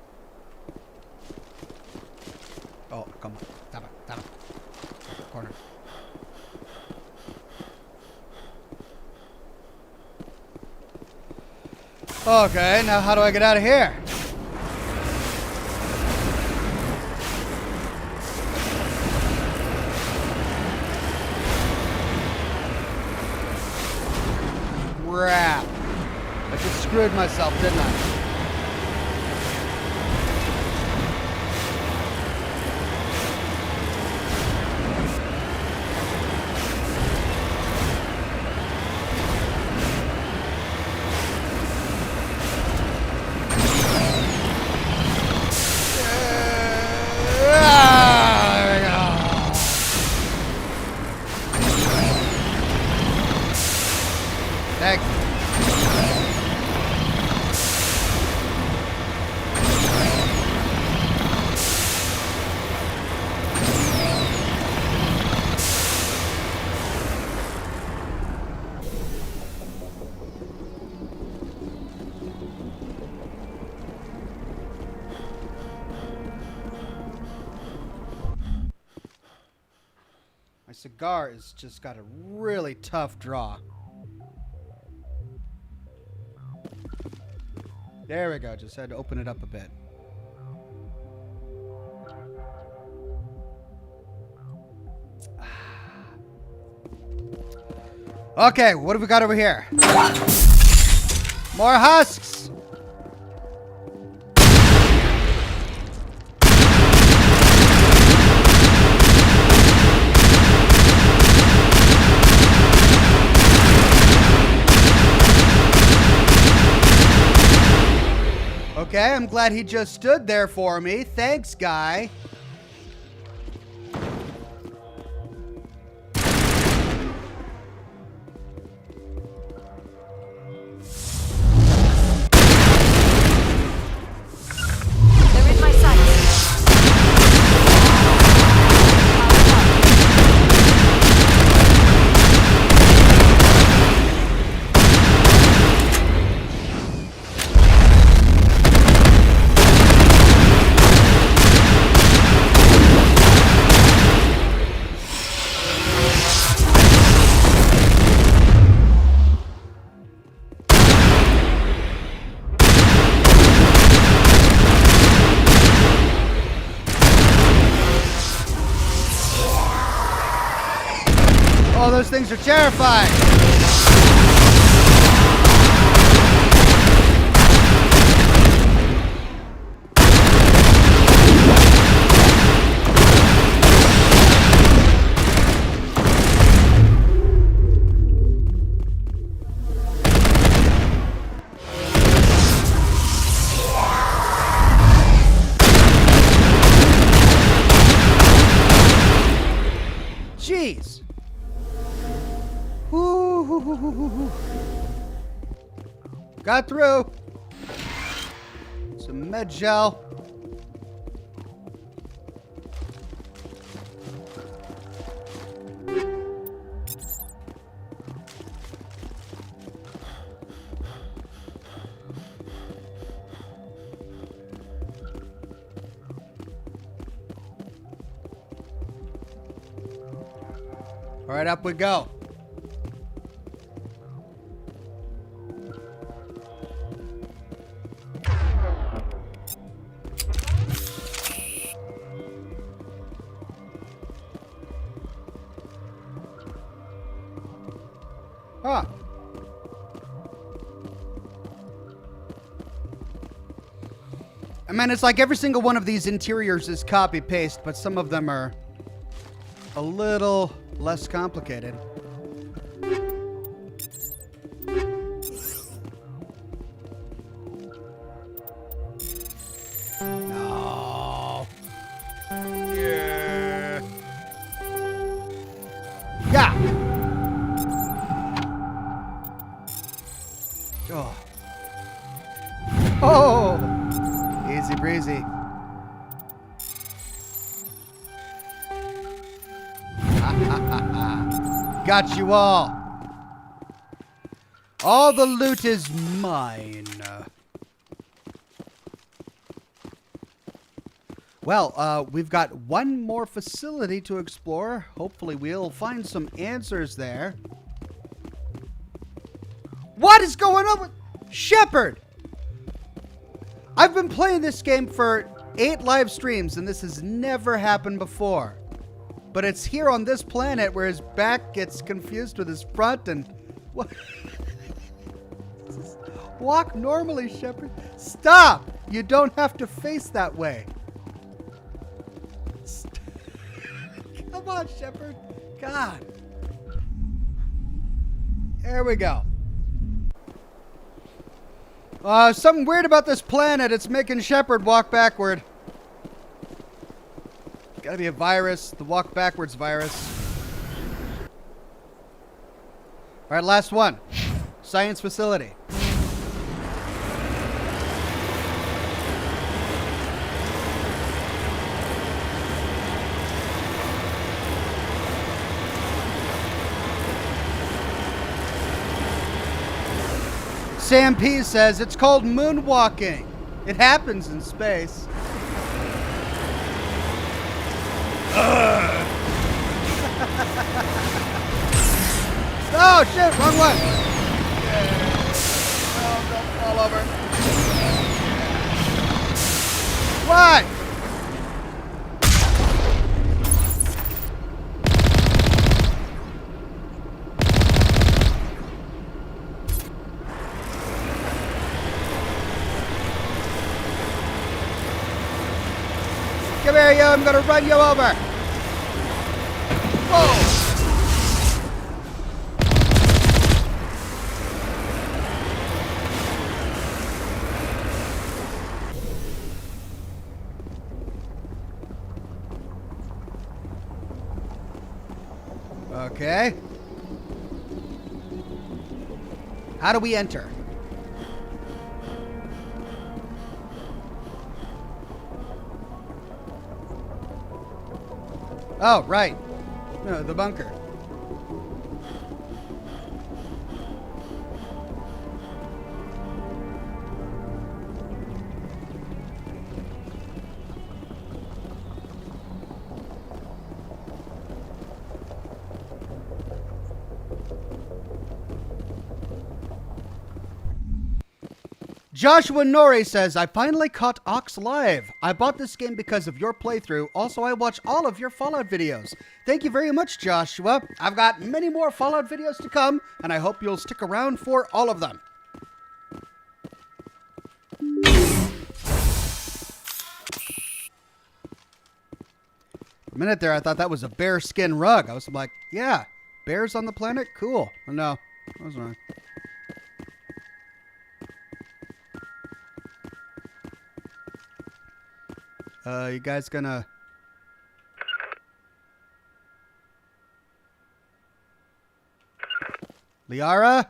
Oh, come on. Stop it. Corner. Okay, now how do I get out of here? Crap. I just screwed myself, didn't I? There we go. Thanks. My cigar has just got a really tough draw. There we go. Just had to open it up a bit. Okay, what have we got over here? More husks! Okay, I'm glad he just stood there for me. Thanks, guy. They're in my sights. Oh, those things are terrifying. Jeez. Ooh. Got through. Some med gel. All right, up we go. Huh. I mean, it's like every single one of these interiors is copy-paste, but some of them are a little less complicated. No. Yeah. Yeah. Oh. Oh. Easy breezy. Got you all. All the loot is mine. Well, we've got one more facility to explore. Hopefully we'll find some answers there. What is going on with Shepard? I've been playing this game for 8 live streams, and this has never happened before. But it's here on this planet where his back gets confused with his front and... What? Walk normally, Shepard. Stop! You don't have to face that way. Come on, Shepard. God. There we go. Something weird about this planet. It's making Shepard walk backward. Gotta be a virus. The walk backwards virus. Alright, last one. Science facility. Sam P says it's called moonwalking. It happens in space. Oh shit, wrong one. Oh, don't fall over. What? Come here, you. I'm gonna run you over. Whoa. Okay. How do we enter? Oh, right. No, the bunker. Joshua Nori says, I finally caught Ox live. I bought this game because of your playthrough. Also, I watch all of your Fallout videos. Thank you very much, Joshua. I've got many more Fallout videos to come, and I hope you'll stick around for all of them. A minute there, I thought that was a bear skin rug. I was like, yeah, bears on the planet? Cool. Oh, no, I was wrong. You guys gonna... Liara?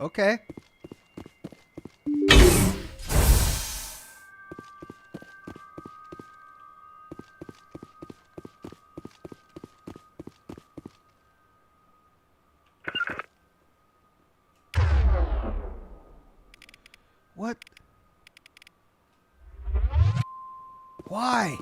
Okay. What? Why?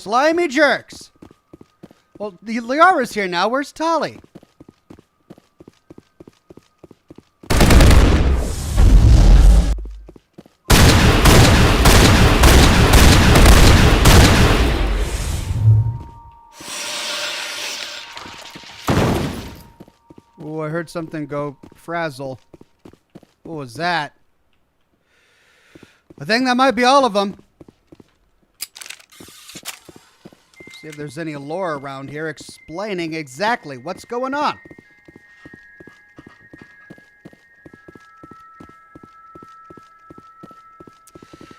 Slimy jerks. Well, Liara's here now. Where's Tali? Oh, I heard something go frazzle. What was that? I think that might be all of them. See if there's any lore around here explaining exactly what's going on.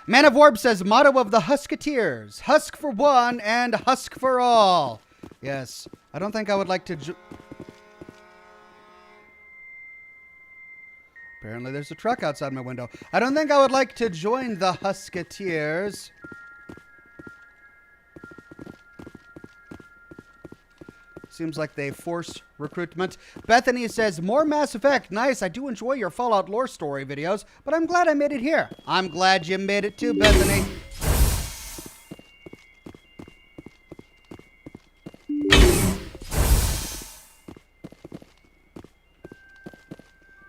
Man of Warp says, motto of the Husketeers, husk for one and husk for all. Yes, I don't think I would like to... Apparently there's a truck outside my window. I don't think I would like to join the Husketeers. Seems like they force recruitment. Bethany says, more Mass Effect. Nice. I do enjoy your Fallout lore story videos, but I'm glad I made it here. I'm glad you made it too, Bethany.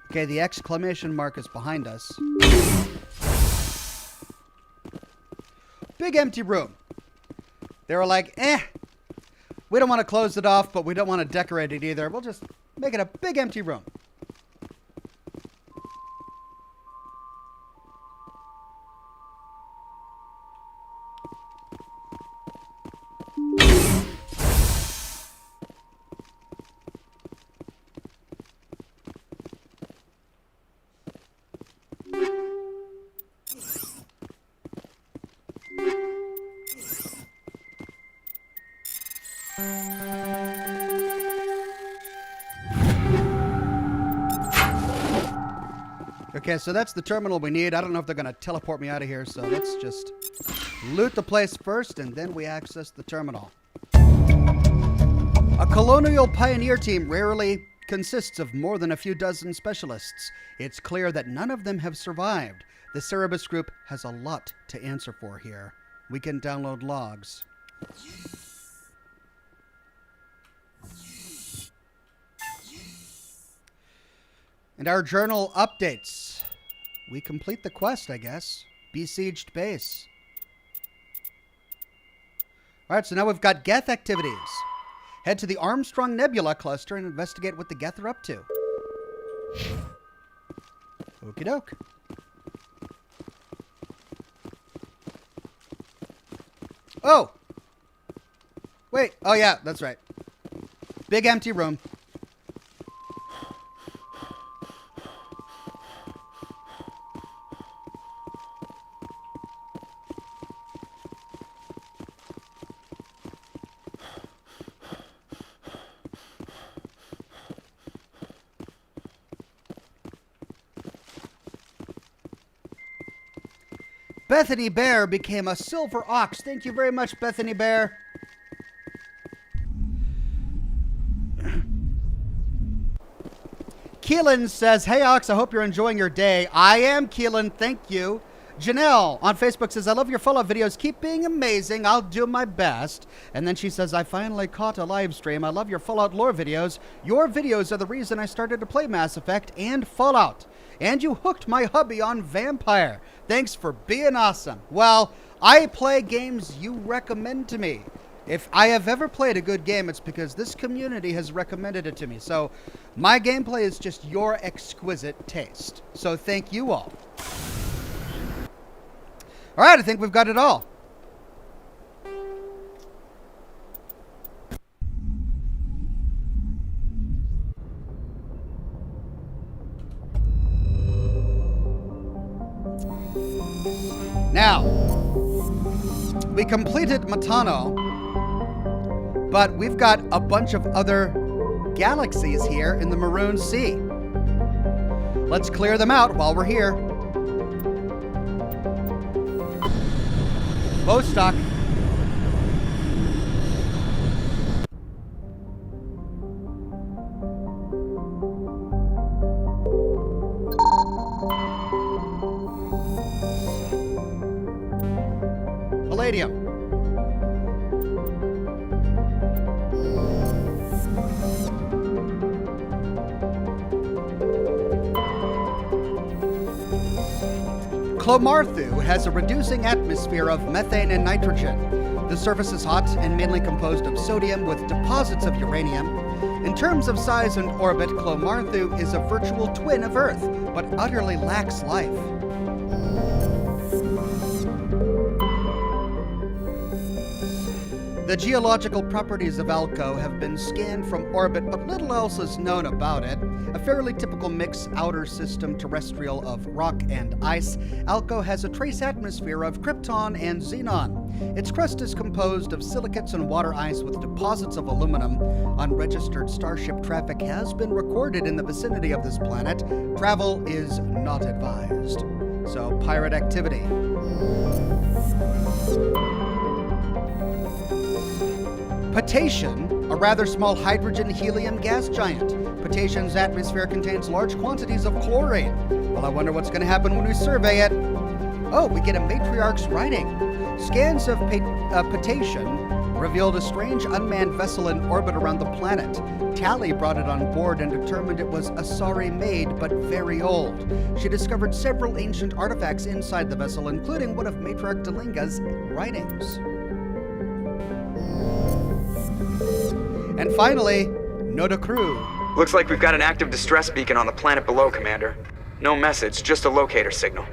Okay, the exclamation mark is behind us. Big empty room. They were like, we don't want to close it off, but we don't want to decorate it either. We'll just make it a big empty room. Okay, so that's the terminal we need. I don't know if they're going to teleport me out of here, so let's just loot the place first, and then we access the terminal. A colonial pioneer team rarely consists of more than a few dozen specialists. It's clear that none of them have survived. The Cerebus group has a lot to answer for here. We can download logs. And our journal updates. We complete the quest, I guess. Besieged base. Alright, so now we've got Geth activities. Head to the Armstrong Nebula cluster and investigate what the Geth are up to. Okie doke. Oh! Wait, oh yeah, that's right. Big empty room. Bethany Bear became a silver ox. Thank you very much, Bethany Bear. Keelan says, hey, Ox, I hope you're enjoying your day. I am, Keelan. Thank you. Janelle on Facebook says, I love your Fallout videos. Keep being amazing. I'll do my best. And then she says, I finally caught a live stream. I love your Fallout lore videos. Your videos are the reason I started to play Mass Effect and Fallout. And you hooked my hubby on Vampire. Thanks for being awesome. Well, I play games you recommend to me. If I have ever played a good game, it's because this community has recommended it to me. So my gameplay is just your exquisite taste. So thank you all. All right, I think we've got it all. Now, we completed Matano, but we've got a bunch of other galaxies here in the Maroon Sea. Let's clear them out while we're here. Vostok. Palladium. Clomarthu has a reducing atmosphere of methane and nitrogen. The surface is hot and mainly composed of sodium with deposits of uranium. In terms of size and orbit, Clomarthu is a virtual twin of Earth, but utterly lacks life. The geological properties of Alco have been scanned from orbit, but little else is known about it. A fairly typical mixed outer system terrestrial of rock and ice, Alco has a trace atmosphere of krypton and xenon. Its crust is composed of silicates and water ice with deposits of aluminum. Unregistered starship traffic has been recorded in the vicinity of this planet. Travel is not advised. So, pirate activity. Potation, a rather small hydrogen-helium gas giant. Potation's atmosphere contains large quantities of chlorine. Well, I wonder what's going to happen when we survey it. Oh, we get a matriarch's writing. Scans of Potation revealed a strange unmanned vessel in orbit around the planet. Tally brought it on board and determined it was Asari made, but very old. She discovered several ancient artifacts inside the vessel, including one of Matriarch Delinga's writings. And finally, Noda Crew. Looks like we've got an active distress beacon on the planet below, Commander. No message, just a locator signal.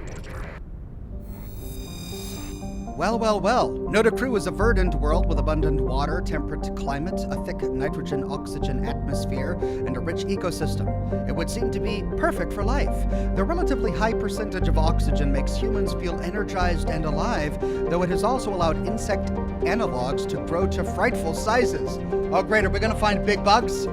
Well, well, well. Noda Crew is a verdant world with abundant water, temperate climate, a thick nitrogen-oxygen atmosphere, and a rich ecosystem. It would seem to be perfect for life. The relatively high percentage of oxygen makes humans feel energized and alive, though it has also allowed insect analogs to grow to frightful sizes. Oh great, are we going to find big bugs?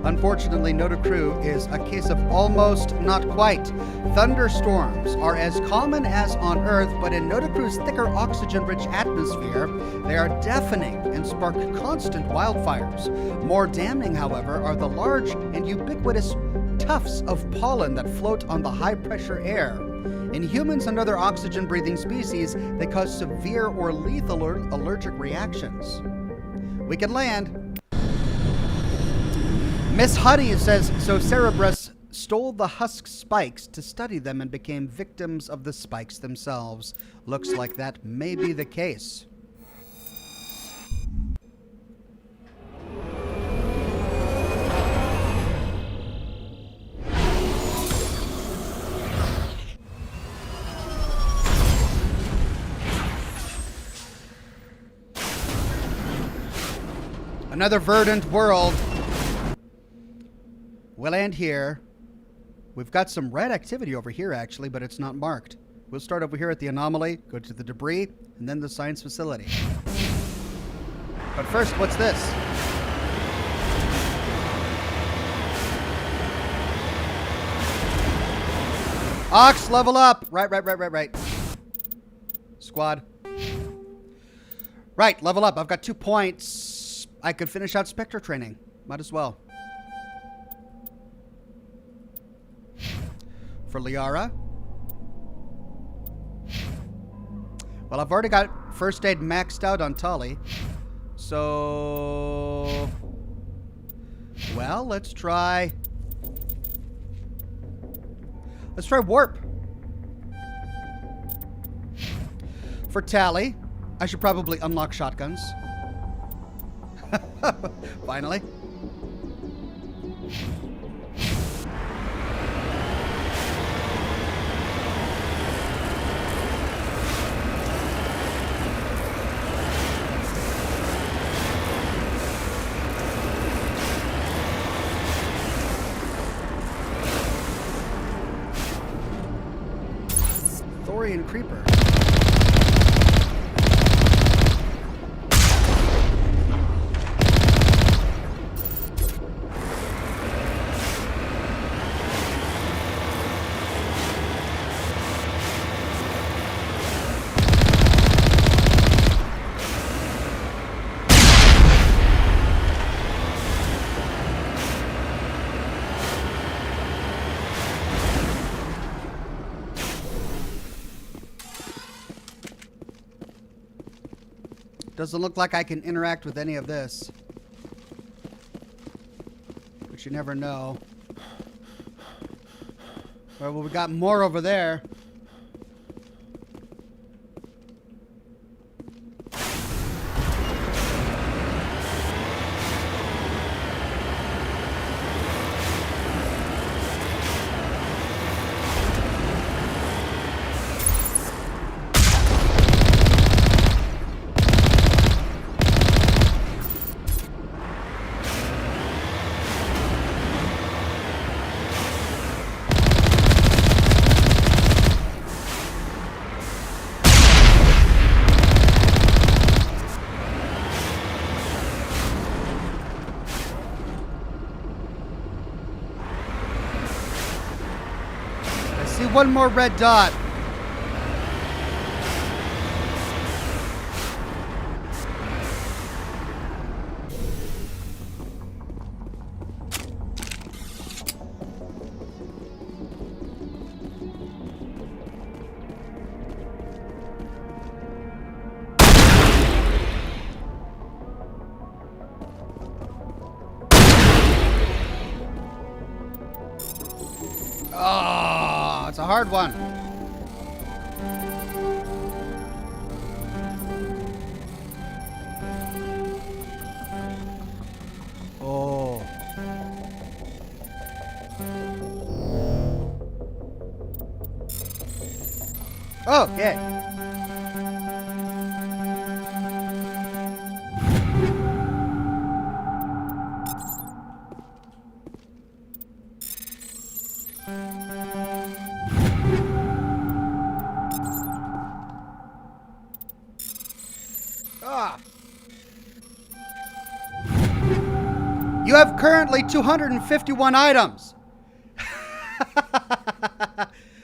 Unfortunately, Noda Crew is a case of almost not quite. Thunderstorms are as common as on Earth, but in Noda Crew's thicker oxygen-rich atmosphere, they are deafening and spark constant wildfires. More damning, however, are the large and ubiquitous tufts of pollen that float on the high-pressure air. In humans and other oxygen-breathing species, they cause severe or lethal allergic reactions. We can land. Miss Huddy says, so Cerebrus stole the husk spikes to study them and became victims of the spikes themselves. Looks like that may be the case. Another verdant world. We'll end here. We've got some red activity over here, actually, but it's not marked. We'll start over here at the anomaly, go to the debris, and then the science facility. But first, what's this? Ox, level up! Right. Squad. Right, level up. I've got 2 points. I could finish out Spectre training. Might as well. For Liara. Well, I've already got first aid maxed out on Tali. So... well, let's try warp. For Tali, I should probably unlock shotguns. Finally. Thorian Creeper. Doesn't look like I can interact with any of this. But you never know. Well, we got more over there. See one more red dot. Oh, it's a hard one. Oh. Oh, yeah. You have currently 251 items.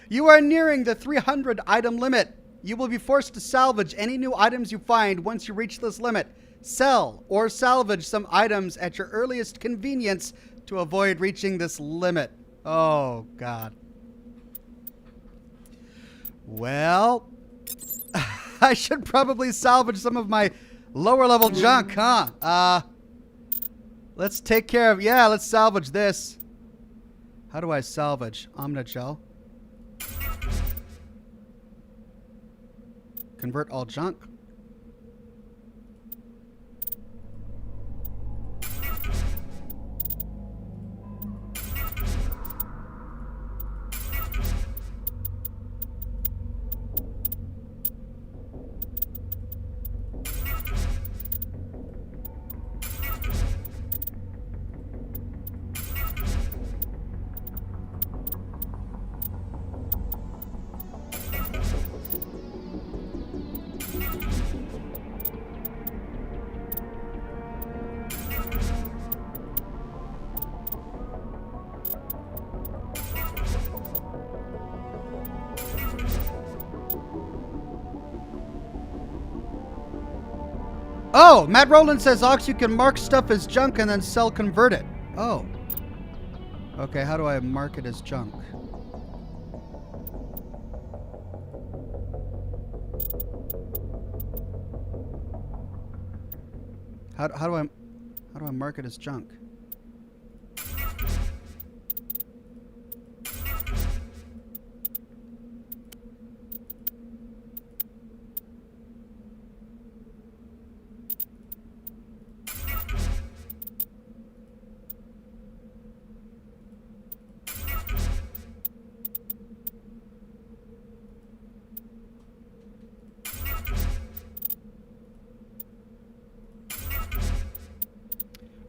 You are nearing the 300 item limit. You will be forced to salvage any new items you find once you reach this limit. Sell or salvage some items at your earliest convenience to avoid reaching this limit. Oh, God. Well, I should probably salvage some of my lower level junk, huh? Let's take care of... Yeah, let's salvage this. How do I salvage? Omnigel. Convert all junk. Oh, Matt Rowland says, Ox, you can mark stuff as junk and then sell convert it. Oh. Okay, how do I mark it as junk? How do I mark it as junk?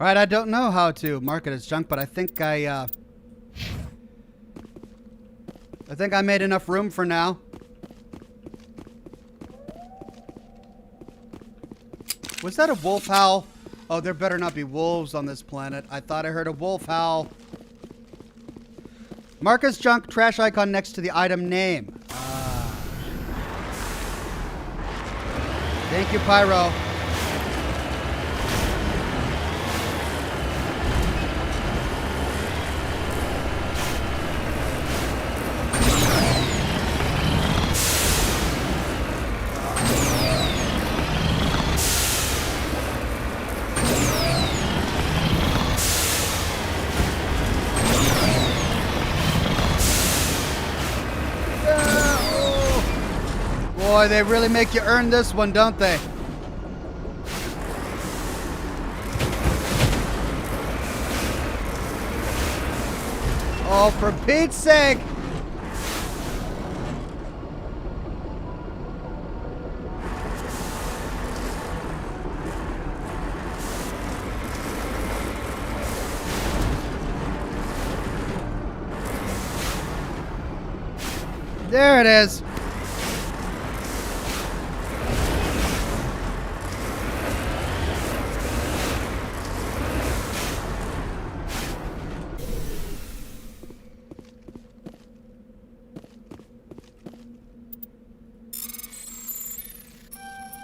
All right, I don't know how to mark it as junk, but I think I made enough room for now. Was that a wolf howl? Oh, there better not be wolves on this planet. I thought I heard a wolf howl. Mark as junk, trash icon next to the item name. Thank you, Pyro. Boy, they really make you earn this one, don't they? Oh, for Pete's sake! There it is.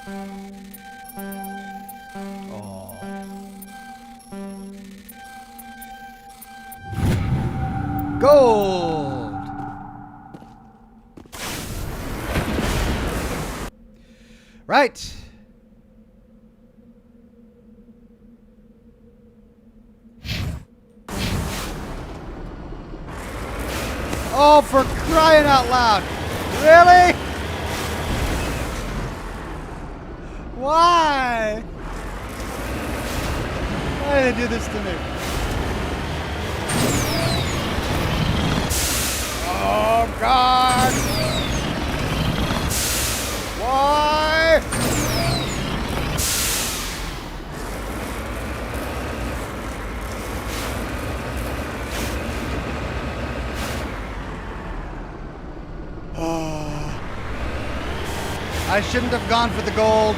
Oh. Gold! Right. Oh, for crying out loud. Really? Why? Why did they do this to me? Oh, God. Why? I shouldn't have gone for the gold.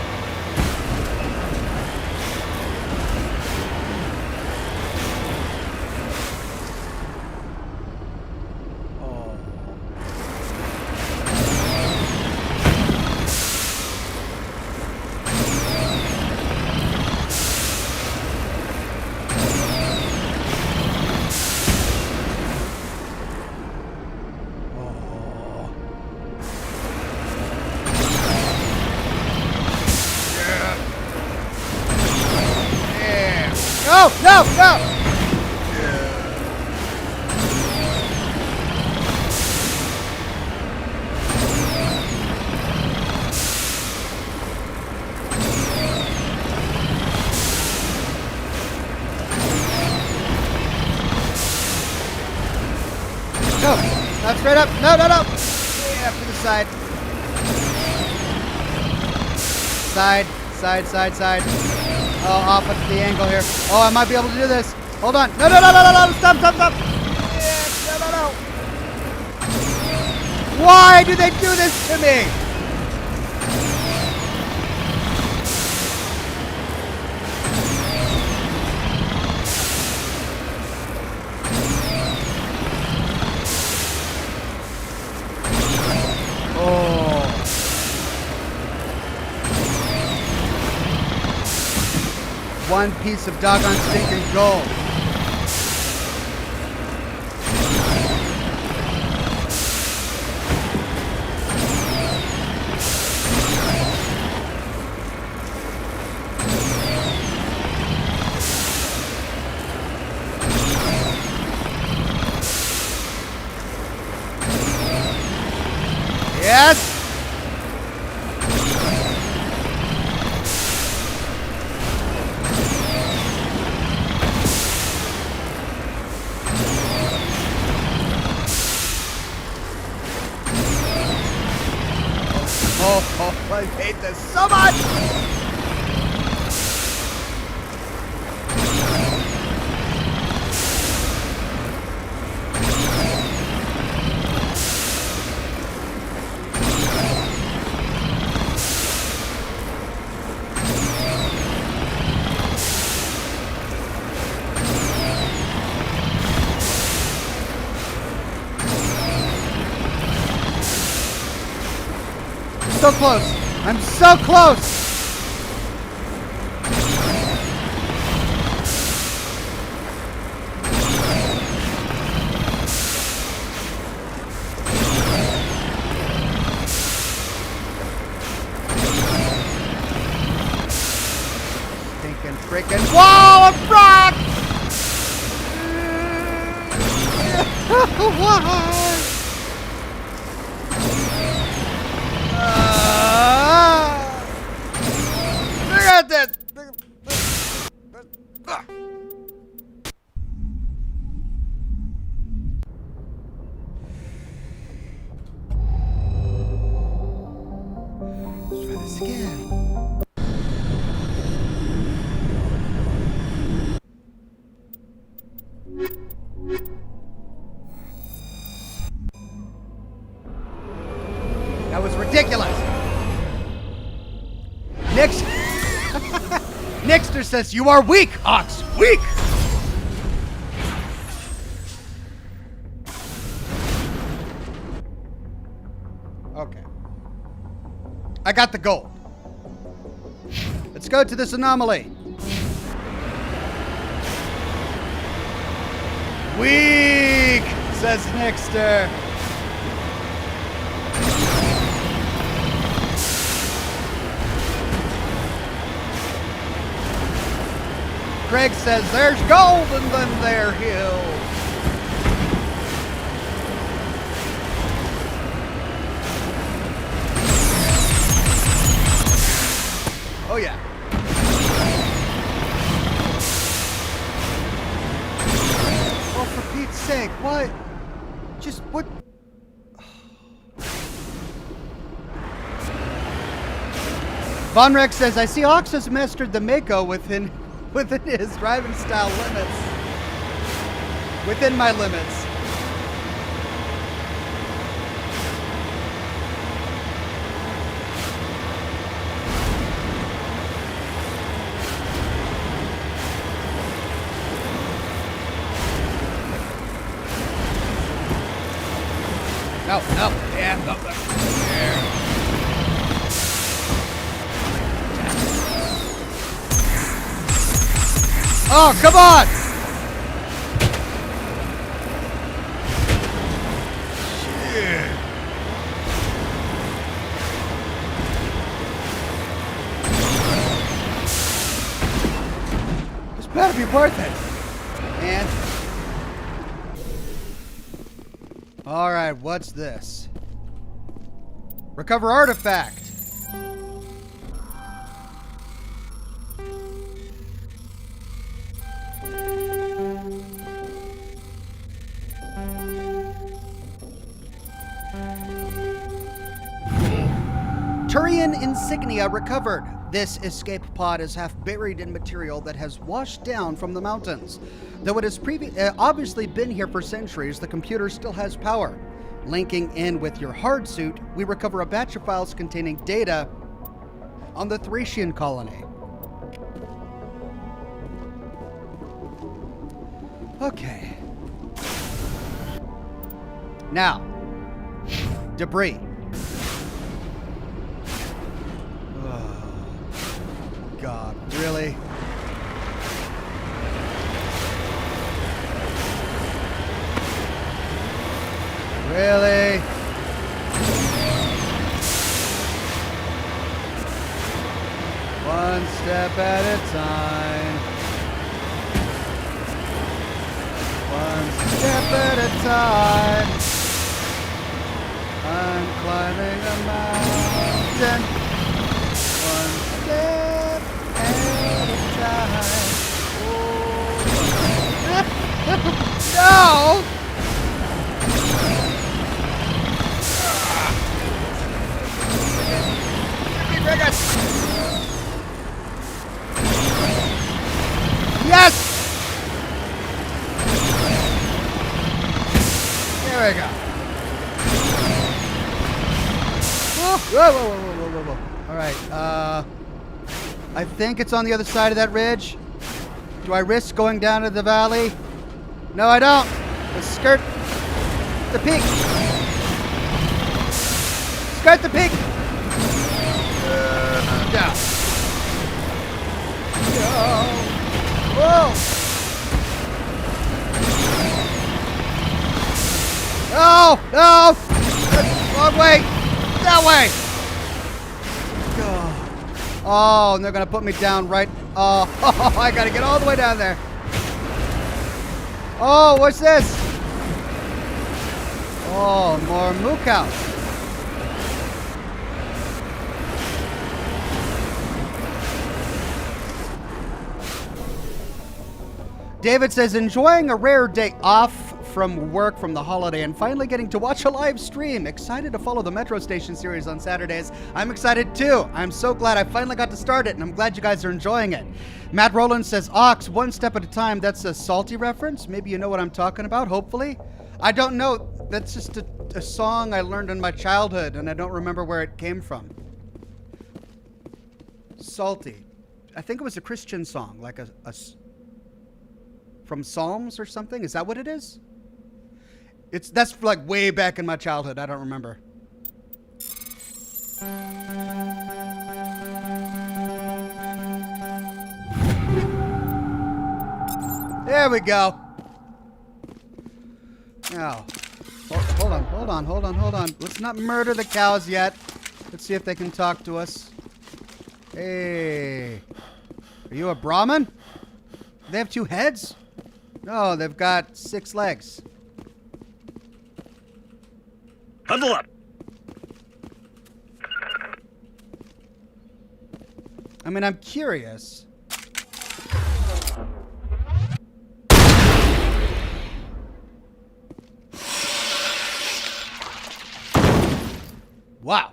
No, no, no! No, not straight up. No, no, no. Yeah, to the side. Side, side, side, side. Oh, off at the angle here. Oh, I might be able to do this. Hold on. No, no, no, no, no, no. Stop, stop, stop. Yeah, no, no, no. Why do they do this to me? One piece of doggone stinking gold. Yes! Oh, I hate this so much! So close. I'm so close. Stinking freaking wall of rock. Why? Look at that! Let's try this again. That was ridiculous. Next. Nixter says, "You are weak, Ox. Weak!" Okay. I got the gold. Let's go to this anomaly. Weak, says Nixter. Craig says, there's gold in them there hills. Oh, yeah. Oh, for Pete's sake, what? Just what? Von Rex says, I see Ox has mastered the Mako within his driving style limits. Within my limits. No, yeah, no, there. Oh, come on! Shit. This better be worth it. And all right, what's this? Recover artifact. Turian insignia recovered. This escape pod is half buried in material that has washed down from the mountains. Though it has obviously been here for centuries, the computer still has power. Linking in with your hard suit, we recover a batch of files containing data on the Thracian colony. Okay. Now, debris. God, really? Really? One step at a time. One step at a time. I'm climbing a mountain. One step at a time. Oh. No! Yes! There we go. Whoa, whoa, whoa, whoa, whoa, whoa. All right, I think it's on the other side of that ridge. Do I risk going down to the valley? No, I don't. Let's skirt the peak. Skirt the peak. Down. No. Whoa. No, no. Wrong way. That way. Oh, and they're going to put me down right. Oh, I got to get all the way down there. Oh, what's this? Oh, more mook house. David says, enjoying a rare day off from work from the holiday and finally getting to watch a live stream. Excited to follow the Metro Station series on Saturdays. I'm excited too. I'm so glad I finally got to start it, and I'm glad you guys are enjoying it. Matt Rowland says, Ox, one step at a time. That's a salty reference. Maybe you know what I'm talking about, hopefully. I don't know. That's just a song I learned in my childhood, and I don't remember where it came from. Salty. I think it was a Christian song, like a from Psalms or something? Is that what it is? That's like way back in my childhood. I don't remember. There we go. Now, hold on. Let's not murder the cows yet. Let's see if they can talk to us. Hey. Are you a Brahmin? Do they have 2 heads? No, they've got 6 legs. Huddle up! I mean, I'm curious. Wow.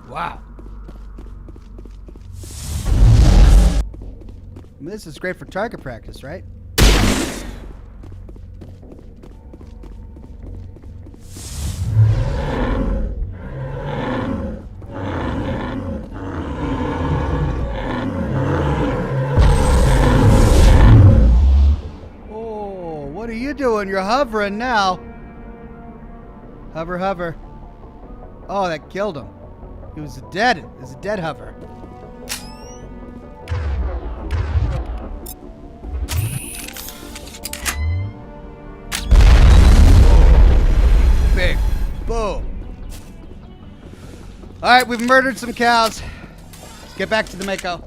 Wow. I mean, this is great for target practice, right? What are you doing? You're hovering now. Hover, hover. Oh, that killed him. He was dead. It was a dead hover. Big boom. All right, we've murdered some cows. Let's get back to the Mako.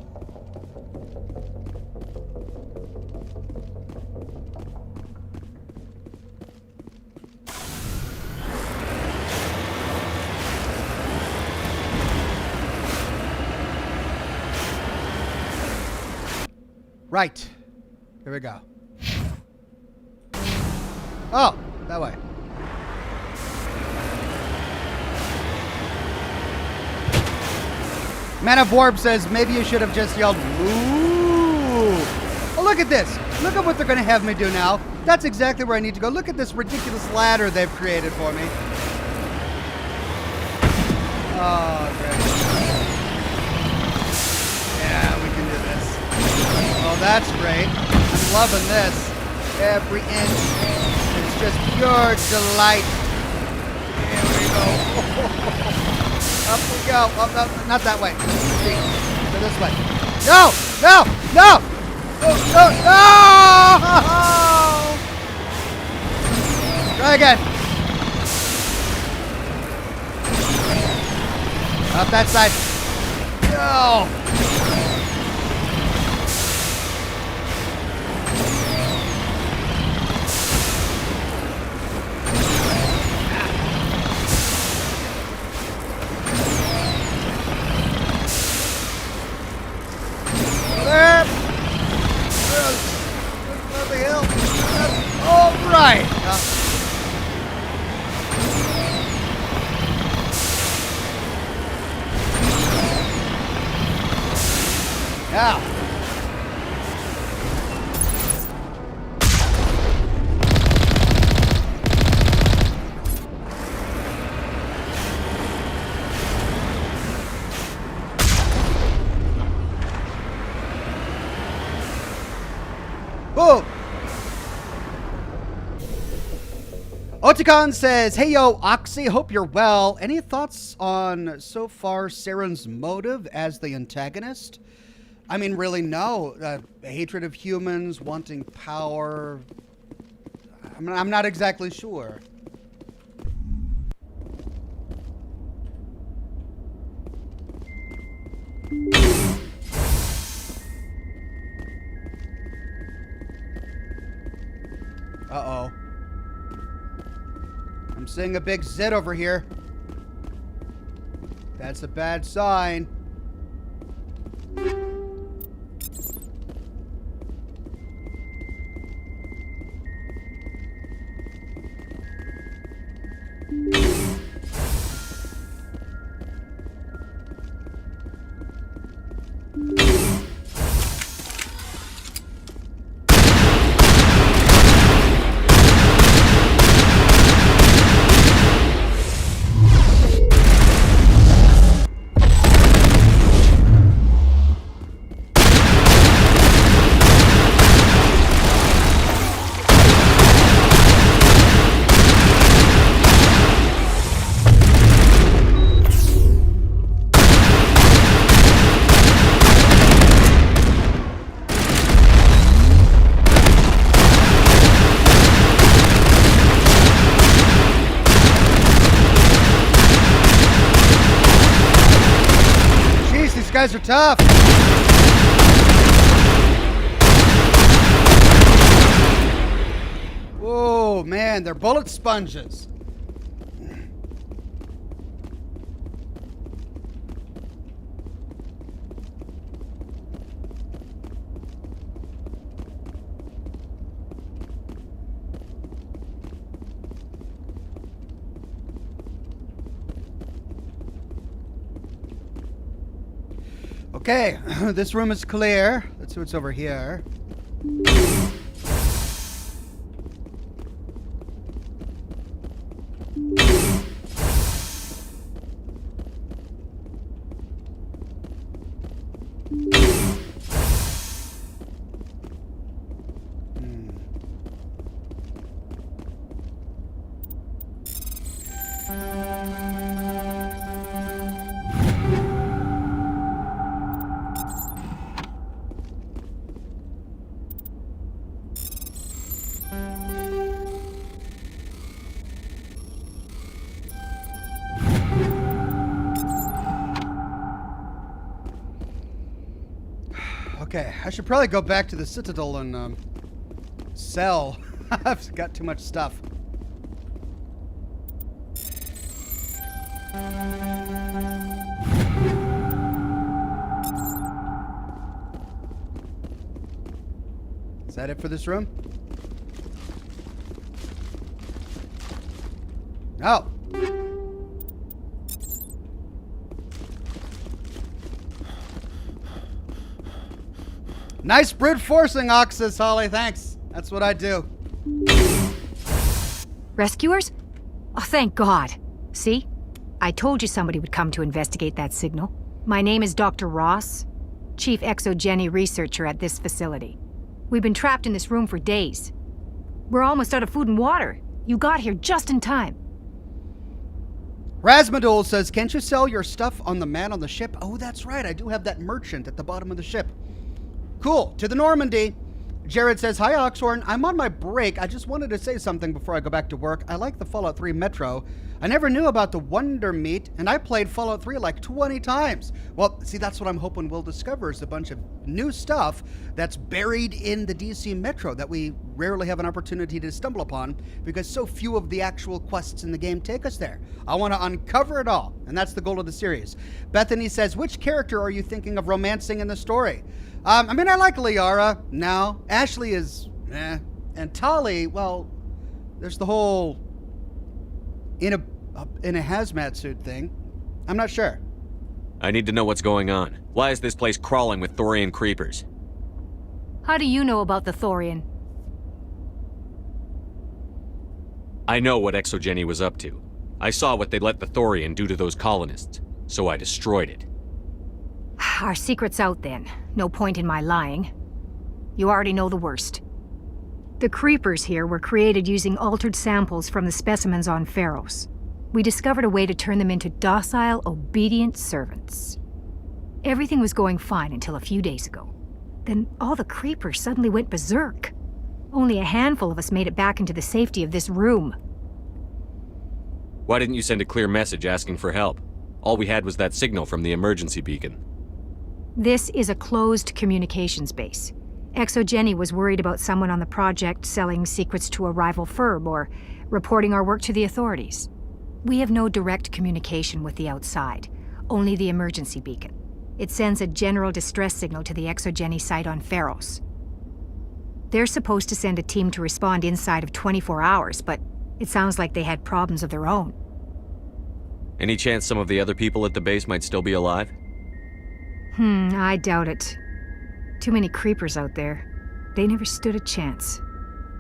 Right. Here we go. Oh, that way. Man of Warp says maybe you should have just yelled, "Ooh!" Oh, look at this. Look at what they're going to have me do now. That's exactly where I need to go. Look at this ridiculous ladder they've created for me. Oh, great. Yeah, we can do this. Oh, that's great. I'm loving this. Every inch is just pure delight. Here we go. Up we go. Oh, no, not that way. Go this way. No! No! No! No! No! Try again. Up that side. No! Right. Now. Boom. Oticon says, "Hey yo, Oxy, hope you're well. Any thoughts on so far Saren's motive as the antagonist? I mean, really, no. Hatred of humans, wanting power. I'm not exactly sure." Uh-oh. I'm seeing a big zit over here. That's a bad sign. guys are tough. Whoa, man, they're bullet sponges. Okay, this room is clear. Let's see what's over here. Okay, I should probably go back to the Citadel and sell. I've got too much stuff. Is that it for this room? Oh. Nice brute forcing, Oxus, Holly. Thanks. That's what I do. Rescuers? Oh, thank God. See? I told you somebody would come to investigate that signal. My name is Dr. Ross, Chief Exogeny Researcher at this facility. We've been trapped in this room for days. We're almost out of food and water. You got here just in time. Rasmadul says, can't you sell your stuff on the man on the ship? Oh, that's right. I do have that merchant at the bottom of the ship. Cool. To the Normandy. Jared says, hi, Oxhorn. I'm on my break. I just wanted to say something before I go back to work. I like the Fallout 3 Metro. I never knew about the Wonder Meat, and I played Fallout 3 like 20 times. Well, see, that's what I'm hoping we'll discover is a bunch of new stuff that's buried in the DC Metro that we rarely have an opportunity to stumble upon because so few of the actual quests in the game take us there. I want to uncover it all, and that's the goal of the series. Bethany says, which character are you thinking of romancing in the story? I mean, I like Liara now. Ashley is, and Tali, well, there's the whole in a hazmat suit thing. I'm not sure. I need to know what's going on. Why is this place crawling with Thorian creepers? How do you know about the Thorian? I know what Exogeny was up to. I saw what they let the Thorian do to those colonists, so I destroyed it. Our secret's out then. No point in my lying. You already know the worst. The creepers here were created using altered samples from the specimens on Pharos. We discovered a way to turn them into docile, obedient servants. Everything was going fine until a few days ago. Then all the creepers suddenly went berserk. Only a handful of us made it back into the safety of this room. Why didn't you send a clear message asking for help? All we had was that signal from the emergency beacon. This is a closed communications base. Exogeny was worried about someone on the project selling secrets to a rival firm or reporting our work to the authorities. We have no direct communication with the outside, only the emergency beacon. It sends a general distress signal to the Exogeny site on Pharos. They're supposed to send a team to respond inside of 24 hours, but it sounds like they had problems of their own. Any chance some of the other people at the base might still be alive? I doubt it. Too many creepers out there. They never stood a chance.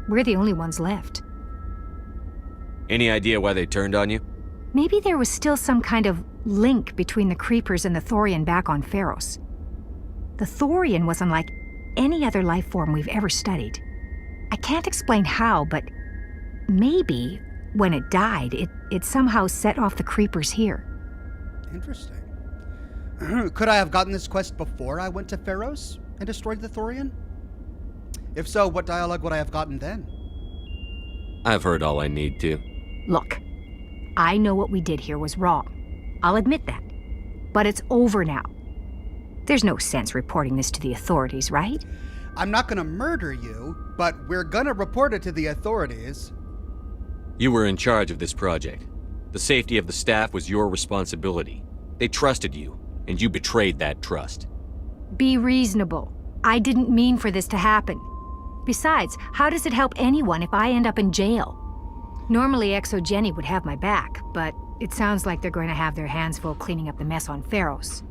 We're the only ones left. Any idea why they turned on you? Maybe there was still some kind of link between the creepers and the Thorian back on Pharos. The Thorian was unlike any other life form we've ever studied. I can't explain how, but maybe when it died, it somehow set off the creepers here. Interesting. Could I have gotten this quest before I went to Pharos and destroyed the Thorian? If so, what dialogue would I have gotten then? I've heard all I need to. Look, I know what we did here was wrong. I'll admit that. But it's over now. There's no sense reporting this to the authorities, right? I'm not gonna murder you, but we're gonna report it to the authorities. You were in charge of this project. The safety of the staff was your responsibility. They trusted you, and you betrayed that trust. Be reasonable. I didn't mean for this to happen. Besides, how does it help anyone if I end up in jail? Normally, Exogeny would have my back, but it sounds like they're going to have their hands full cleaning up the mess on Pharos.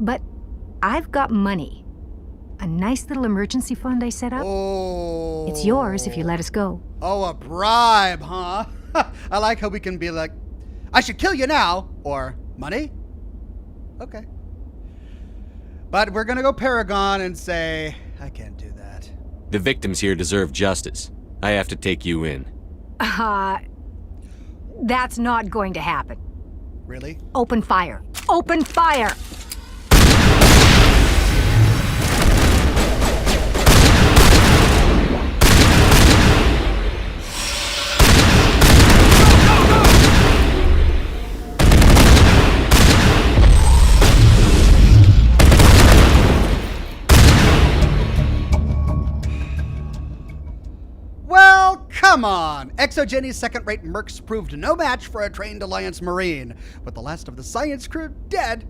But I've got money. A nice little emergency fund I set up. Oh. It's yours if you let us go. Oh, a bribe, huh? I like how we can be like, I should kill you now, or money? Okay. But we're gonna go Paragon and say, I can't do that. The victims here deserve justice. I have to take you in. That's not going to happen. Really? Open fire. Open fire! Come on! Exogeny's second-rate mercs proved no match for a trained Alliance Marine. With the last of the science crew dead,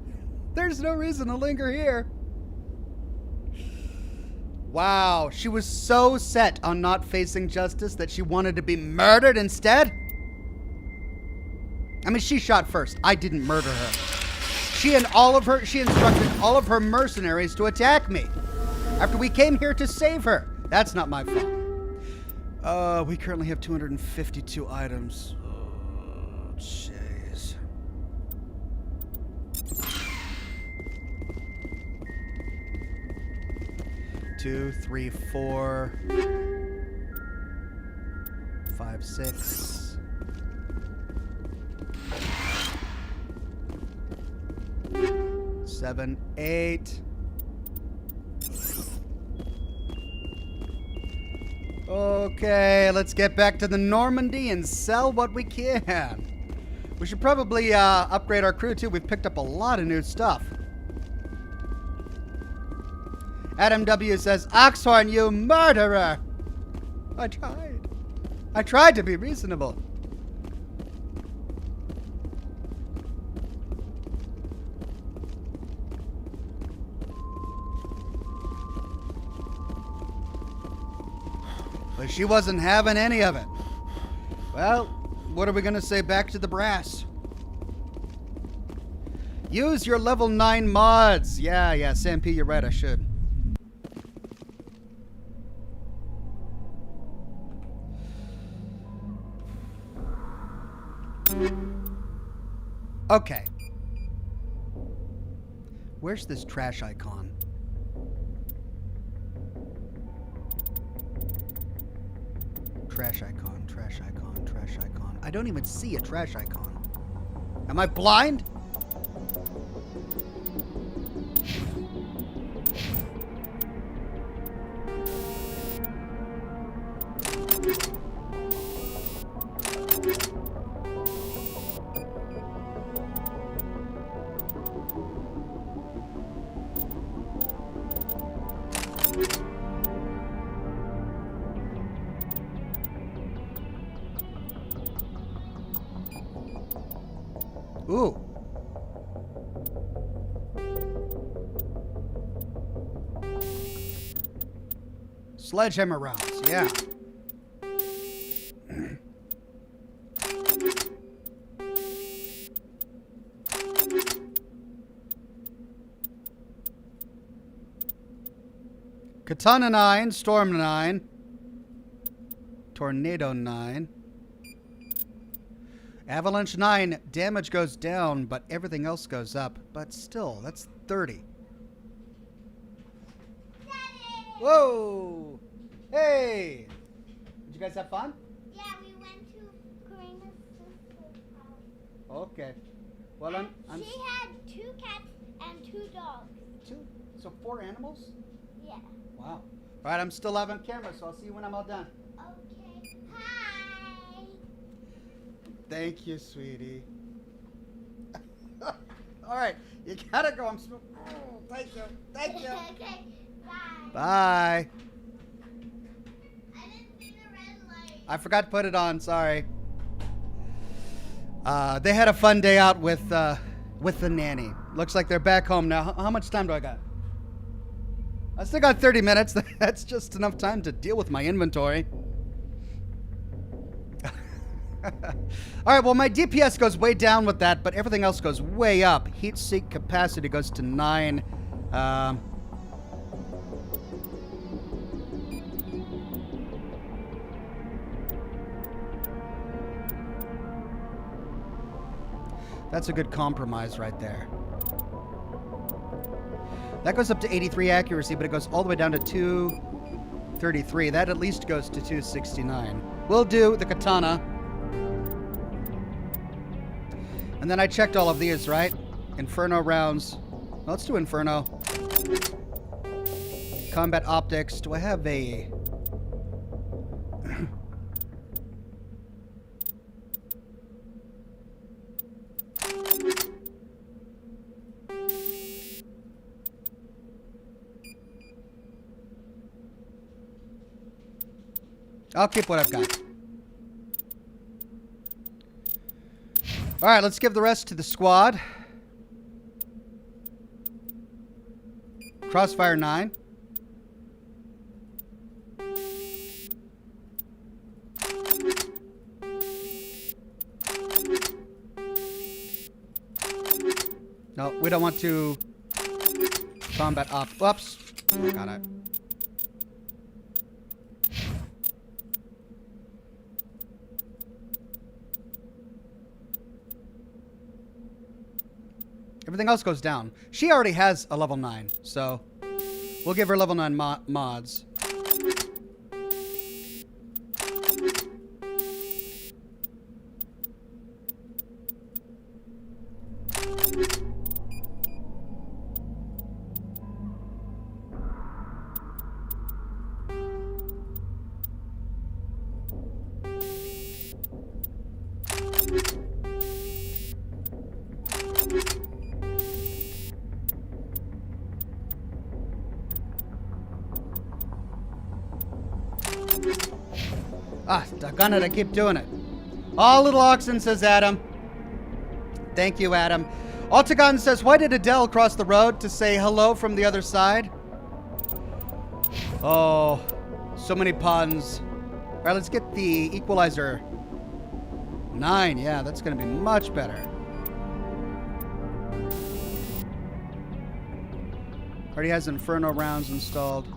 there's no reason to linger here. Wow, she was so set on not facing justice that she wanted to be murdered instead? I mean, she shot first. I didn't murder her. She instructed all of her mercenaries to attack me after we came here to save her. That's not my fault. We currently have 252 items. Oh, jeez. Two, three, 4, 5, 6. Seven, 8. Okay, let's get back to the Normandy and sell what we can. We should probably upgrade our crew too. We've picked up a lot of new stuff. Adam W says, Oxhorn, you murderer! I tried. I tried to be reasonable. But she wasn't having any of it. Well, what are we gonna say back to the brass? Use your level 9 mods. Yeah, Sam P, you're right, I should. Okay. Where's this trash icon? Trash icon, trash icon, trash icon. I don't even see a trash icon. Am I blind? Ooh. Sledgehammer rounds, yeah. Katana 9, Storm 9, Tornado 9. Avalanche 9, damage goes down, but everything else goes up. But still, that's 30. Daddy! Whoa! Hey! Did you guys have fun? Yeah, we went to Karina's sister's house. Okay. Well, I'm she had 2 cats and 2 dogs. 2? So 4 animals? Yeah. Wow. All right, I'm still live on camera, so I'll see you when I'm all done. Okay. Hi. Thank you, sweetie. All right, you gotta go. I'm smoking. Oh, thank you. Thank you. Okay, bye. Bye. I didn't see the red light. I forgot to put it on. Sorry. They had a fun day out with the nanny. Looks like they're back home now. How much time do I got? I still got 30 minutes. That's just enough time to deal with my inventory. All right, well, my DPS goes way down with that, but everything else goes way up. Heat sink capacity goes to 9. That's a good compromise right there. That goes up to 83 accuracy, but it goes all the way down to 233. That at least goes to 269. We'll do the katana. And then I checked all of these, right? Inferno rounds. Let's do Inferno. Combat optics. Do I have a... I'll keep what I've got. All right, let's give the rest to the squad. Crossfire 9. No, we don't want to combat op. Whoops. Got it. Everything else goes down. She already has a level 9, so we'll give her level 9 mods. Ah, doggone it, I keep doing it. All little oxen, says Adam. Thank you, Adam. Altagon says, why did Adele cross the road to say hello from the other side? Oh, so many puns. All right, let's get the equalizer. 9, yeah, that's going to be much better. Already has Inferno rounds installed.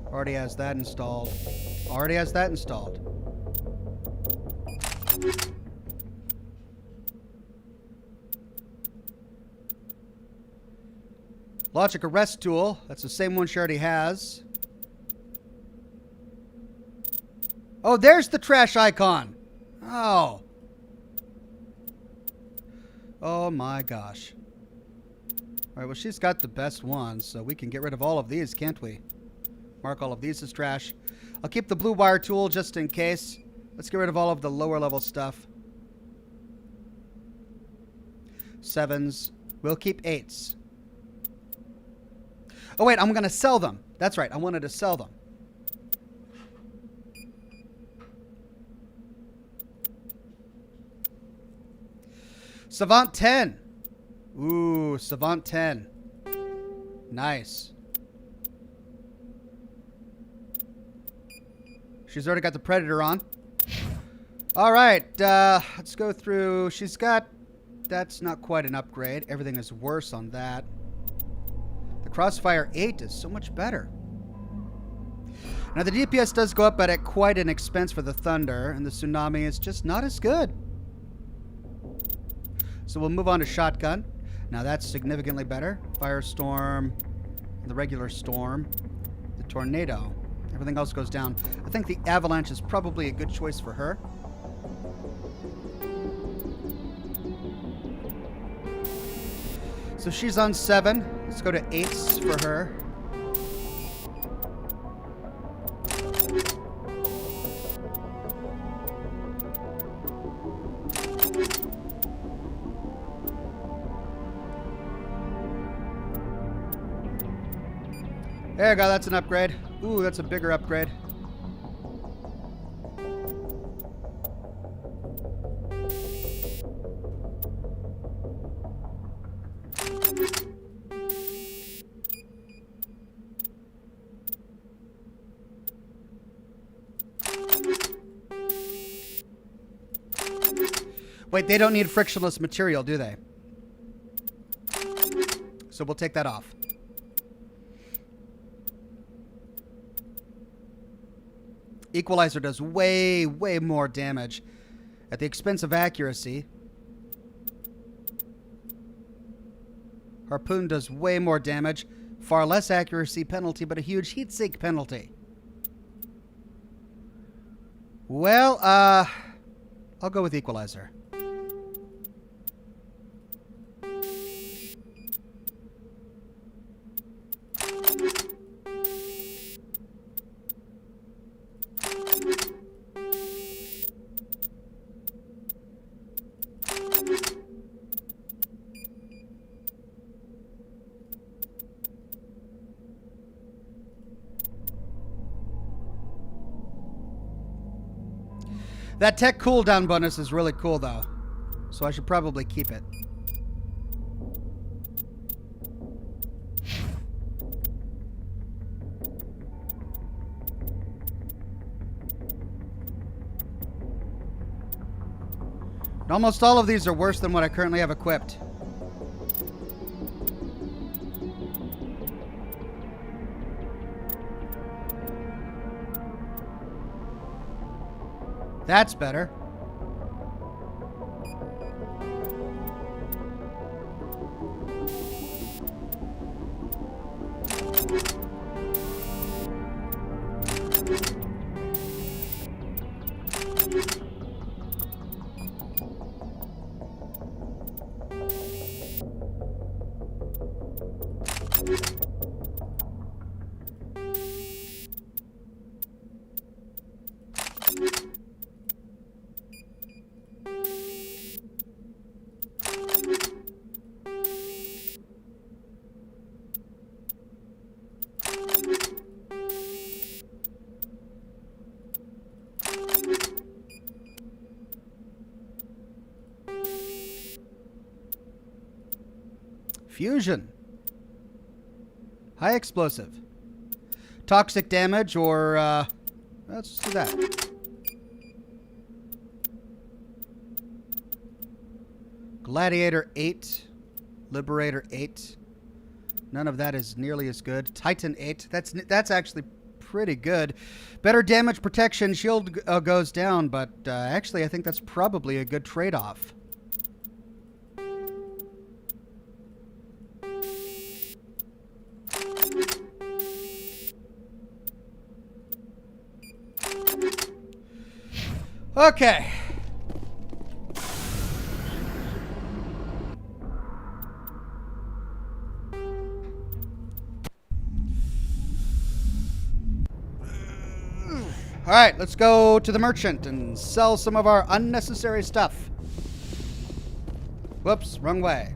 Already has that installed. Already has that installed. Logic arrest tool. That's the same one she already has. Oh, there's the trash icon. Oh. Oh my gosh. All right, well, she's got the best ones, so we can get rid of all of these, can't we? Mark all of these as trash. I'll keep the blue wire tool just in case. Let's get rid of all of the lower level stuff. 7s. We'll keep 8s. Oh, wait, I'm going to sell them. That's right, I wanted to sell them. Savant 10. Ooh, Savant 10. Nice. She's already got the Predator on. All right, let's go through. She's got... That's not quite an upgrade. Everything is worse on that. The Crossfire 8 is so much better. Now, the DPS does go up, but at quite an expense for the Thunder, and the Tsunami is just not as good. So we'll move on to Shotgun. Now, that's significantly better. Firestorm, the regular Storm, the Tornado. Everything else goes down. I think the Avalanche is probably a good choice for her. So she's on 7. Let's go to 8s for her. There you go, that's an upgrade. Ooh, that's a bigger upgrade. Wait, they don't need frictionless material, do they? So we'll take that off. Equalizer does way, way more damage at the expense of accuracy. Harpoon does way more damage, far less accuracy penalty, but a huge heat sink penalty. Well, I'll go with Equalizer. That tech cooldown bonus is really cool, though. So I should probably keep it. Almost all of these are worse than what I currently have equipped. That's better. Fusion. High explosive. Toxic damage or, let's do that. Gladiator 8. Liberator 8. None of that is nearly as good. Titan 8. That's actually pretty good. Better damage protection. Shield goes down, but actually I think that's probably a good trade-off. Okay. All right, let's go to the merchant and sell some of our unnecessary stuff. Whoops, wrong way.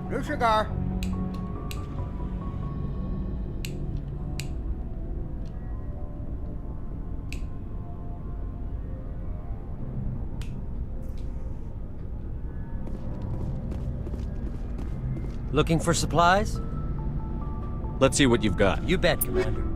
New cigar. Looking for supplies? Let's see what you've got. You bet, Commander.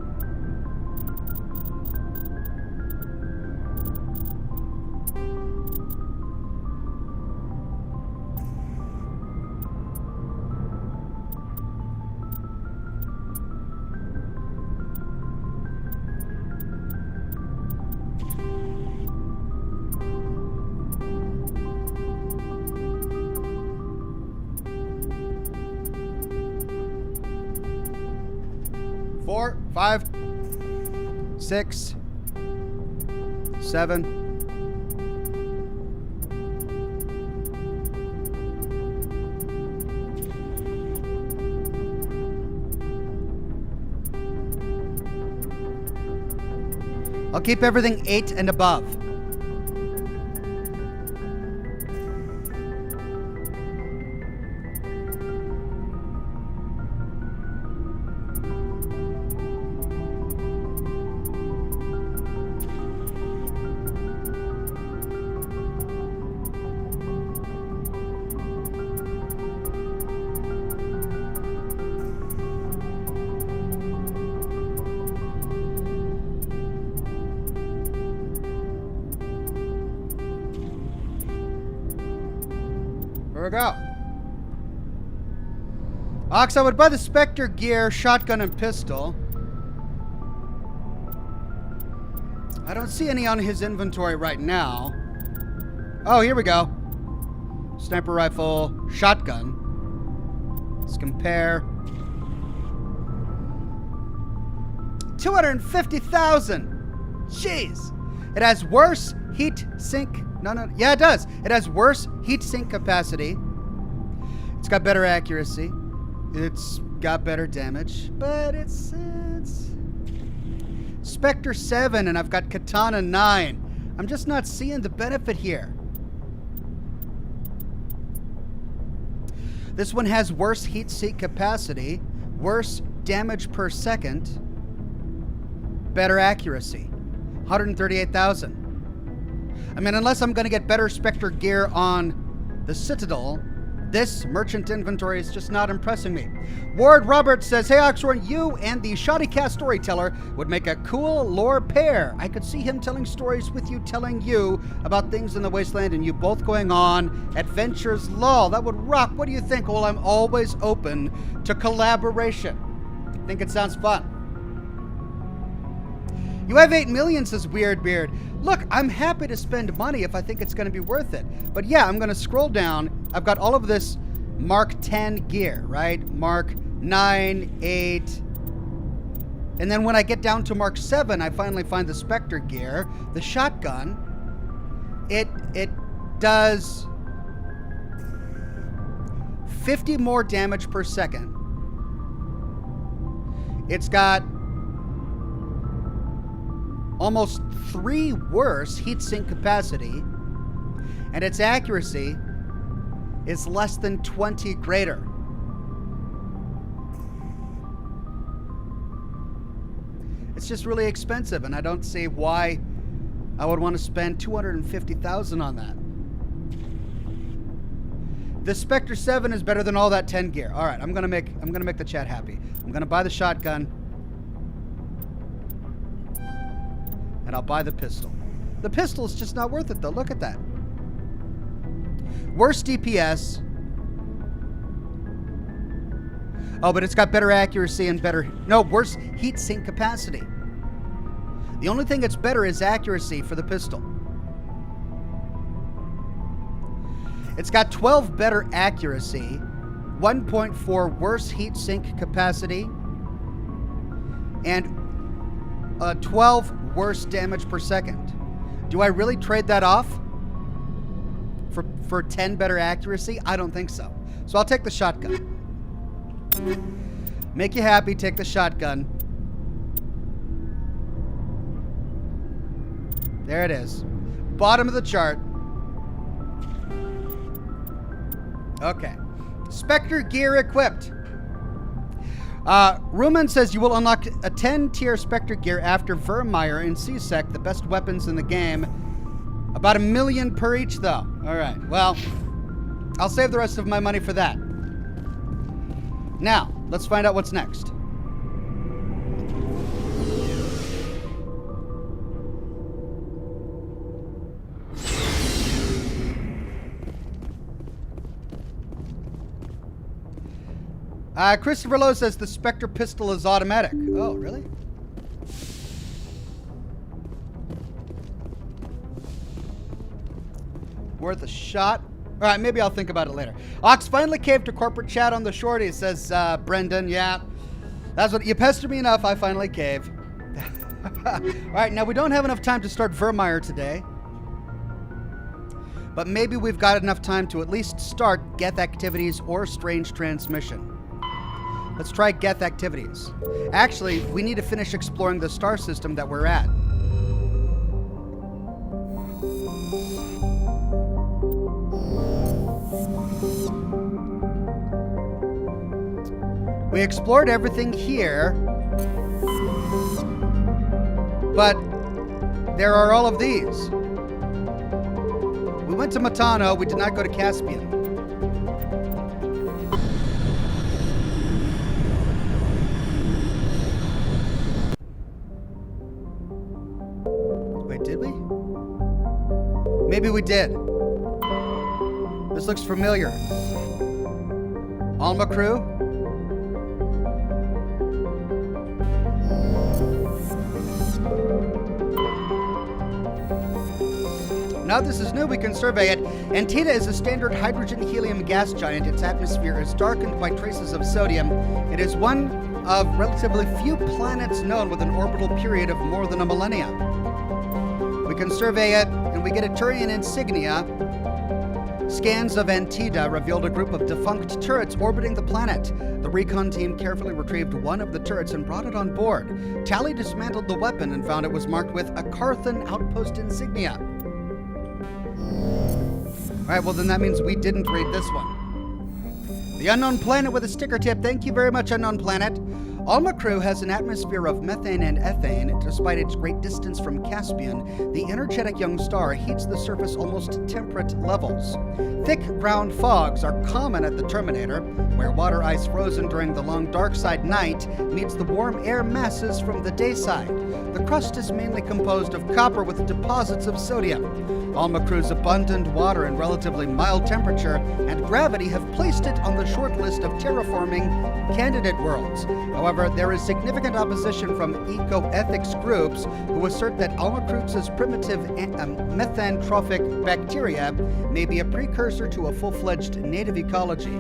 5, 6, 7. I'll keep everything 8 and above. Here we go. Ox, I would buy the Spectre gear, shotgun, and pistol. I don't see any on his inventory right now. Oh, here we go. Sniper rifle, shotgun. Let's compare. 250,000. Jeez. It has worse heat sink. No. Yeah, it does. It has worse heat sink capacity. It's got better accuracy. It's got better damage. But it's Spectre 7 and I've got Katana 9. I'm just not seeing the benefit here. This one has worse heat sink capacity, worse damage per second, better accuracy. 138,000. I mean, unless I'm going to get better Spectre gear on the Citadel, this merchant inventory is just not impressing me. Ward Roberts says, hey Oxhorn, you and the Shoddycast storyteller would make a cool lore pair. I could see him telling stories with you telling you about things in the wasteland and you both going on adventures. Lol, that would rock. What do you think? Well, I'm always open to collaboration. I think it sounds fun. You have 8 million, says Weird Beard. Look, I'm happy to spend money if I think it's going to be worth it. But yeah, I'm going to scroll down. I've got all of this Mark 10 gear, right? Mark 9, 8. And then when I get down to Mark 7, I finally find the Spectre gear. The shotgun, it does 50 more damage per second. It's got almost 3 worse heatsink capacity, and its accuracy is less than 20 greater. It's just really expensive, and I don't see why I would want to spend 250,000 on that. The Spectre 7 is better than all that 10 gear. All right, I'm gonna make the chat happy. I'm gonna buy the shotgun. And I'll buy the pistol. The pistol is just not worth it, though. Look at that. Worse DPS. Oh, but it's got better accuracy and worse heat sink capacity. The only thing that's better is accuracy for the pistol. It's got 12 better accuracy, 1.4 worse heat sink capacity, and 12 worse damage per second. Do I really trade that off for 10 better accuracy? I don't think so. So I'll take the shotgun. Make you happy, take the shotgun. There it is. Bottom of the chart. Okay. Spectre gear equipped. Ruman says you will unlock a 10-tier Spectre gear after Vermeer and C-Sec, the best weapons in the game. About 1 million per each, though. All right. Well, I'll save the rest of my money for that. Now, let's find out what's next. Christopher Lowe says the Spectre pistol is automatic. Oh, really? Worth a shot. All right, maybe I'll think about it later. Ox finally caved to corporate chat on the shorty, says Brendan. Yeah. That's what you pestered me enough. I finally cave. All right, now we don't have enough time to start Vermeer today, but maybe we've got enough time to at least start Geth activities or strange transmission. Let's try Geth activities. Actually, we need to finish exploring the star system that we're at. We explored everything here, but there are all of these. We went to Matano, we did not go to Caspian. Wait, did we? Maybe we did. This looks familiar. Alma crew? Now this is new, we can survey it. Antida is a standard hydrogen-helium gas giant. Its atmosphere is darkened by traces of sodium. It is one of relatively few planets known with an orbital period of more than a millennia. We can survey it, and we get a Turian insignia. Scans of Antida revealed a group of defunct turrets orbiting the planet. The recon team carefully retrieved one of the turrets and brought it on board. Tally dismantled the weapon and found it was marked with a Carthan outpost insignia. Alright, well then that means we didn't read this one. The Unknown Planet with a sticker tip. Thank you very much, Unknown Planet. Alma Crew has an atmosphere of methane and ethane. Despite its great distance from Caspian, the energetic young star heats the surface almost temperate levels. Thick ground fogs are common at the Terminator, where water ice frozen during the long dark side night meets the warm air masses from the day side. The crust is mainly composed of copper with deposits of sodium. Alma Crew's abundant water and relatively mild temperature and gravity have placed it on the short list of terraforming candidate worlds. However, there is significant opposition from eco-ethics groups who assert that Alma Crew's primitive methanotrophic bacteria may be a precursor to a full-fledged native ecology.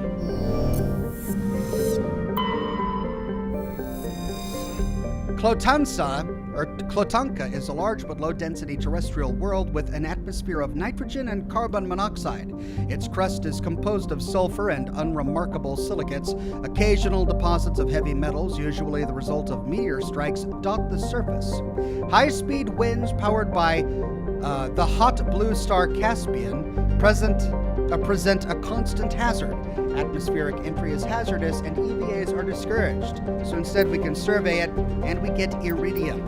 Clotanka is a large but low-density terrestrial world with an atmosphere of nitrogen and carbon monoxide. Its crust is composed of sulfur and unremarkable silicates. Occasional deposits of heavy metals, usually the result of meteor strikes, dot the surface. High-speed winds powered by the hot blue star Caspian present a constant hazard. Atmospheric entry is hazardous and EVAs are discouraged. So instead we can survey it and we get iridium.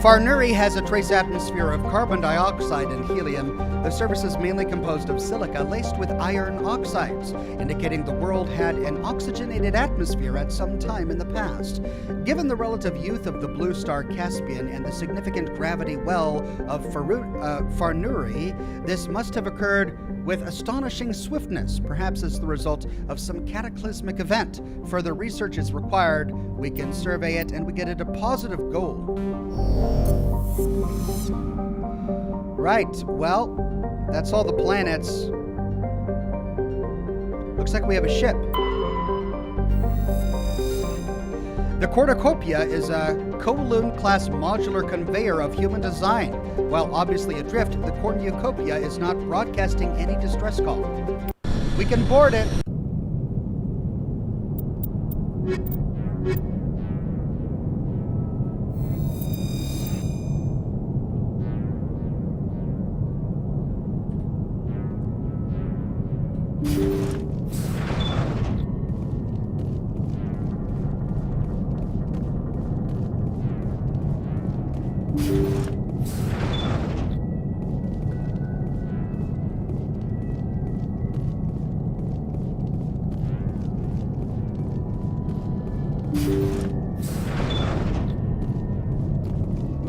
Farnuri has a trace atmosphere of carbon dioxide and helium. The surface is mainly composed of silica laced with iron oxides, indicating the world had an oxygenated atmosphere at some time in the past. Given the relative youth of the blue star Caspian and the significant gravity well of Farnuri, this must have occurred with astonishing swiftness, perhaps as the result of some cataclysmic event. Further research is required. We can survey it and we get a deposit of gold. Right, well, that's all the planets. Looks like we have a ship. The Cornucopia is a Kowloon-class modular conveyor of human design. While obviously adrift, the Cornucopia is not broadcasting any distress call. We can board it.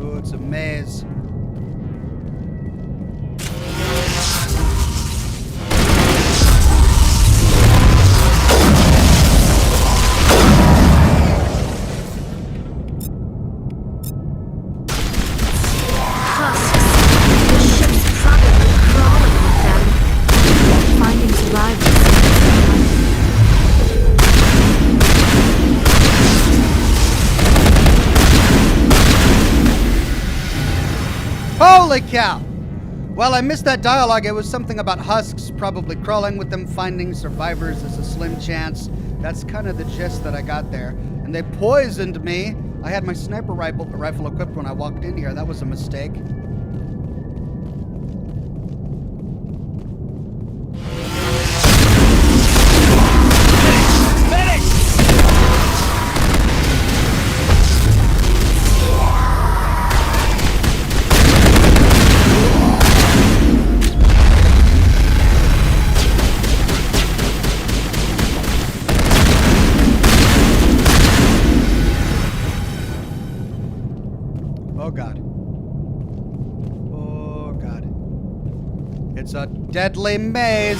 Ooh, it's a maze. Holy cow! Well, I missed that dialogue. It was something about husks probably crawling with them. Finding survivors is a slim chance. That's kind of the gist that I got there. And they poisoned me. I had my sniper rifle equipped when I walked in here. That was a mistake. Oh God. Oh God. It's a deadly maze.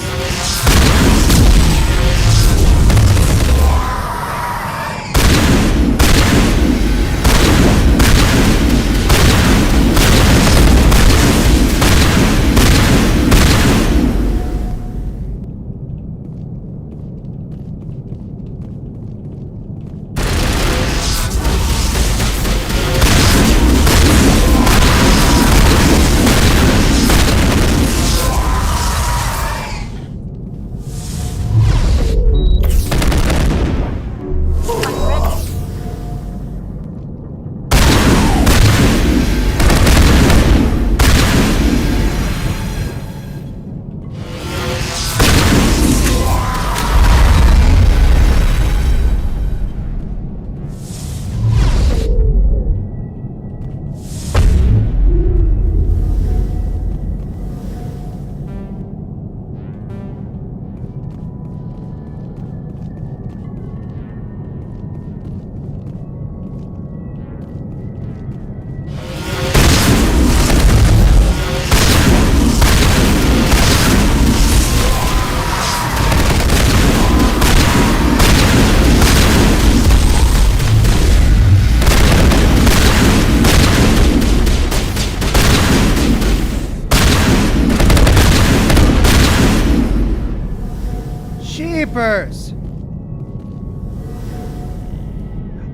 Jeepers!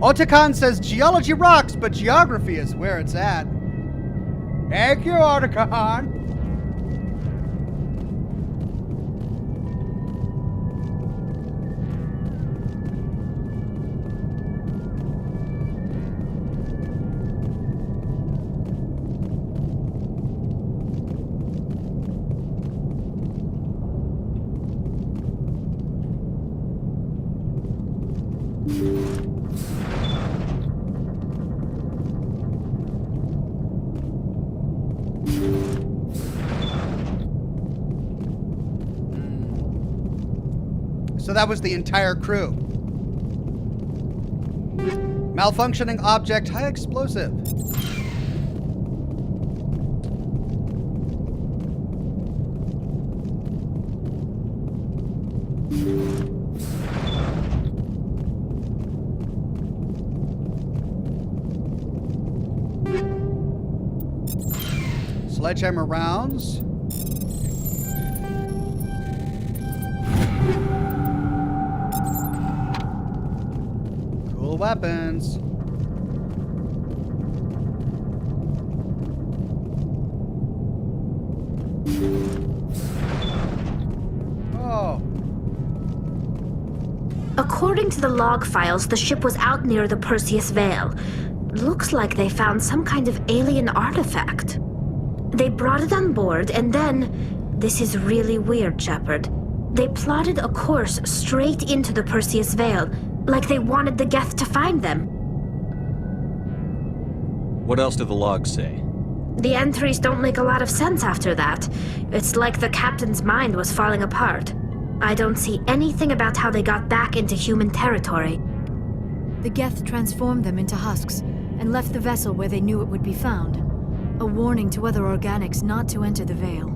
Otakon says geology rocks, but geography is where it's at. Thank you, Otakon. So that was the entire crew. Malfunctioning object, high explosive. Sledgehammer rounds. Cool weapons. Oh. According to the log files, the ship was out near the Perseus Veil. Looks like they found some kind of alien artifact. They brought it on board, and then... This is really weird, Shepard. They plotted a course straight into the Perseus Veil, like they wanted the Geth to find them. What else do the logs say? The entries don't make a lot of sense after that. It's like the captain's mind was falling apart. I don't see anything about how they got back into human territory. The Geth transformed them into husks and left the vessel where they knew it would be found. A warning to other organics not to enter the Veil.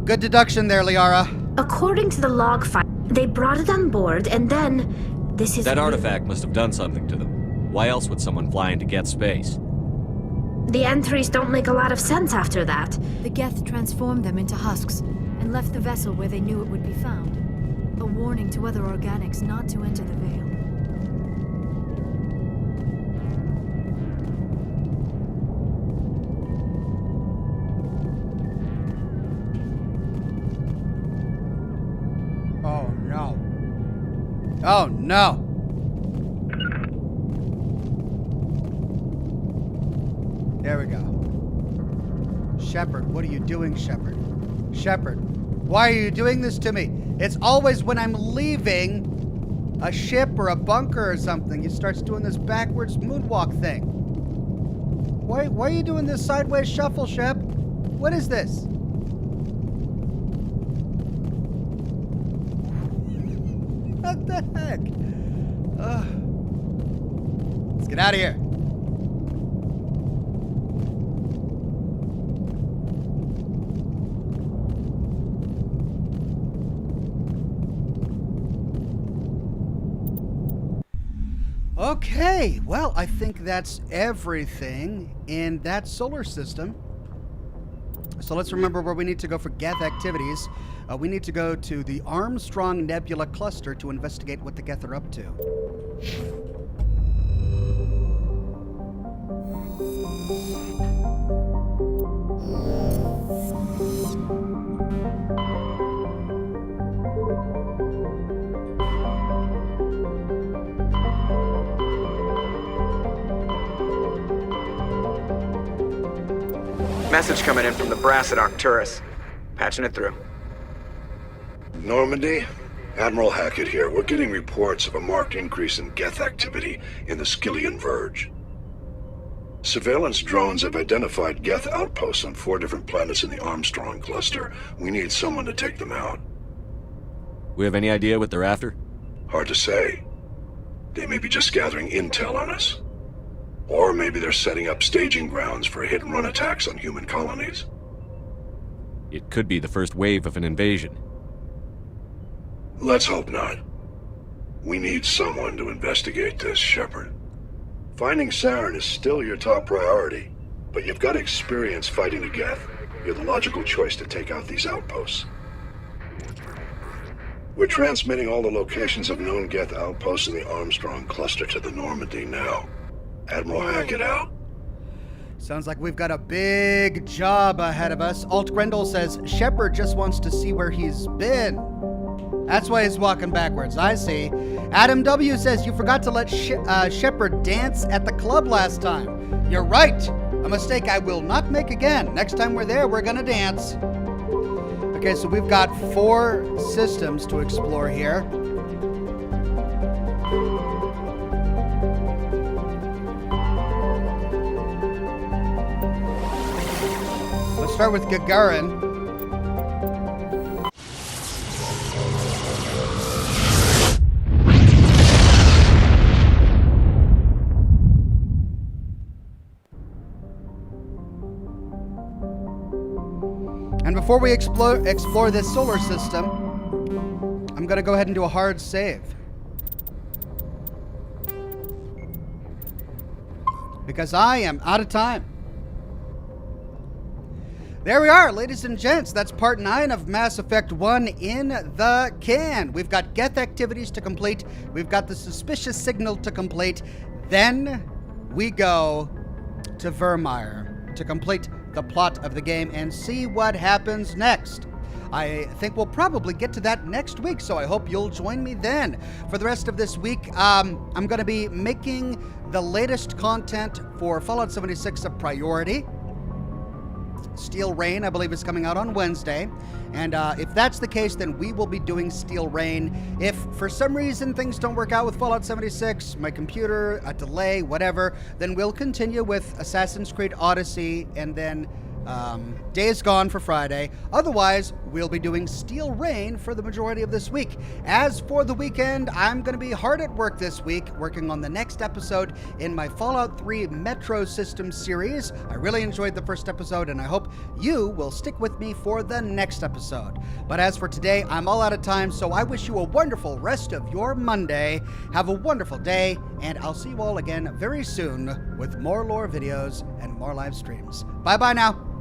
Good deduction there, Liara. According to the log file, they brought it on board, and then... This is... That artifact must have done something to them. Why else would someone fly into Geth space? The entries don't make a lot of sense after that. The Geth transformed them into husks and left the vessel where they knew it would be found. A warning to other organics not to enter the Veil. Oh, no. There we go. Shepard, what are you doing, Shepard? Shepard, why are you doing this to me? It's always when I'm leaving a ship or a bunker or something, he starts doing this backwards moonwalk thing. Why are you doing this sideways shuffle, Shep? What is this? What the heck? Let's get out of here. Okay, well, I think that's everything in that solar system. So let's remember where we need to go for Geth activities. We need to go to the Armstrong Nebula Cluster to investigate what the Geth are up to. Message coming in from the brass at Arcturus. Patching it through. Normandy? Admiral Hackett here. We're getting reports of a marked increase in Geth activity in the Skyllian Verge. Surveillance drones have identified Geth outposts on 4 different planets in the Armstrong cluster. We need someone to take them out. We have any idea what they're after? Hard to say. They may be just gathering intel on us. Or maybe they're setting up staging grounds for hit-and-run attacks on human colonies. It could be the first wave of an invasion. Let's hope not. We need someone to investigate this, Shepard. Finding Saren is still your top priority, but you've got experience fighting the Geth. You're the logical choice to take out these outposts. We're transmitting all the locations of known Geth outposts in the Armstrong cluster to the Normandy now. Admiral Hackett out. Sounds like we've got a big job ahead of us. Alt Grendel says Shepard just wants to see where he's been. That's why he's walking backwards. I see. Adam W says you forgot to let Shepard dance at the club last time. You're right. A mistake I will not make again. Next time we're there, we're gonna dance. Okay, so we've got 4 systems to explore here. Let's start with Gagarin. And before we explore this solar system, I'm going to go ahead and do a hard save. Because I am out of time. There we are, ladies and gents. That's part 9 of Mass Effect 1 in the can. We've got Geth activities to complete. We've got the suspicious signal to complete. Then we go to Vermeer to complete the plot of the game and see what happens next. I think we'll probably get to that next week, so I hope you'll join me then. For the rest of this week, I'm going to be making the latest content for Fallout 76 a priority. Steel Rain, I believe, is coming out on Wednesday. And if that's the case, then we will be doing Steel Rain. If for some reason things don't work out with Fallout 76, my computer, a delay, whatever, then we'll continue with Assassin's Creed Odyssey and then Days Gone for Friday. Otherwise, we'll be doing Steel Rain for the majority of this week. As for the weekend, I'm going to be hard at work this week, working on the next episode in my Fallout 3 Metro Systems series. I really enjoyed the first episode, and I hope you will stick with me for the next episode. But as for today, I'm all out of time, so I wish you a wonderful rest of your Monday. Have a wonderful day, and I'll see you all again very soon with more lore videos and more live streams. Bye-bye now.